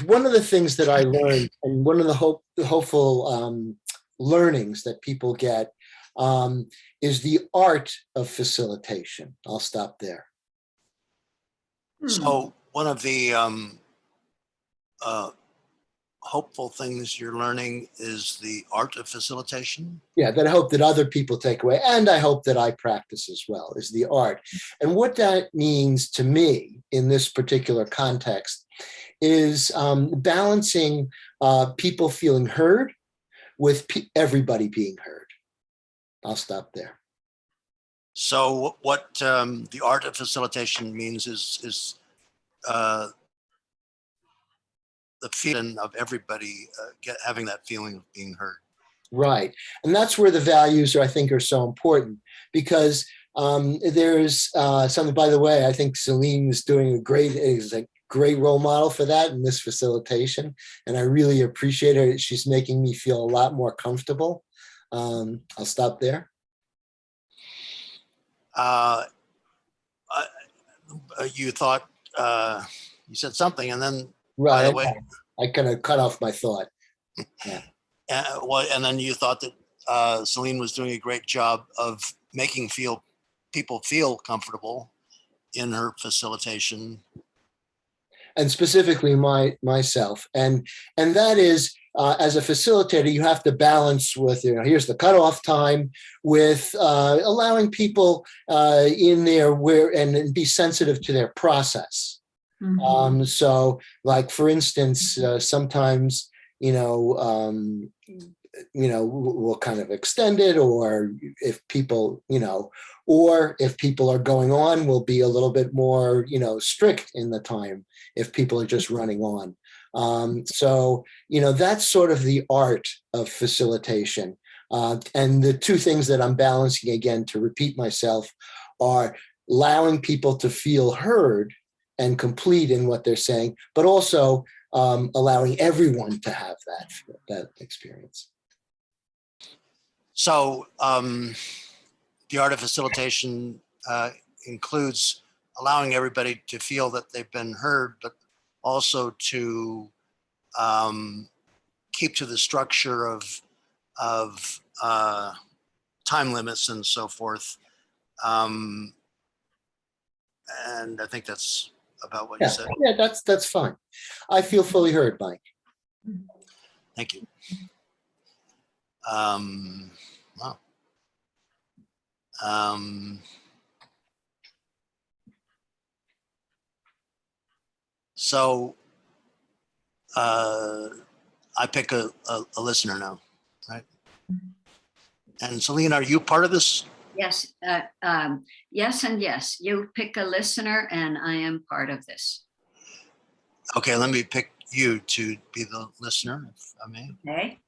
one of the things that I learned, and one of the hopeful learnings that people get, is the art of facilitation. I'll stop there. So one of the hopeful things you're learning is the art of facilitation. Yeah, that I hope that other people take away, and I hope that I practice as well, is the art. And what that means to me in this particular context is balancing people feeling heard with everybody being heard. I'll stop there. So what the art of facilitation means is the feeling of everybody having that feeling of being heard. Right. And that's where the values, I think, are so important, because there's something, by the way, I think Celine is doing is a great role model for that in this facilitation. And I really appreciate her. She's making me feel a lot more comfortable. I'll stop there. You thought, you said something, and then right, by the way, I kind of cut off my thought. Yeah. And then you thought that Celine was doing a great job of making people feel comfortable in her facilitation. And specifically myself. And that is, as a facilitator, you have to balance with, here's the cutoff time, with allowing people in there and be sensitive to their process. Mm-hmm. So like, for instance, sometimes, we'll kind of extend it, or if people, or if people are going on, we'll be a little bit more, strict in the time if people are just running on. So, that's sort of the art of facilitation. And the two things that I'm balancing, again, to repeat myself, are allowing people to feel heard and complete in what they're saying, but also allowing everyone to have that experience. So the art of facilitation includes allowing everybody to feel that they've been heard, but also to keep to the structure of time limits and so forth. And I think that's about what you said. Yeah, that's fine. I feel fully heard, Mike. Thank you. Wow. So I pick a listener now, right? And Celine, are you part of this? Yes, yes, and yes. You pick a listener, and I am part of this. Okay, let me pick you to be the listener, if I may. Okay.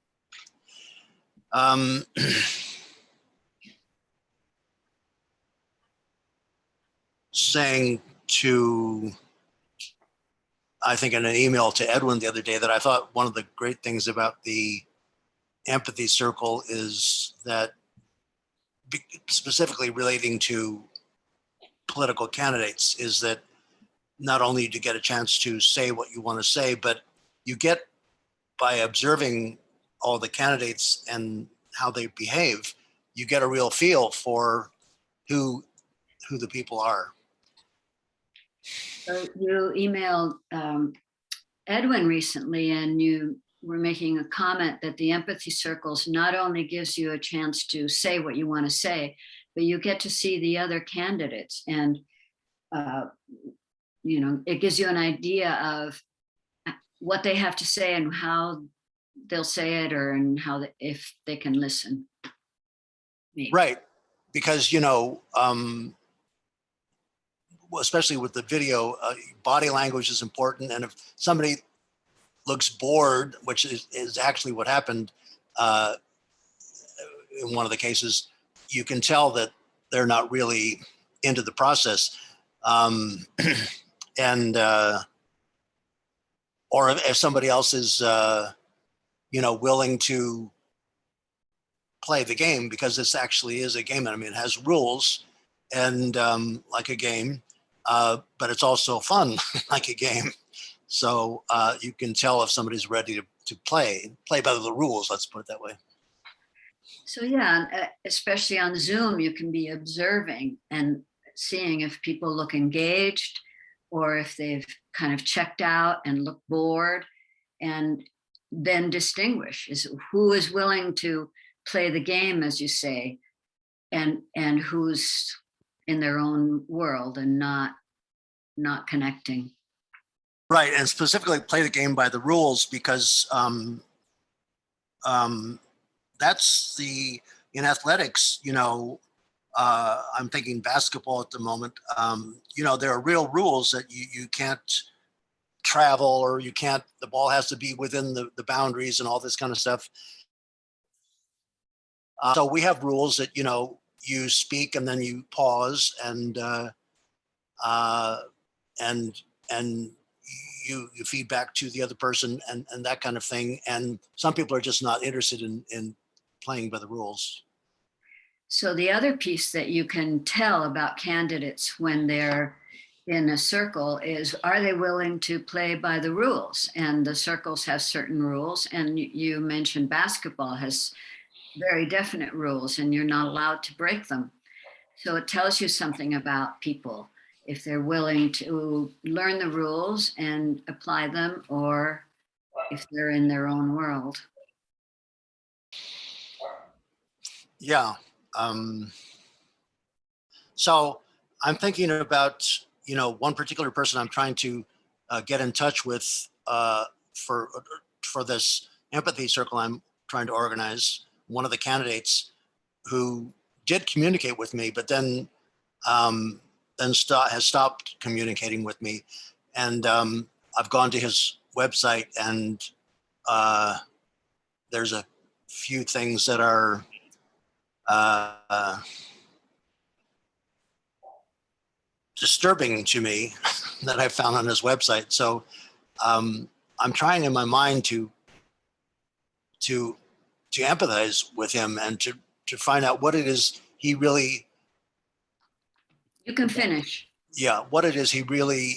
Saying to, I think in an email to Edwin the other day, that I thought one of the great things about the Empathy Circle is that, specifically relating to political candidates, is that not only do you get a chance to say what you want to say, but you get, by observing all the candidates and how they behave, you get a real feel for who the people are. So you emailed Edwin recently, and you were making a comment that the Empathy Circles not only gives you a chance to say what you want to say, but you get to see the other candidates, and you know, it gives you an idea of what they have to say and how they'll say it, or and how if they can listen. Maybe. Right, because you know, especially with the video, body language is important, and if somebody looks bored, which is actually what happened in one of the cases, you can tell that they're not really into the process. And or if somebody else is, you know, willing to play the game, because this actually is a game. I mean, it has rules and like a game, but it's also fun like a game. So you can tell if somebody's ready to play by the rules, let's put it that way. So yeah, especially on Zoom, you can be observing and seeing if people look engaged or if they've kind of checked out and look bored, and then distinguish is who is willing to play the game, as you say, and who's in their own world and not connecting. Right, and specifically play the game by the rules, because that's in athletics, you know, I'm thinking basketball at the moment, you know, there are real rules that you can't travel, or you can't, the ball has to be within the boundaries and all this kind of stuff. So we have rules that, you know, you speak and then you pause and you feed back to the other person and that kind of thing. And some people are just not interested in playing by the rules. So the other piece that you can tell about candidates when they're in a circle is, are they willing to play by the rules? And the circles have certain rules. And you mentioned basketball has very definite rules, and you're not allowed to break them. So it tells you something about people, if they're willing to learn the rules and apply them, or if they're in their own world. Yeah. So I'm thinking about, you know, one particular person I'm trying to get in touch with for this empathy circle I'm trying to organize. One of the candidates who did communicate with me, but then has stopped communicating with me. And I've gone to his website, and there's a few things that are disturbing to me that I found on his website. So I'm trying in my mind to empathize with him and to find out what it is he really. You can finish. Yeah, what it is he really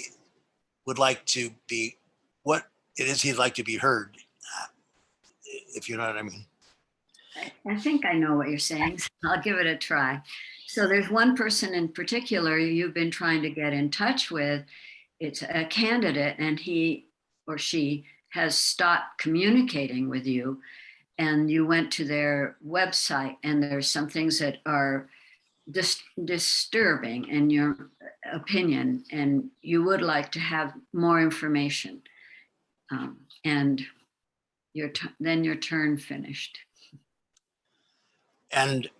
would like to be. What it is he'd like to be heard, if you know what I mean. I think I know what you're saying. So I'll give it a try. So there's one person in particular you've been trying to get in touch with. It's a candidate, and he or she has stopped communicating with you, and you went to their website, and there's some things that are disturbing in your opinion, and you would like to have more information. And then your turn finished. And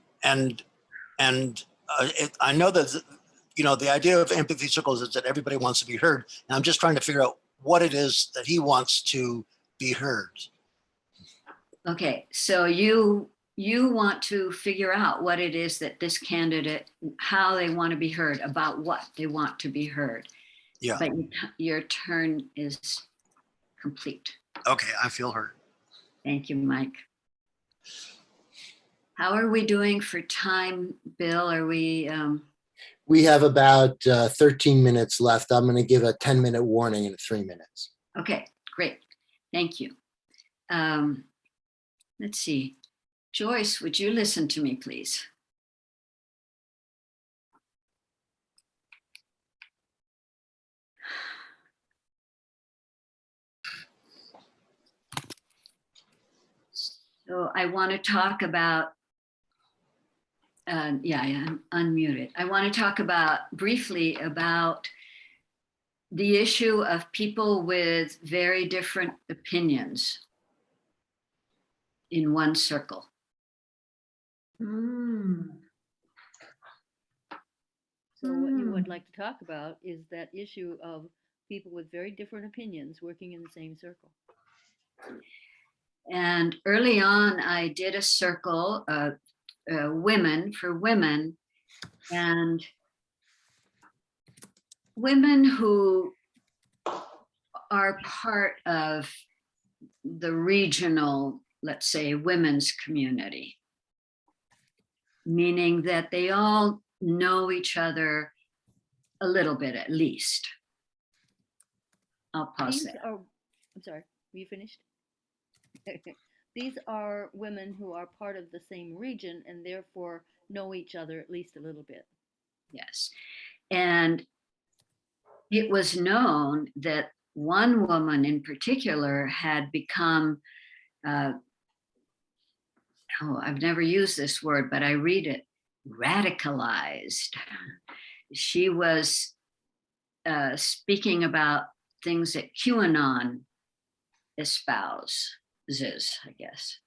I know that, you know, the idea of empathy circles is that everybody wants to be heard. And I'm just trying to figure out what it is that he wants to be heard. Okay, so you want to figure out what it is that this candidate, how they want to be heard, about what they want to be heard. Yeah. But your turn is complete. Okay, I feel heard. Thank you, Mike. How are we doing for time, Bill? Are we? We have about 13 minutes left. I'm going to give a 10-minute warning in 3 minutes. Okay, great. Thank you. Let's see. Joyce, would you listen to me, please? So I want to talk about, I'm unmuted. I want to talk briefly about the issue of people with very different opinions in one circle. So what you would like to talk about is that issue of people with very different opinions working in the same circle. And early on, I did a circle of women for women, and women who are part of the regional, let's say, women's community, meaning that they all know each other a little bit at least. I'll pause there. I'm sorry, were you finished? These are women who are part of the same region and therefore know each other at least a little bit. Yes. And it was known that one woman in particular had become, I've never used this word, but I read it, radicalized. She was speaking about things that QAnon espouses, I guess.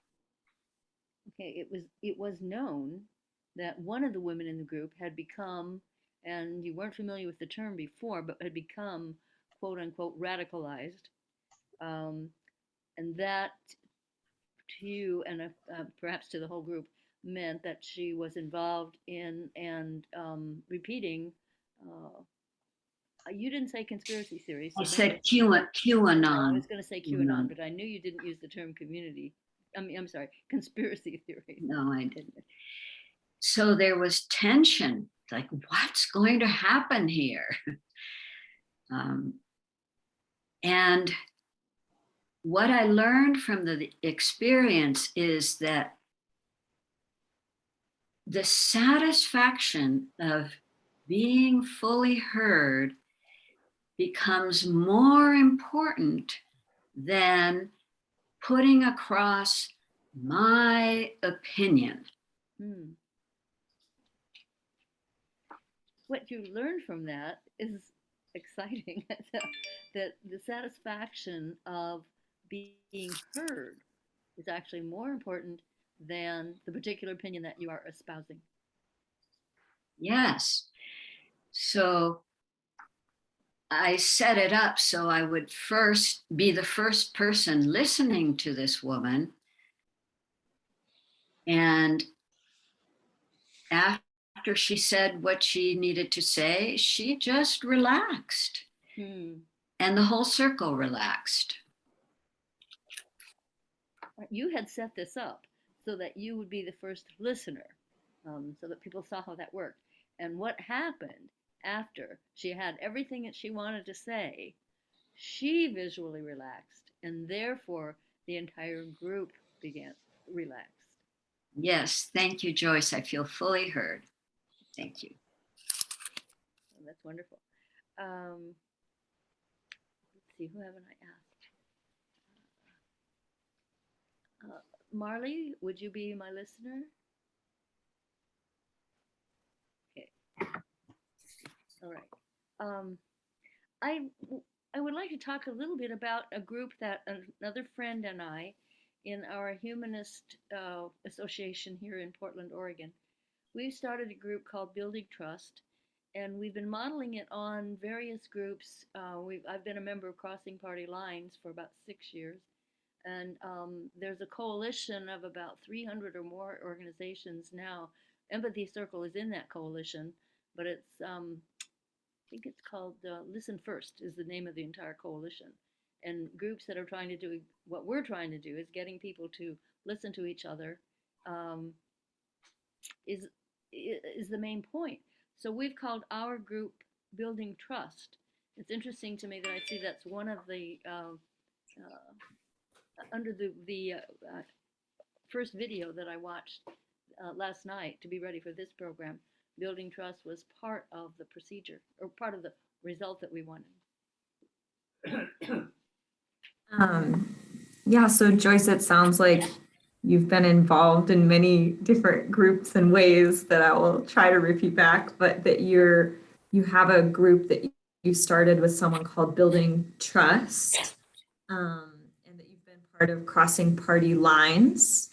Okay, it was known that one of the women in the group had become, and you weren't familiar with the term before, but had become quote unquote radicalized. And that to you and perhaps to the whole group meant that she was involved in and repeating, you didn't say conspiracy theories. I So said QAnon. I was going to say QAnon, but I knew you didn't use the term community. I'm sorry, conspiracy theory. No, I didn't. So there was tension, like what's going to happen here? And what I learned from the experience is that the satisfaction of being fully heard becomes more important than putting across my opinion. What you learn from that is exciting. That the satisfaction of being heard is actually more important than the particular opinion that you are espousing. Yes. So I set it up so I would first be the first person listening to this woman. And after she said what she needed to say, she just relaxed. And the whole circle relaxed. You had set this up so that you would be the first listener, so that people saw how that worked. And what happened after she had everything that she wanted to say, she visually relaxed, and therefore the entire group began relaxed. Yes, thank you, Joyce. I feel fully heard. Thank you. Oh, that's wonderful. Let's see, who haven't I asked? Marley, would you be my listener? Okay. All right. I would like to talk a little bit about a group that another friend and I, in our humanist association here in Portland, Oregon, we've started a group called Building Trust, and we've been modeling it on various groups. I've been a member of Crossing Party Lines for about 6 years, and there's a coalition of about 300 or more organizations now. Empathy Circle is in that coalition, but it's I think it's called Listen First is the name of the entire coalition. And groups that are trying to do what we're trying to do is getting people to listen to each other is the main point. So we've called our group Building Trust. It's interesting to me that I see that's one of the under the first video that I watched last night to be ready for this program. Building trust was part of the procedure or part of the result that we wanted. Yeah, so Joyce, it sounds like you've been involved in many different groups and ways that I will try to repeat back, but that you have a group that you started with someone called Building Trust, and that you've been part of Crossing Party Lines,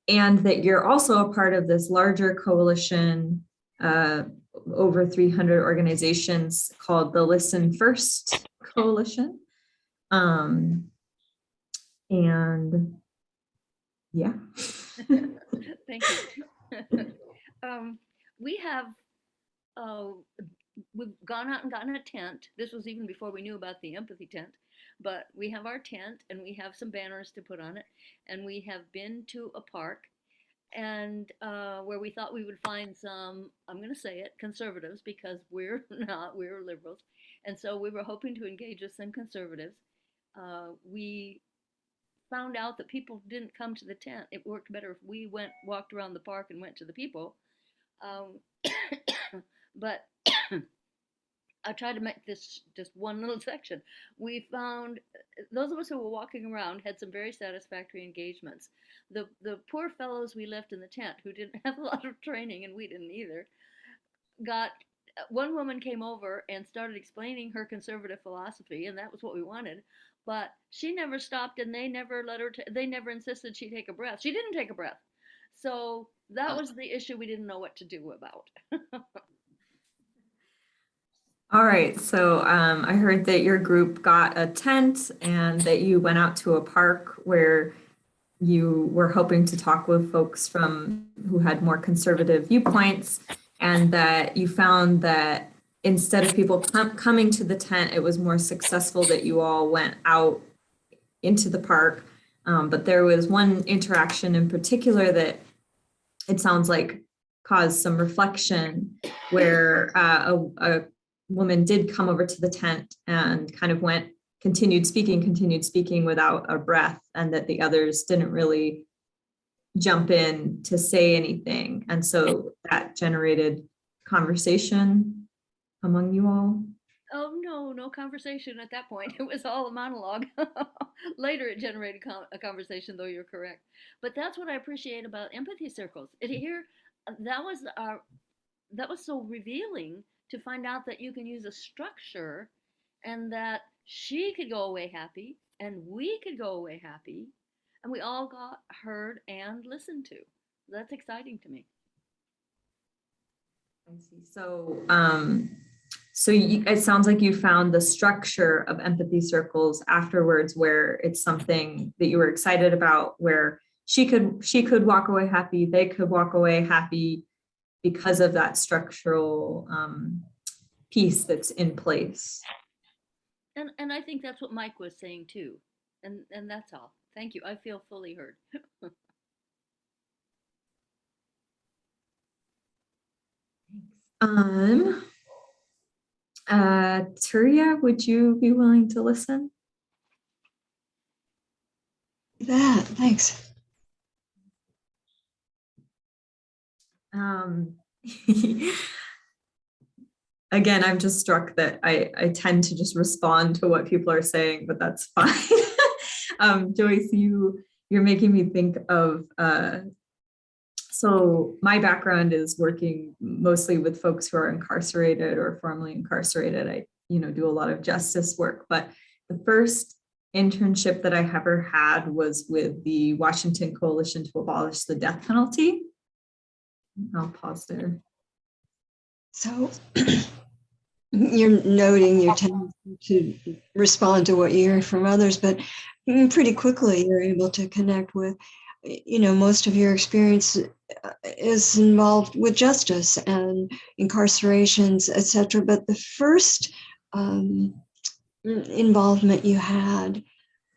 and that you're also a part of this larger coalition, over 300 organizations called the Listen First Coalition. And yeah. Thank you. We have we've gone out and gotten a tent. This was even before we knew about the empathy tent, but we have our tent and we have some banners to put on it, and we have been to a park and where we thought we would find some, I'm going to say it, conservatives, because we're not, we're liberals, and so we were hoping to engage with some conservatives. We found out that people didn't come to the tent. It worked better if we walked around the park and went to the people. But I tried to make this just one little section. We found those of us who were walking around had some very satisfactory engagements. The poor fellows we left in the tent who didn't have a lot of training, and we didn't either, got, one woman came over and started explaining her conservative philosophy, and that was what we wanted. But she never stopped, and they never let her. They never insisted she take a breath. She didn't take a breath, so that was the issue we didn't know what to do about. All right, so I heard that your group got a tent and that you went out to a park where you were hoping to talk with folks who had more conservative viewpoints, and that you found that instead of people coming to the tent, it was more successful that you all went out into the park. But there was one interaction in particular that it sounds like caused some reflection, where a woman did come over to the tent and kind of continued speaking without a breath, and that the others didn't really jump in to say anything. And so that generated conversation among you all. Oh, no conversation at that point. It was all a monologue. Later it generated a conversation, though you're correct. But that's what I appreciate about empathy circles. That was so revealing to find out that you can use a structure, and that she could go away happy and we could go away happy, and we all got heard and listened to. That's exciting to me. I see. So it sounds like you found the structure of empathy circles afterwards, where it's something that you were excited about, where she could walk away happy, they could walk away happy because of that structural piece that's in place. And I think that's what Mike was saying too. And that's all. Thank you. I feel fully heard. Turia, would you be willing to listen? That, thanks. Again, I'm just struck that I tend to just respond to what people are saying, but that's fine. Joyce, you're making me think of, so my background is working mostly with folks who are incarcerated or formerly incarcerated. I, do a lot of justice work, but the first internship that I ever had was with the Washington Coalition to Abolish the Death Penalty. I'll pause there. So you're noting your tendency to respond to what you hear from others, but pretty quickly you're able to connect with, most of your experience is involved with justice and incarcerations, etc. But the first involvement you had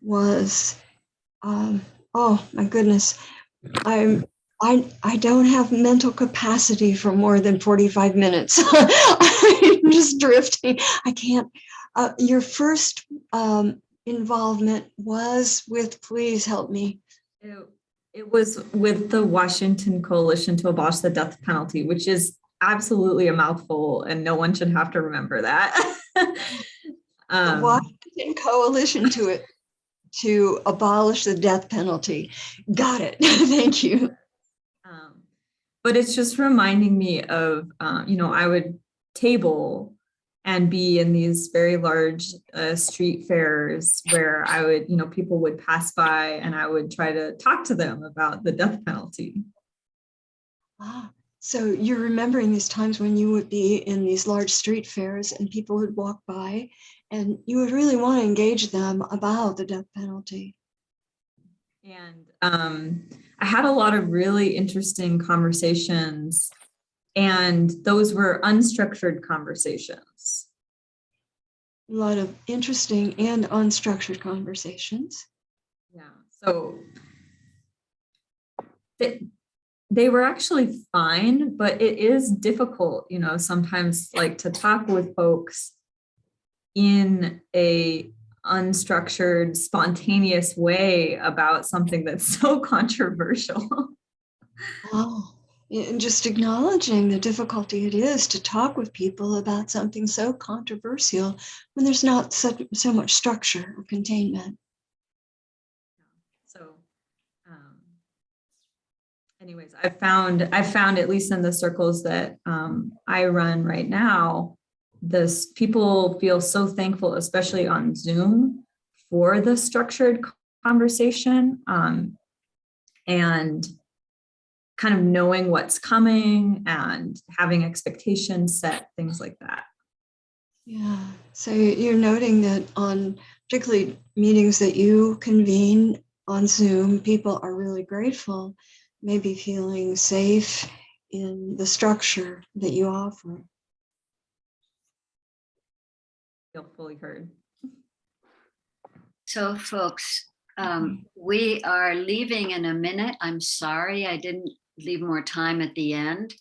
was, oh my goodness, I don't have mental capacity for more than 45 minutes. I'm just drifting. I can't. Your first involvement was with, please help me. It was with the Washington Coalition to Abolish the Death Penalty, which is absolutely a mouthful, and no one should have to remember that. The Washington Coalition to abolish the death penalty. Got it. Thank you. But it's just reminding me of, I would table and be in these very large street fairs where I would, people would pass by and I would try to talk to them about the death penalty. Ah, so you're remembering these times when you would be in these large street fairs and people would walk by and you would really want to engage them about the death penalty. And I had a lot of really interesting conversations, and those were unstructured conversations. A lot of interesting and unstructured conversations. Yeah, so they were actually fine, but it is difficult, sometimes like to talk with folks in a unstructured, spontaneous way about something that's so controversial. Oh, and just acknowledging the difficulty it is to talk with people about something so controversial when there's not so much structure or containment. So, anyways, I found at least in the circles that I run right now, people feel so thankful, especially on Zoom, for the structured conversation and kind of knowing what's coming and having expectations set, things like that. Yeah, so you're noting that on particularly meetings that you convene on Zoom, people are really grateful, maybe feeling safe in the structure that you offer. Feel fully heard. So folks, we are leaving in a minute. I'm sorry I didn't leave more time at the end.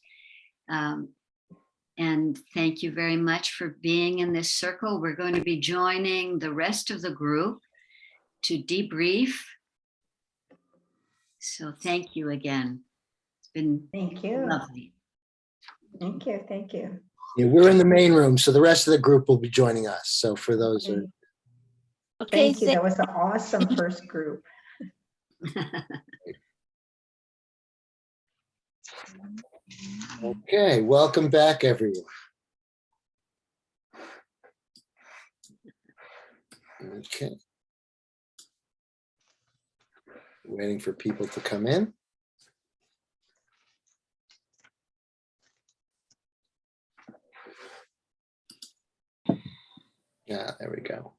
And thank you very much for being in this circle. We're going to be joining the rest of the group to debrief. So thank you again. It's been lovely. Thank you. Thank you. Yeah, we're in the main room, so the rest of the group will be joining us. So for those who... Okay, thank you. That was an awesome first group. Okay, welcome back, everyone. Okay. Waiting for people to come in. Yeah, there we go.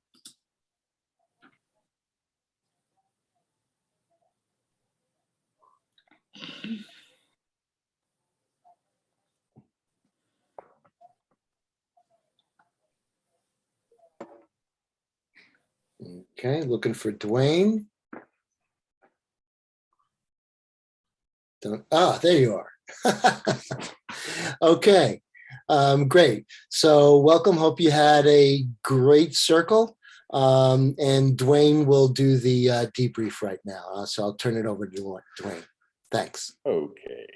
Okay, looking for Dwayne. There you are. Okay, Great. So welcome. Hope you had a great circle. And Dwayne will do the debrief right now. So I'll turn it over to Dwayne. Thanks. Okay.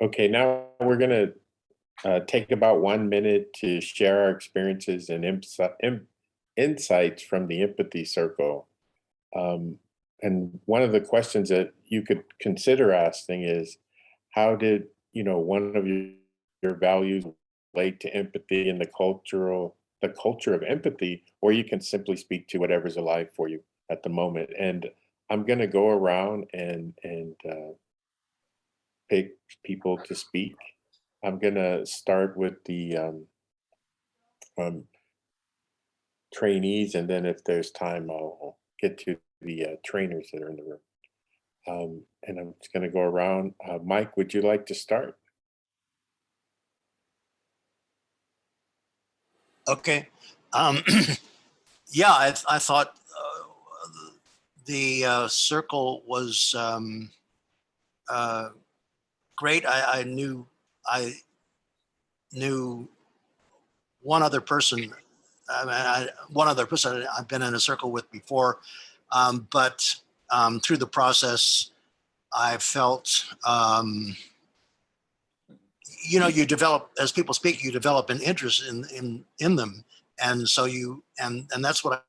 Okay, now we're going to take about 1 minute to share our experiences and insights from the Empathy Circle. And one of the questions that you could consider asking is, how did, one of your values relate to empathy and the culture of empathy, or you can simply speak to whatever's alive for you at the moment. And I'm going to go around and pick people to speak. I'm going to start with the trainees, and then if there's time, I'll get to the trainers that are in the room. And I'm just going to go around. Mike, would you like to start? Okay. Yeah, I thought the circle was great. I knew one other person. One other person I've been in a circle with before, but through the process, I felt, you develop, as people speak, you develop an interest in them, and so and that's what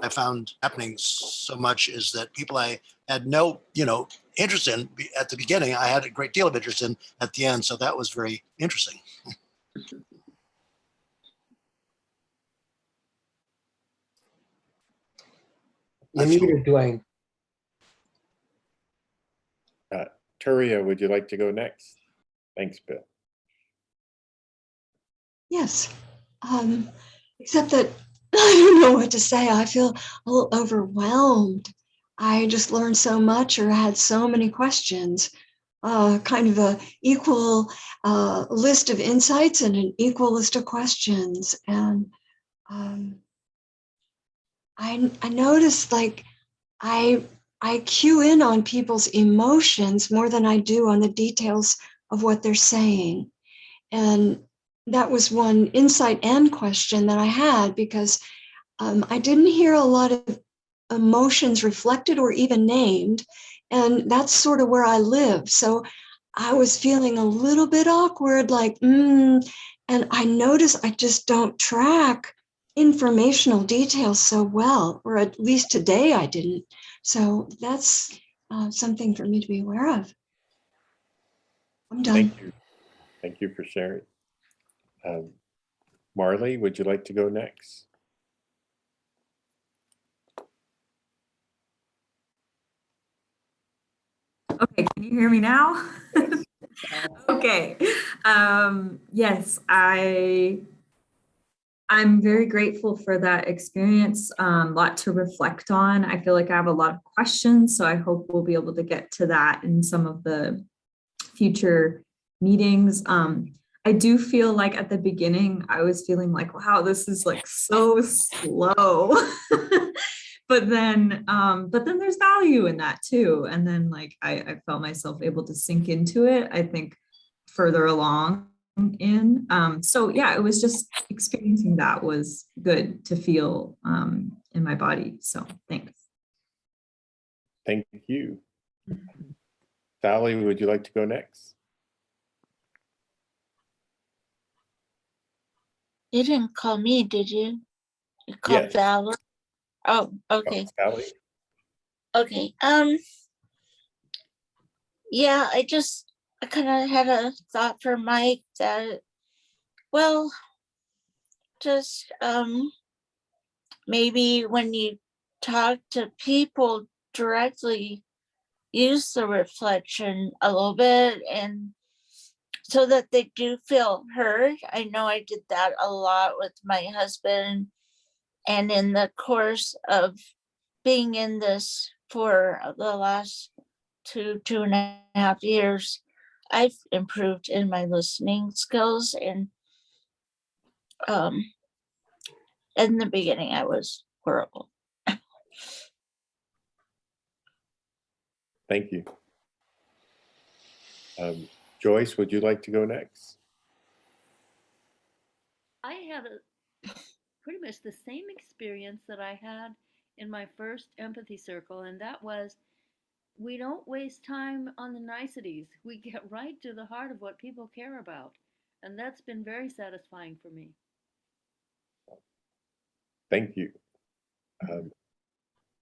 I found happening so much, is that people I had no, interest in at the beginning, I had a great deal of interest in at the end. So that was very interesting. You're muted, Dwayne. Turia, would you like to go next? Thanks, Bill. Yes. Except that I don't know what to say. I feel a little overwhelmed. I just learned so much, or had so many questions. Kind of a equal list of insights and an equal list of questions. And I noticed, like, I cue in on people's emotions more than I do on the details of what they're saying. And that was one insight and question that I had, because I didn't hear a lot of emotions reflected or even named. And that's sort of where I live. So I was feeling a little bit awkward, like, and I noticed I just don't track informational details so well, or at least today I didn't. So that's something for me to be aware of. I'm done. Thank you. Thank you for sharing. Marley, would you like to go next? Okay, can you hear me now? Okay. Yes, I'm very grateful for that experience. A lot to reflect on. I feel like I have a lot of questions, so I hope we'll be able to get to that in some of the future meetings. I do feel like at the beginning, I was feeling like, wow, this is like so slow. But then there's value in that too. And then like I felt myself able to sink into it, I think, further along in. So yeah, it was just experiencing that was good to feel in my body. So thanks. Thank you. Sally, would you like to go next? You didn't call me, did you? You called Yes. Val. Oh, okay. Sally? Okay. Yeah, I kind of had a thought for Mike that, well, just maybe when you talk to people directly, use the reflection a little bit, and so that they do feel heard. I know I did that a lot with my husband, and in the course of being in this for the last 2.5 years, I've improved in my listening skills. And in the beginning, I was horrible. Thank you. Joyce, would you like to go next? I had pretty much the same experience that I had in my first empathy circle, and that was we don't waste time on the niceties. We get right to the heart of what people care about. And that's been very satisfying for me. Thank you.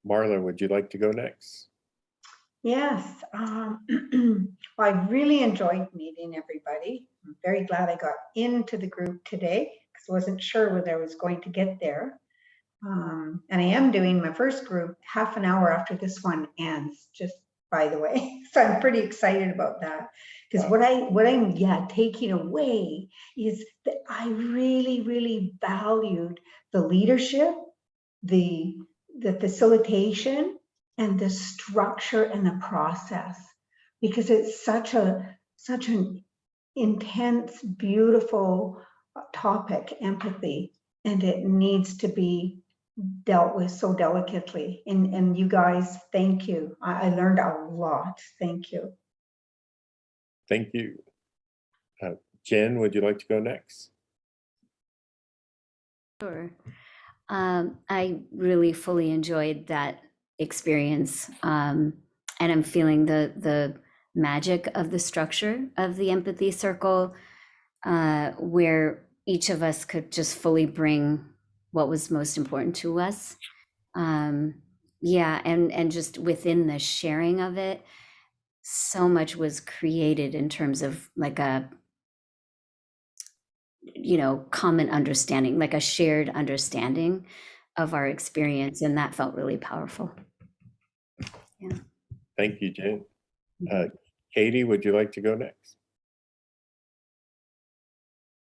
Marla, would you like to go next? Yes, well, I really enjoyed meeting everybody. I'm very glad I got into the group today because I wasn't sure whether I was going to get there. And I am doing my first group half an hour after this one ends, just by the way. So I'm pretty excited about that because what I'm taking away is that I really, really valued the leadership, the facilitation, and the structure and the process, because it's such an intense, beautiful topic, empathy, and it needs to be dealt with so delicately. And you guys, thank you. I learned a lot. Thank you. Thank you. Jen, would you like to go next? Sure. I really fully enjoyed that experience. And I'm feeling the magic of the structure of the empathy circle, where each of us could just fully bring what was most important to us. Yeah, and just within the sharing of it, so much was created in terms of like a, common understanding, like a shared understanding of our experience. And that felt really powerful. Yeah. Thank you, Jen. Katie, would you like to go next?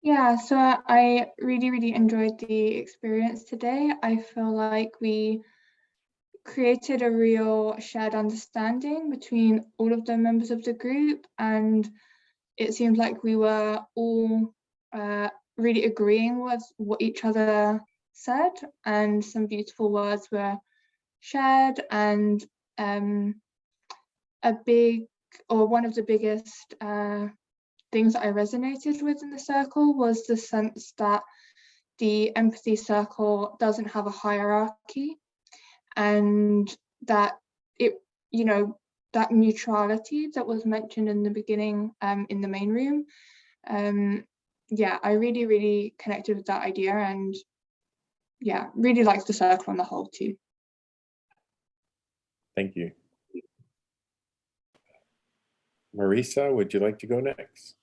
Yeah, so I really, really enjoyed the experience today. I feel like we created a real shared understanding between all of the members of the group, and it seemed like we were all really agreeing with what each other said, and some beautiful words were shared. And one of the biggest things that I resonated with in the circle was the sense that the empathy circle doesn't have a hierarchy, and that that neutrality that was mentioned in the beginning in the main room. I really, really connected with that idea, and really liked the circle on the whole too. Thank you. Marisa, would you like to go next?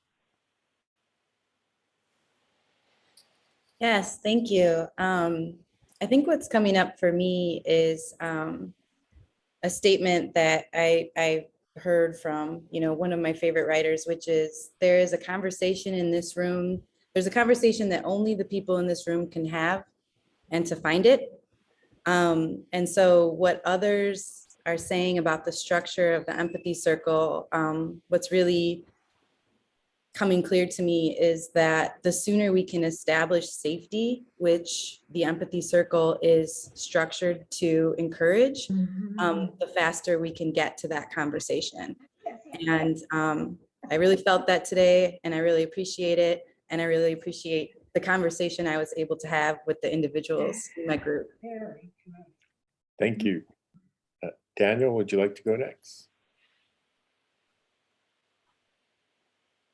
Yes, thank you. I think what's coming up for me is a statement that I heard from, one of my favorite writers, which is, there is a conversation in this room. There's a conversation that only the people in this room can have, and to find it. And so what others are saying about the structure of the empathy circle, what's really coming clear to me is that the sooner we can establish safety, which the empathy circle is structured to encourage, the faster we can get to that conversation. And I really felt that today, and I really appreciate it. And I really appreciate the conversation I was able to have with the individuals in my group. Thank you. Daniel, would you like to go next?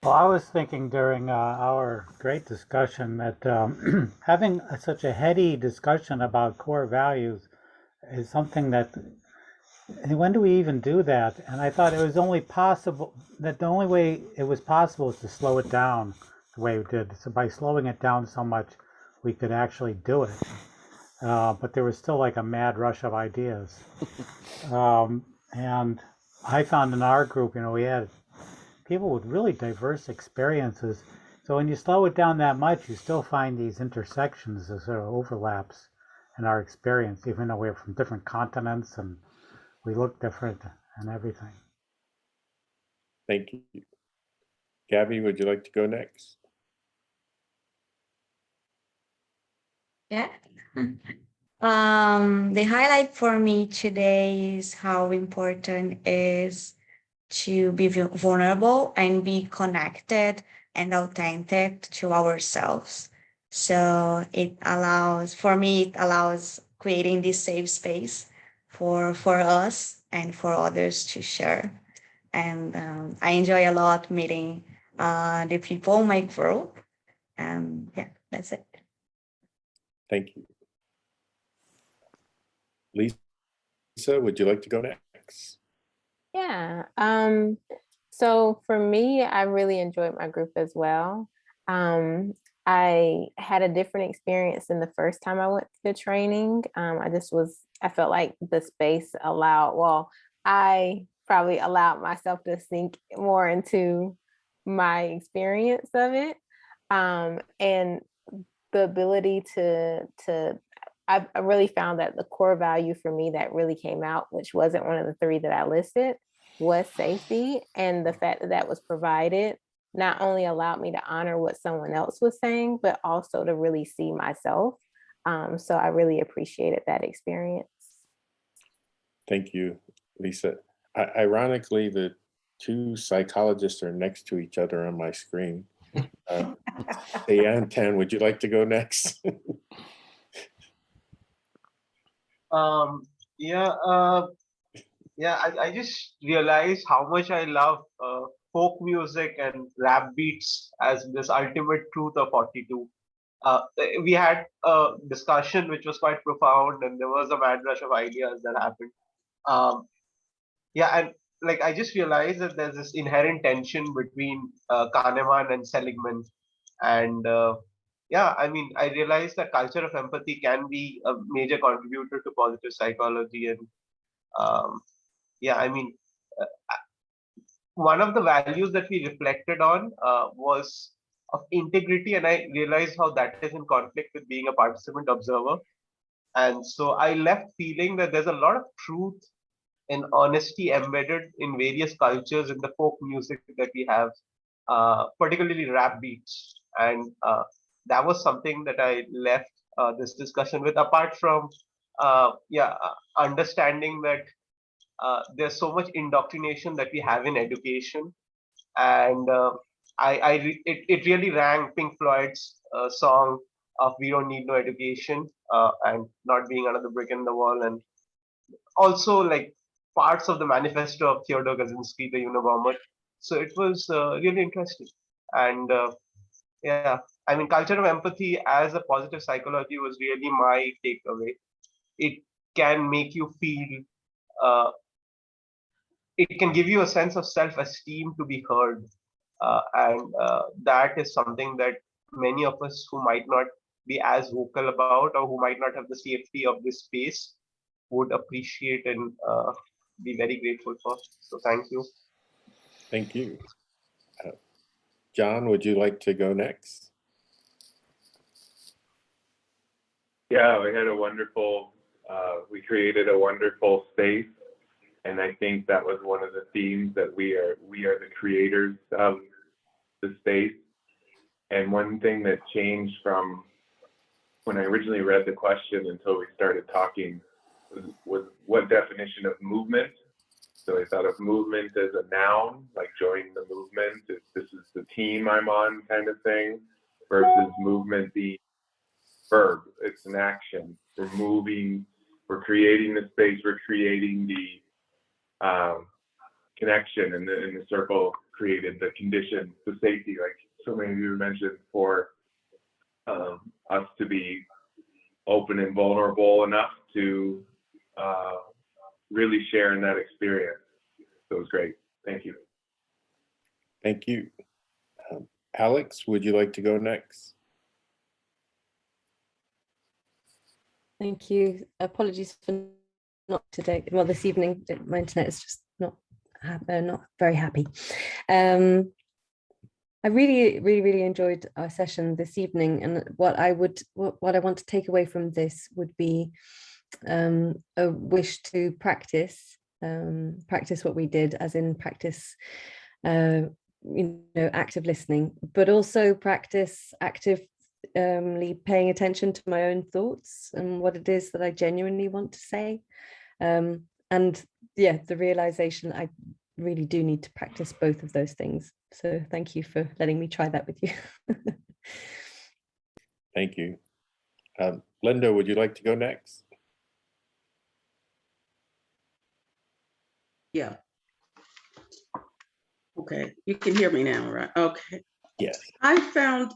Well, I was thinking during our great discussion that having such a heady discussion about core values is something that, when do we even do that? And I thought it was only possible, that the only way it was possible is to slow it down the way we did. So by slowing it down so much, we could actually do it. But there was still like a mad rush of ideas. And I found in our group, we had people with really diverse experiences. So when you slow it down that much, you still find these intersections, these sort of overlaps in our experience, even though we're from different continents and we look different and everything. Thank you. Gabby, would you like to go next? Yeah. The highlight for me today is how important is to be vulnerable and be connected and authentic to ourselves. So it allows, for me, it allows creating this safe space for us and for others to share. And I enjoy a lot meeting the people in my group. Yeah, that's it. Thank you. Lisa, would you like to go next? Yeah. So for me, I really enjoyed my group as well. I had a different experience than the first time I went to the training. I felt like the space I probably allowed myself to sink more into my experience of it. And the ability I really found that the core value for me that really came out, which wasn't one of the three that I listed, was safety. And the fact that that was provided not only allowed me to honor what someone else was saying, but also to really see myself. So I really appreciated that experience. Thank you, Lisa. Ironically, the two psychologists are next to each other on my screen. Tan, would you like to go next? I just realized how much I love folk music and rap beats as this ultimate truth of 42. We had a discussion which was quite profound, and there was a mad rush of ideas that happened. And like I just realized that there's this inherent tension between Kahneman and Seligman, and I realized that culture of empathy can be a major contributor to positive psychology, and one of the values that we reflected on was of integrity, and I realized how that is in conflict with being a participant observer. And so I left feeling that there's a lot of truth and honesty embedded in various cultures in the folk music that we have, particularly rap beats. And that was something that I left this discussion with, apart from understanding that there's so much indoctrination that we have in education. And it really rang Pink Floyd's song of "We Don't Need No Education" and not being another brick in the wall, and also like parts of the manifesto of Theodore Kaczynski, the Unabomber. So it was really interesting. And culture of empathy as a positive psychology was really my takeaway. It can make you feel, it can give you a sense of self-esteem to be heard. And that is something that many of us who might not be as vocal about, or who might not have the safety of this space, would appreciate and be very grateful for. So thank you. Thank you. John, would you like to go next? Yeah, we had a wonderful, we created a wonderful space. And I think that was one of the themes, that we are the creators of the space. And one thing that changed from when I originally read the question until we started talking was what definition of movement. So I thought of movement as a noun, like join the movement, this is the team I'm on kind of thing, versus movement being verb, it's an action. We're moving, we're creating the space, we're creating the connection, and the circle created the condition, the safety, like so many of you mentioned, for us to be open and vulnerable enough to really share in that experience. So it was great. Thank you. Thank you. Alex, would you like to go next? Thank you. Apologies for not today. Well, this evening, my internet is just not very happy. I really enjoyed our session this evening, and what I want to take away from this would be a wish to practice what we did, as in practice active listening, but also practice actively paying attention to my own thoughts and what it is that I genuinely want to say. And yeah, the realization really do need to practice both of those things. So thank you for letting me try that with you. Thank you. Linda, would you like to go next? Yeah. Okay, you can hear me now, right? Okay. Yes. I found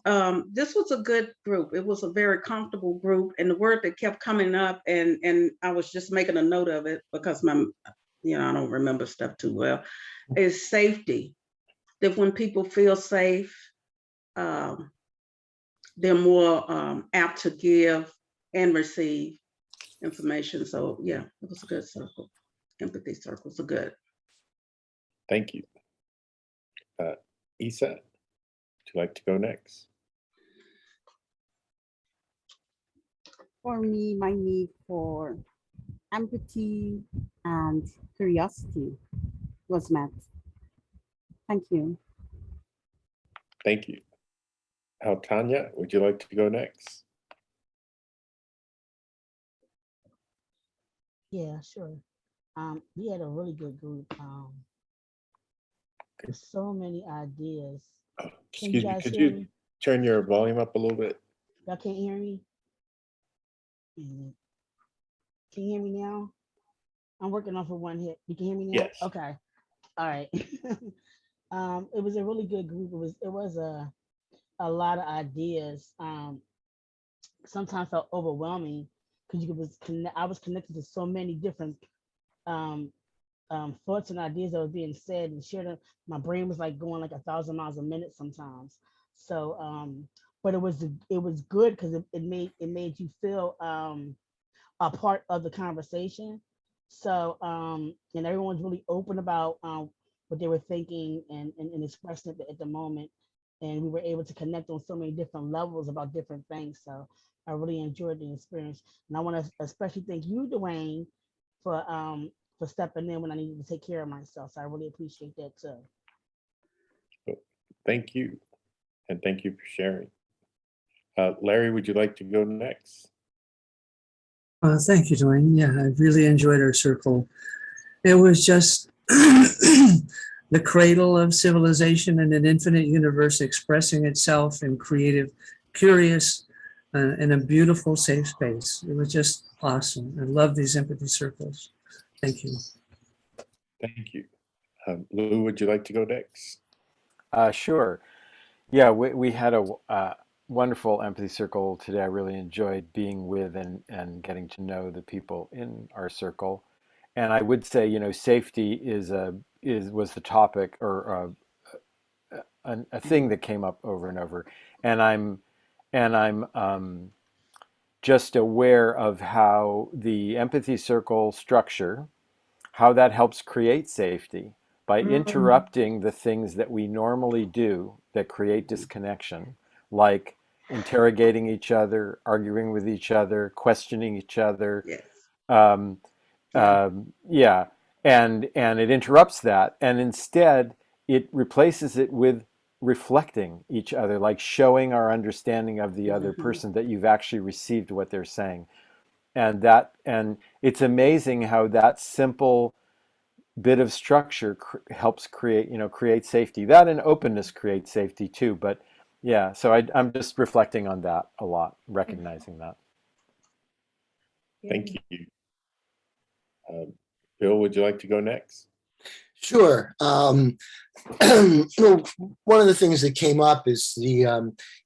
this was a good group. It was a very comfortable group, and the word that kept coming up, and I was just making a note of it because I don't remember stuff too well, is safety. That when people feel safe, they're more apt to give and receive information. So yeah, it was a good circle. Empathy circles are good. Thank you. Isa, would you like to go next? For me, my need for empathy and curiosity was met. Thank you. Thank you. Tanya, would you like to go next? Yeah, sure. We had a really good group. There's so many ideas. Can you Excuse me, guys could hear you me? turn your volume up a little bit? Y'all can't hear me? Can you hear me now? I'm working off of one hit. You can hear me now? Yes. Okay. All right. It was a really good group. It was a lot of ideas. Sometimes felt overwhelming because I was connected to so many different thoughts and ideas that were being said and shared. My brain was like going like 1,000 miles a minute sometimes. So, but it was good because it made you feel a part of the conversation. So, and everyone's really open about what they were thinking and expressing it at the moment. And we were able to connect on so many different levels about different things. So I really enjoyed the experience. And I want to especially thank you, Dwayne, for stepping in when I needed to take care of myself. So I really appreciate that too. Thank you. And thank you for sharing. Larry, would you like to go next? Thank you, Dwayne. Yeah, I really enjoyed our circle. It was just the cradle of civilization and an infinite universe expressing itself in creative, curious, and a beautiful, safe space. It was just awesome. I love these empathy circles. Thank you. Thank you. Lou, would you like to go next? Sure. Yeah, we had a wonderful empathy circle today. I really enjoyed being with and getting to know the people in our circle. And I would say, safety was the topic or a thing that came up over and over. And I'm just aware of how the empathy circle structure, how that helps create safety by interrupting the things that we normally do that create disconnection, like interrogating each other, arguing with each other, questioning each other. Yes. Yeah, and it interrupts that, and instead it replaces it with reflecting each other, like showing our understanding of the other person, that you've actually received what they're saying. And it's amazing how that simple bit of structure helps create safety. That and openness create safety too. But yeah, so I'm just reflecting on that a lot, recognizing that. Thank you. Bill, would you like to go next? Sure. Well, one of the things that came up is the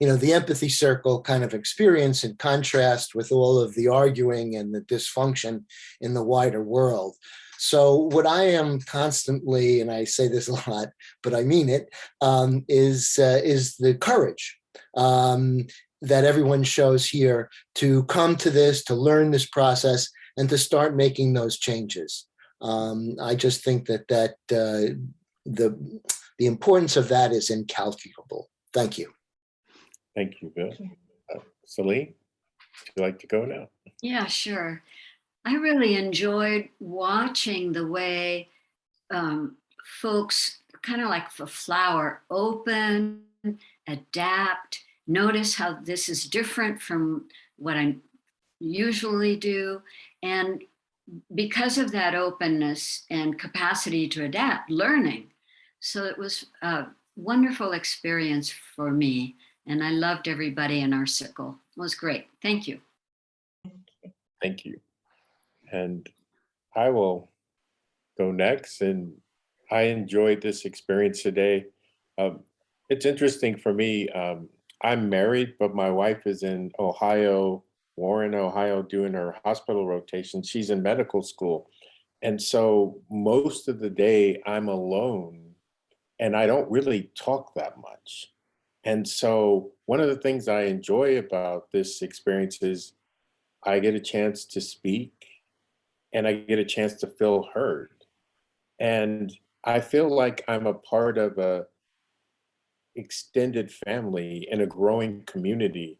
empathy circle kind of experience in contrast with all of the arguing and the dysfunction in the wider world. So what I am constantly, and I say this a lot, but I mean it, is the courage that everyone shows here to come to this, to learn this process, and to start making those changes. I just think that the importance of that is incalculable. Thank you. Thank you, Bill. Celine, would you like to go now? Yeah, sure. I really enjoyed watching the way folks, kind of like the flower, open, adapt, notice how this is different from what I usually do. And because of that openness and capacity to adapt, learning. So it was a wonderful experience for me. And I loved everybody in our circle. It was great. Thank you. Thank you. And I will go next. And I enjoyed this experience today. It's interesting for me. I'm married, but my wife is in Ohio, Warren, Ohio, doing her hospital rotation. She's in medical school. And so most of the day I'm alone and I don't really talk that much. And so one of the things I enjoy about this experience is I get a chance to speak and I get a chance to feel heard. And I feel like I'm a part of a extended family in a growing community.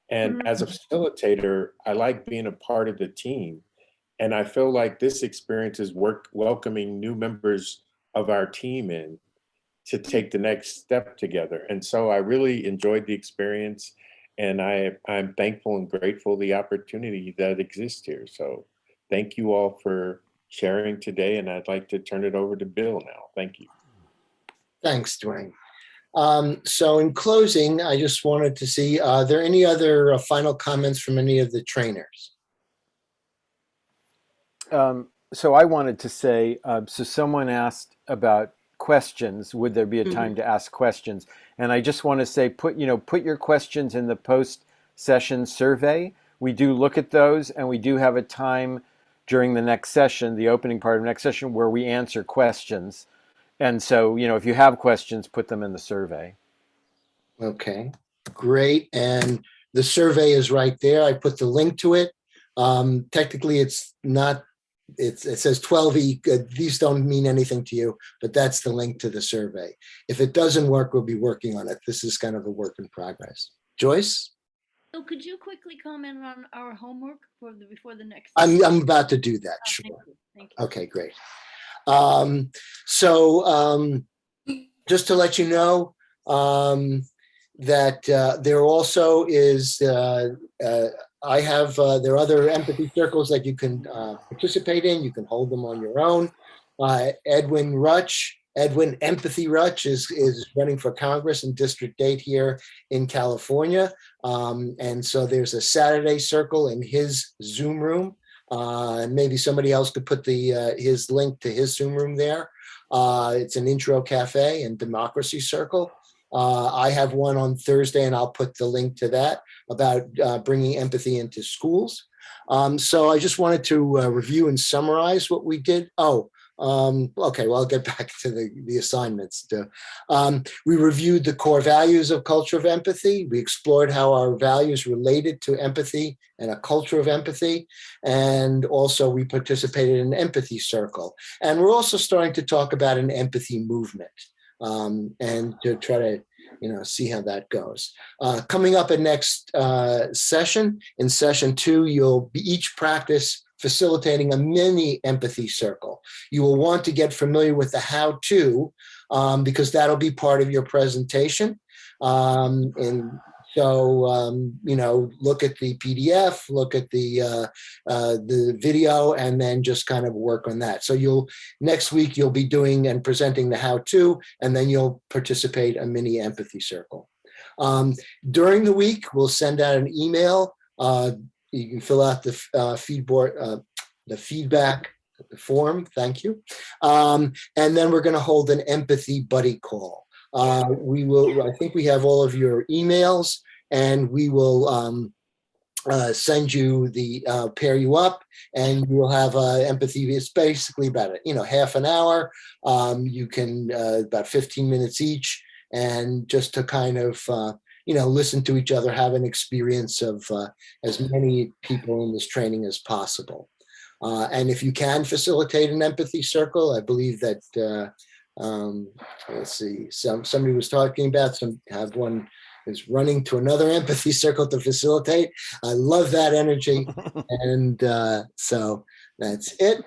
And as a facilitator, I like being a part of the team. And I feel like this experience is welcoming new members of our team in to take the next step together. And so I really enjoyed the experience, and I'm thankful and grateful the opportunity that exists here. So thank you all for sharing today, and I'd like to turn it over to Bill now. Thank you. Thanks, Dwayne. So in closing, I just wanted to see, are there any other final comments from any of the trainers? So I wanted to say, so someone asked about questions. Would there be a time to ask questions? And I just want to say, put your questions in the post-session survey. We do look at those, and we do have a time during the next session, the opening part of the next session, where we answer questions. And so, if you have questions, put them in the survey. Okay, great. And the survey is right there. I put the link to it. Technically, it's not, it says 12E. These don't mean anything to you, but that's the link to the survey. If it doesn't work, we'll be working on it. This is kind of a work in progress. Joyce? So could you quickly comment on our homework before the next? I'm about to do that, sure. Thank you. Okay, great. Just to let you know that there also is, there are other empathy circles that you can participate in. You can hold them on your own. Edwin Empathy Rutch is running for Congress in District 8 here in California. And so there's a Saturday circle in his Zoom room. Maybe somebody else could put his link to his Zoom room there. It's an intro cafe and democracy circle. I have one on Thursday, and I'll put the link to that about bringing empathy into schools. So I just wanted to review and summarize what we did. Okay, well, I'll get back to the assignments. We reviewed the core values of culture of empathy. We explored how our values related to empathy and a culture of empathy. And also we participated in an empathy circle. And we're also starting to talk about an empathy movement and to try to see how that goes. Coming up at next session, in session 2, you'll each practice facilitating a mini empathy circle. You will want to get familiar with the how-to because that'll be part of your presentation. And so, look at the PDF, look at the video, and then just kind of work on that. So next week you'll be doing and presenting the how-to, and then you'll participate in a mini empathy circle. During the week, we'll send out an email. You can fill out the feedback form. Thank you. And then we're going to hold an empathy buddy call. I think we have all of your emails, and we will send you pair you up, and you will have empathy. It's basically about half an hour. You can about 15 minutes each, and just to kind of listen to each other, have an experience of as many people in this training as possible. And if you can facilitate an empathy circle, I believe that let's see, somebody was talking about have one is running to another empathy circle to facilitate. I love that energy. And so that's it.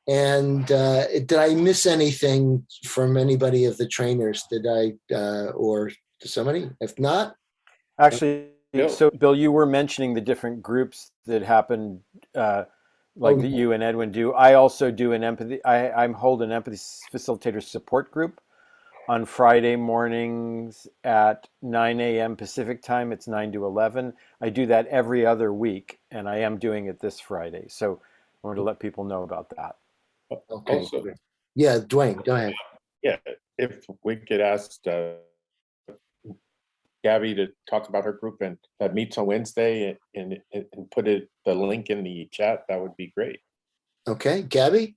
Did I miss anything from anybody of the trainers? Did I, or to somebody? If not? Actually, so Bill, you were mentioning the different groups that happened like Oh, that yeah. you and Edwin do. I also do an empathy. I hold an empathy facilitator support group on Friday mornings at 9 a.m. Pacific time. It's 9 to 11. I do that every other week, and I am doing it this Friday. So I wanted to let people know about that. Okay. Also, Yeah, Dwayne, go ahead. yeah, if we could ask Gabby to talk about her group and that meets on Wednesday and put the link in the chat, that would be great. Okay, Gabby?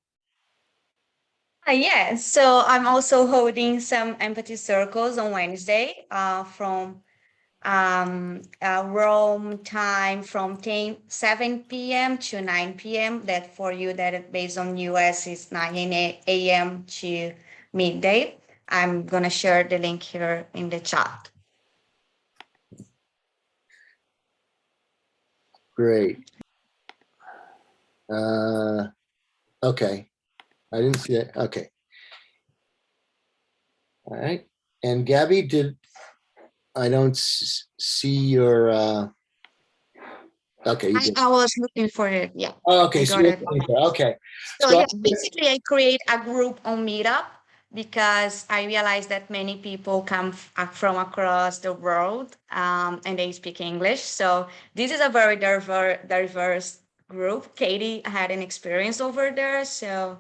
Yeah, so I'm also holding some empathy circles on Wednesday from Rome time from 7 p.m. to 9 p.m. That for you that based on US is 9 a.m. to midday. I'm gonna share the link here in the chat. Great. Okay. I didn't see it. Okay. All right. And Gabby, I don't see your, okay, you did. I was looking for it. Yeah. Oh, okay, I so got you're it. looking for, okay. So So, yeah, basically I create a group on Meetup because I realized that many people come from across the world and they speak English. So this is a very diverse group. Katie had an experience over there. So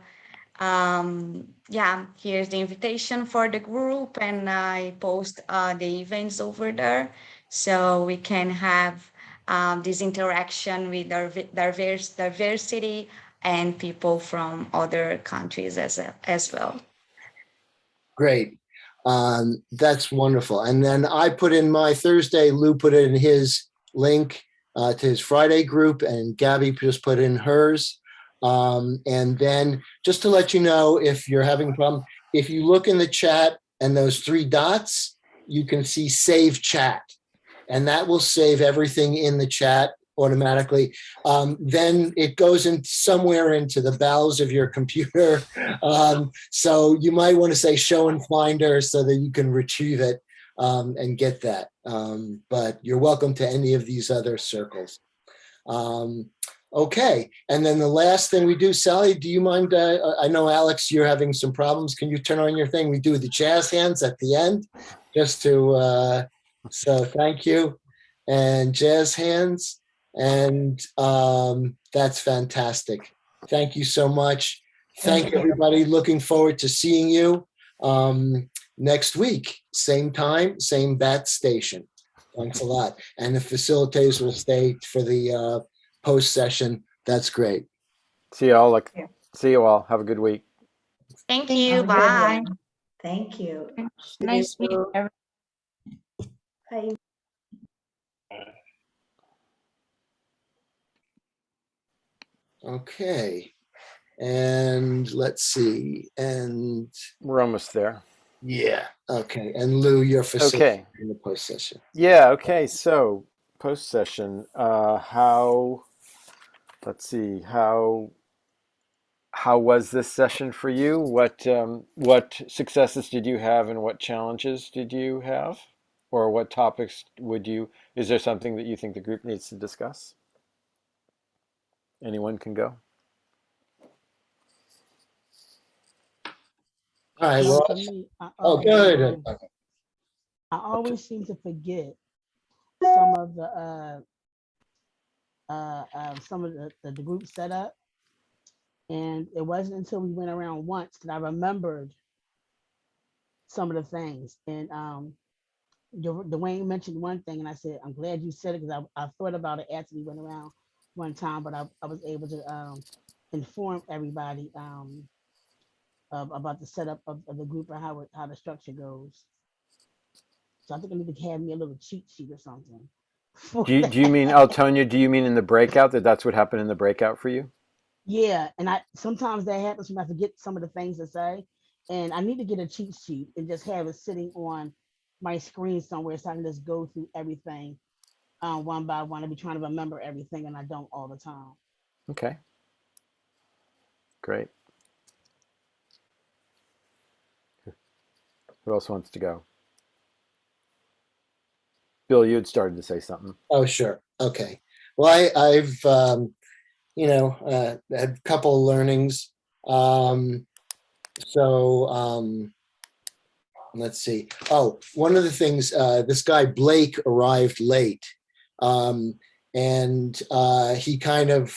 yeah, here's the invitation for the group and I post the events over there so we can have this interaction with diversity and people from other countries as well. great. That's wonderful. And then I put in my Thursday, Lou put in his link to his Friday group, and Gabby just put in hers. And then just to let you know, if you're having a problem, if you look in the chat and those three dots, you can see save chat, and that will save everything in the chat automatically. Then it goes in somewhere into the bowels of your computer. So you might want to say show and finder so that you can retrieve it and get that. But you're welcome to any of these other circles. Okay, and then the last thing we do, Sally, do you mind? I know, Alex, you're having some problems. Can you turn on your thing? We do the jazz hands at the end, just to, so thank you. And jazz hands, and that's fantastic. Thank you so much. Thank you, everybody. Looking forward to seeing you next week. Same time, same bat station. Thanks a lot. And the facilitators will stay for the post session. That's great. See you all. See you all. Have a good week. Thank Have you. a good Bye. one. Thank you. Nice meeting everyone. Bye. Okay. And let's see. And we're almost there. Yeah. Okay. And Lou, you're facilitating Okay. the post session. Yeah. Okay. So post session, let's see, how was this session for you? What successes did you have and what challenges did you have? Or what topics is there something that you think the group needs to discuss? Anyone can go. All right. Well, Well, for me, good. I always seem to forget some of the group setup, and it wasn't until we went around once that I remembered some of the things. And Dwayne mentioned one thing, and I said, I'm glad you said it because I thought about it after we went around one time, but I was able to inform everybody about the setup of the group and how the structure goes. So I think I need to have me a little cheat sheet or something. Do you mean, Altonia, do you mean in the breakout that's what happened in the breakout for you? Yeah, and sometimes that happens when I forget some of the things to say, and I need to get a cheat sheet and just have it sitting on my screen somewhere so I can just go through everything one by one. I'll be trying to remember everything, and I don't all the time. Okay. Great. Who else wants to go? Bill, you had started to say something. Oh, sure. Okay. Well, I've had a couple of learnings. Let's see. Oh, one of the things, this guy Blake arrived late. And he kind of,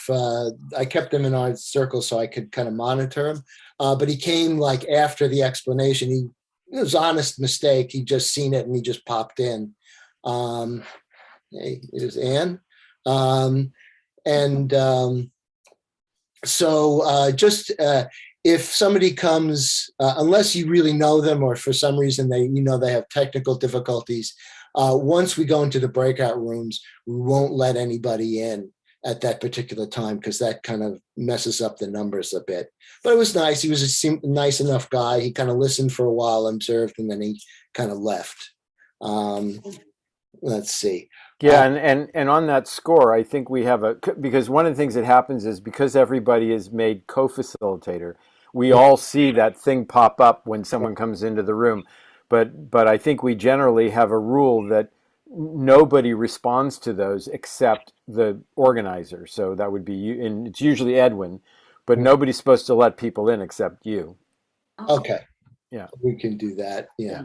I kept him in our circle so I could kind of monitor him. But he came like after the explanation. It was an honest mistake. He just seen it and he just popped in. Hey, here's Anne. If somebody comes, unless you really know them or for some reason they have technical difficulties, once we go into the breakout rooms, we won't let anybody in at that particular time because that kind of messes up the numbers a bit. But it was nice. He was a nice enough guy. He kind of listened for a while, observed, and then he kind of left. Let's see. Yeah, and on that score, I think we have because one of the things that happens is because everybody is made co-facilitator, we all see that thing pop up when someone comes into the room. But I think we generally have a rule that nobody responds to those except the organizer. So that would be you, and it's usually Edwin, but nobody's supposed to let people in except you. Okay. Yeah. We can do that. Yeah.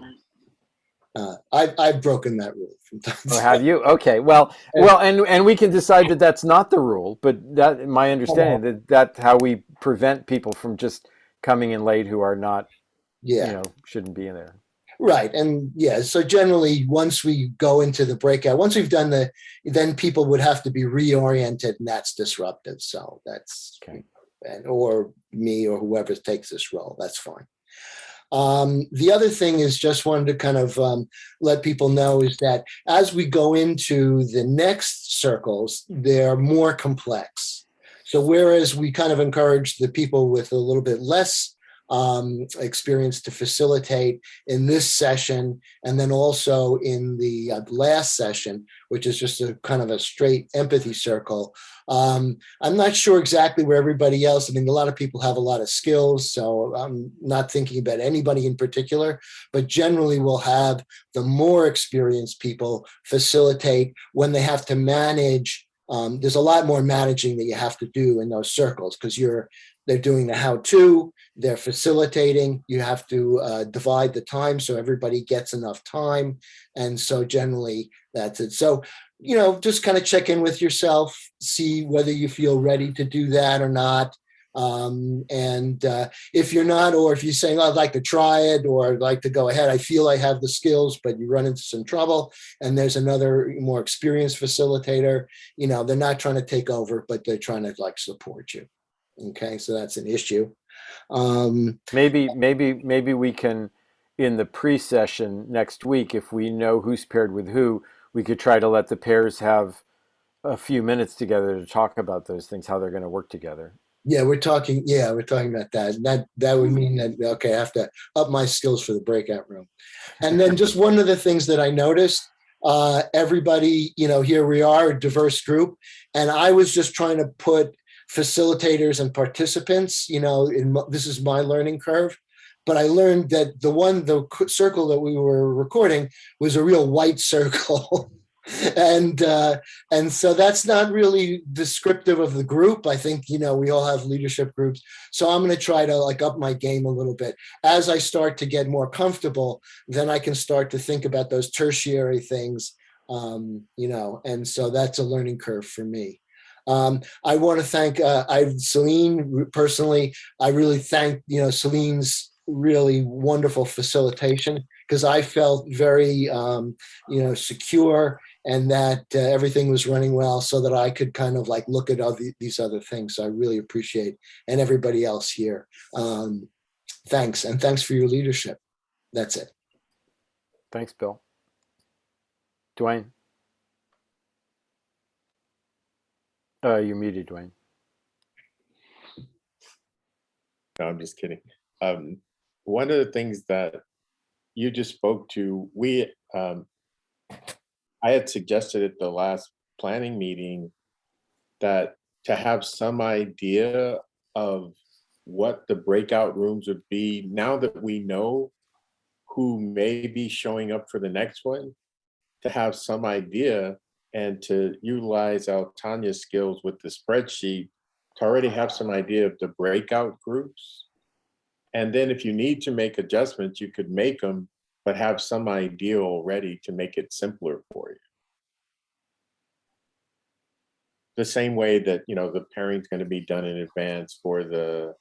I've broken that rule from time to Oh, time. have you? Okay. Well, and we can decide that that's not the rule, but that, my understanding, that's how we prevent people from just coming in late who are not, shouldn't be in there. Right. And so generally once we go into the breakout, once we've done then people would have to be reoriented and that's disruptive. So that's, okay. Or me or whoever takes this role, that's fine. The other thing is just wanted to kind of let people know is that as we go into the next circles, they're more complex. So whereas we kind of encourage the people with a little bit less experience to facilitate in this session, and then also in the last session, which is just a kind of a straight empathy circle. I'm not sure exactly where everybody else, I mean, a lot of people have a lot of skills, so I'm not thinking about anybody in particular, but generally we'll have the more experienced people facilitate when they have to manage. There's a lot more managing that you have to do in those circles because they're doing the how-to, they're facilitating, you have to divide the time so everybody gets enough time. And so generally that's it. So, just kind of check in with yourself, see whether you feel ready to do that or not. If you're not, or if you're saying, I'd like to try it, or I'd like to go ahead, I feel I have the skills, but you run into some trouble and there's another more experienced facilitator, they're not trying to take over, but they're trying to support you. Okay, so that's an issue. Maybe we can, in the pre-session next week, if we know who's paired with who, we could try to let the pairs have a few minutes together to talk about those things, how they're going to work together. Yeah, we're talking about that. That would mean that, okay, I have to up my skills for the breakout room. And then just one of the things that I noticed, everybody, here we are, a diverse group, and I was just trying to put facilitators and participants, this is my learning curve, but I learned that the circle that we were recording was a real white circle. And so that's not really descriptive of the group. I think, we all have leadership groups. So I'm going to try to up my game a little bit. As I start to get more comfortable, then I can start to think about those tertiary things, and so that's a learning curve for me. I want to thank Celine personally. I really thank Celine's really wonderful facilitation, because I felt very secure and that everything was running well, so that I could kind of look at these other things. So I really appreciate, and everybody else here. Thanks, and thanks for your leadership. That's it. Thanks, Bill. Dwayne. You're muted, Dwayne. No, I'm just kidding. One of the things that you just spoke to, I had suggested at the last planning meeting that to have some idea of what the breakout rooms would be, now that we know who may be showing up for the next one, to have some idea and to utilize Tanya's skills with the spreadsheet to already have some idea of the breakout groups. And then if you need to make adjustments, you could make them, but have some idea already to make it simpler for you. The same way that, you know, the pairing's going to be done in advance for the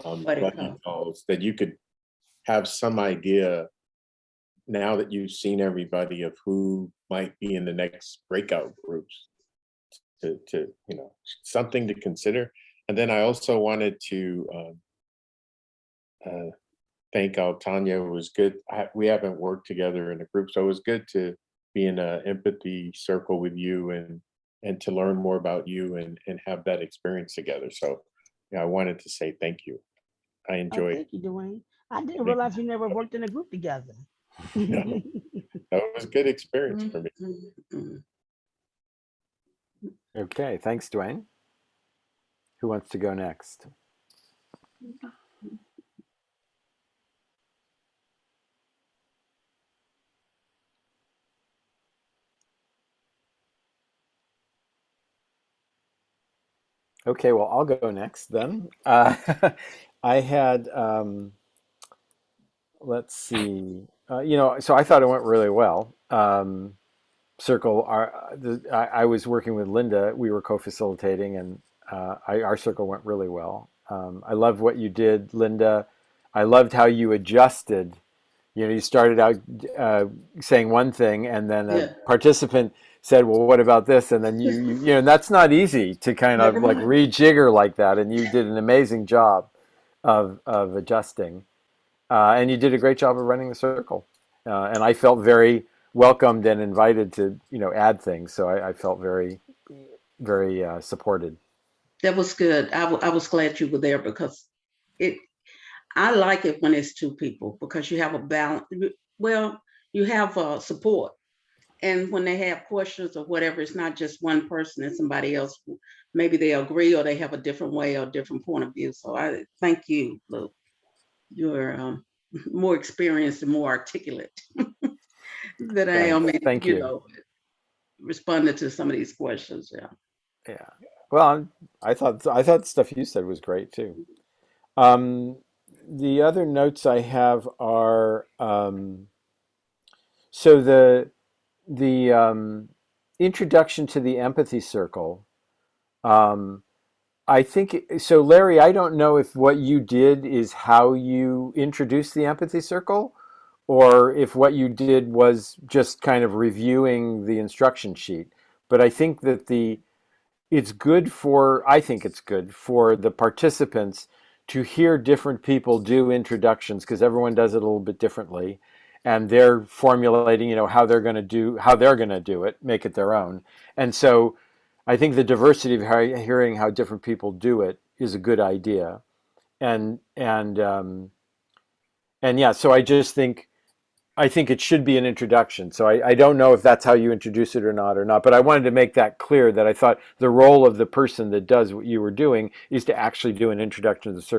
buddy calls, that you could have some idea now that you've seen everybody of who might be in the next breakout groups to you know, something to consider. And then I also wanted to thank Tanya. It was good. We haven't worked together in a group, so it was good to be in an empathy circle with you and to learn more about you and have that experience together. So yeah, I wanted to say thank you. I enjoyed Thank you, Dwayne. I didn't realize we never worked in a group together. No, that was a good experience for me. Okay, thanks, Dwayne. Who wants to go next? Okay, well, I'll go next then. I had, let's see, you know, so I thought it went really well. Circle, I was working with Linda. We were co-facilitating, and our circle went really well. I love what you did, Linda. I loved how you adjusted. You know, you started out saying one thing, and then a participant said, well, what about this? And then you know, and that's not easy to kind of like rejigger like that. And you did an amazing job of adjusting. And you did a great job of running the circle. And I felt very welcomed and invited to, you know, add things. So I felt very, very supported. That was good. I was glad you were there because I like it when it's two people because you have a balance. Well, you have support. And when they have questions or whatever, it's not just one person and somebody else. Maybe they agree or they have a different way or different point of view. So I thank you, Luke. You're more experienced and more articulate than I am. Thank you. You know, responding to some of these questions. Yeah. Yeah. Well, I thought the stuff you said was great too. The other notes I have are so the introduction to the empathy circle. I think so, Larry. I don't know if what you did is how you introduced the empathy circle, or if what you did was just kind of reviewing the instruction sheet. But I think that I think it's good for the participants to hear different people do introductions, because everyone does it a little bit differently, and they're formulating, you know, how they're going to do it, make it their own. And so I think the diversity of hearing how different people do it is a good idea. And yeah, so I think it should be an introduction. So I don't know if that's how you introduce it or not, but I wanted to make that clear, that I thought the role of the person that does what you were doing is to actually do an introduction to the circle.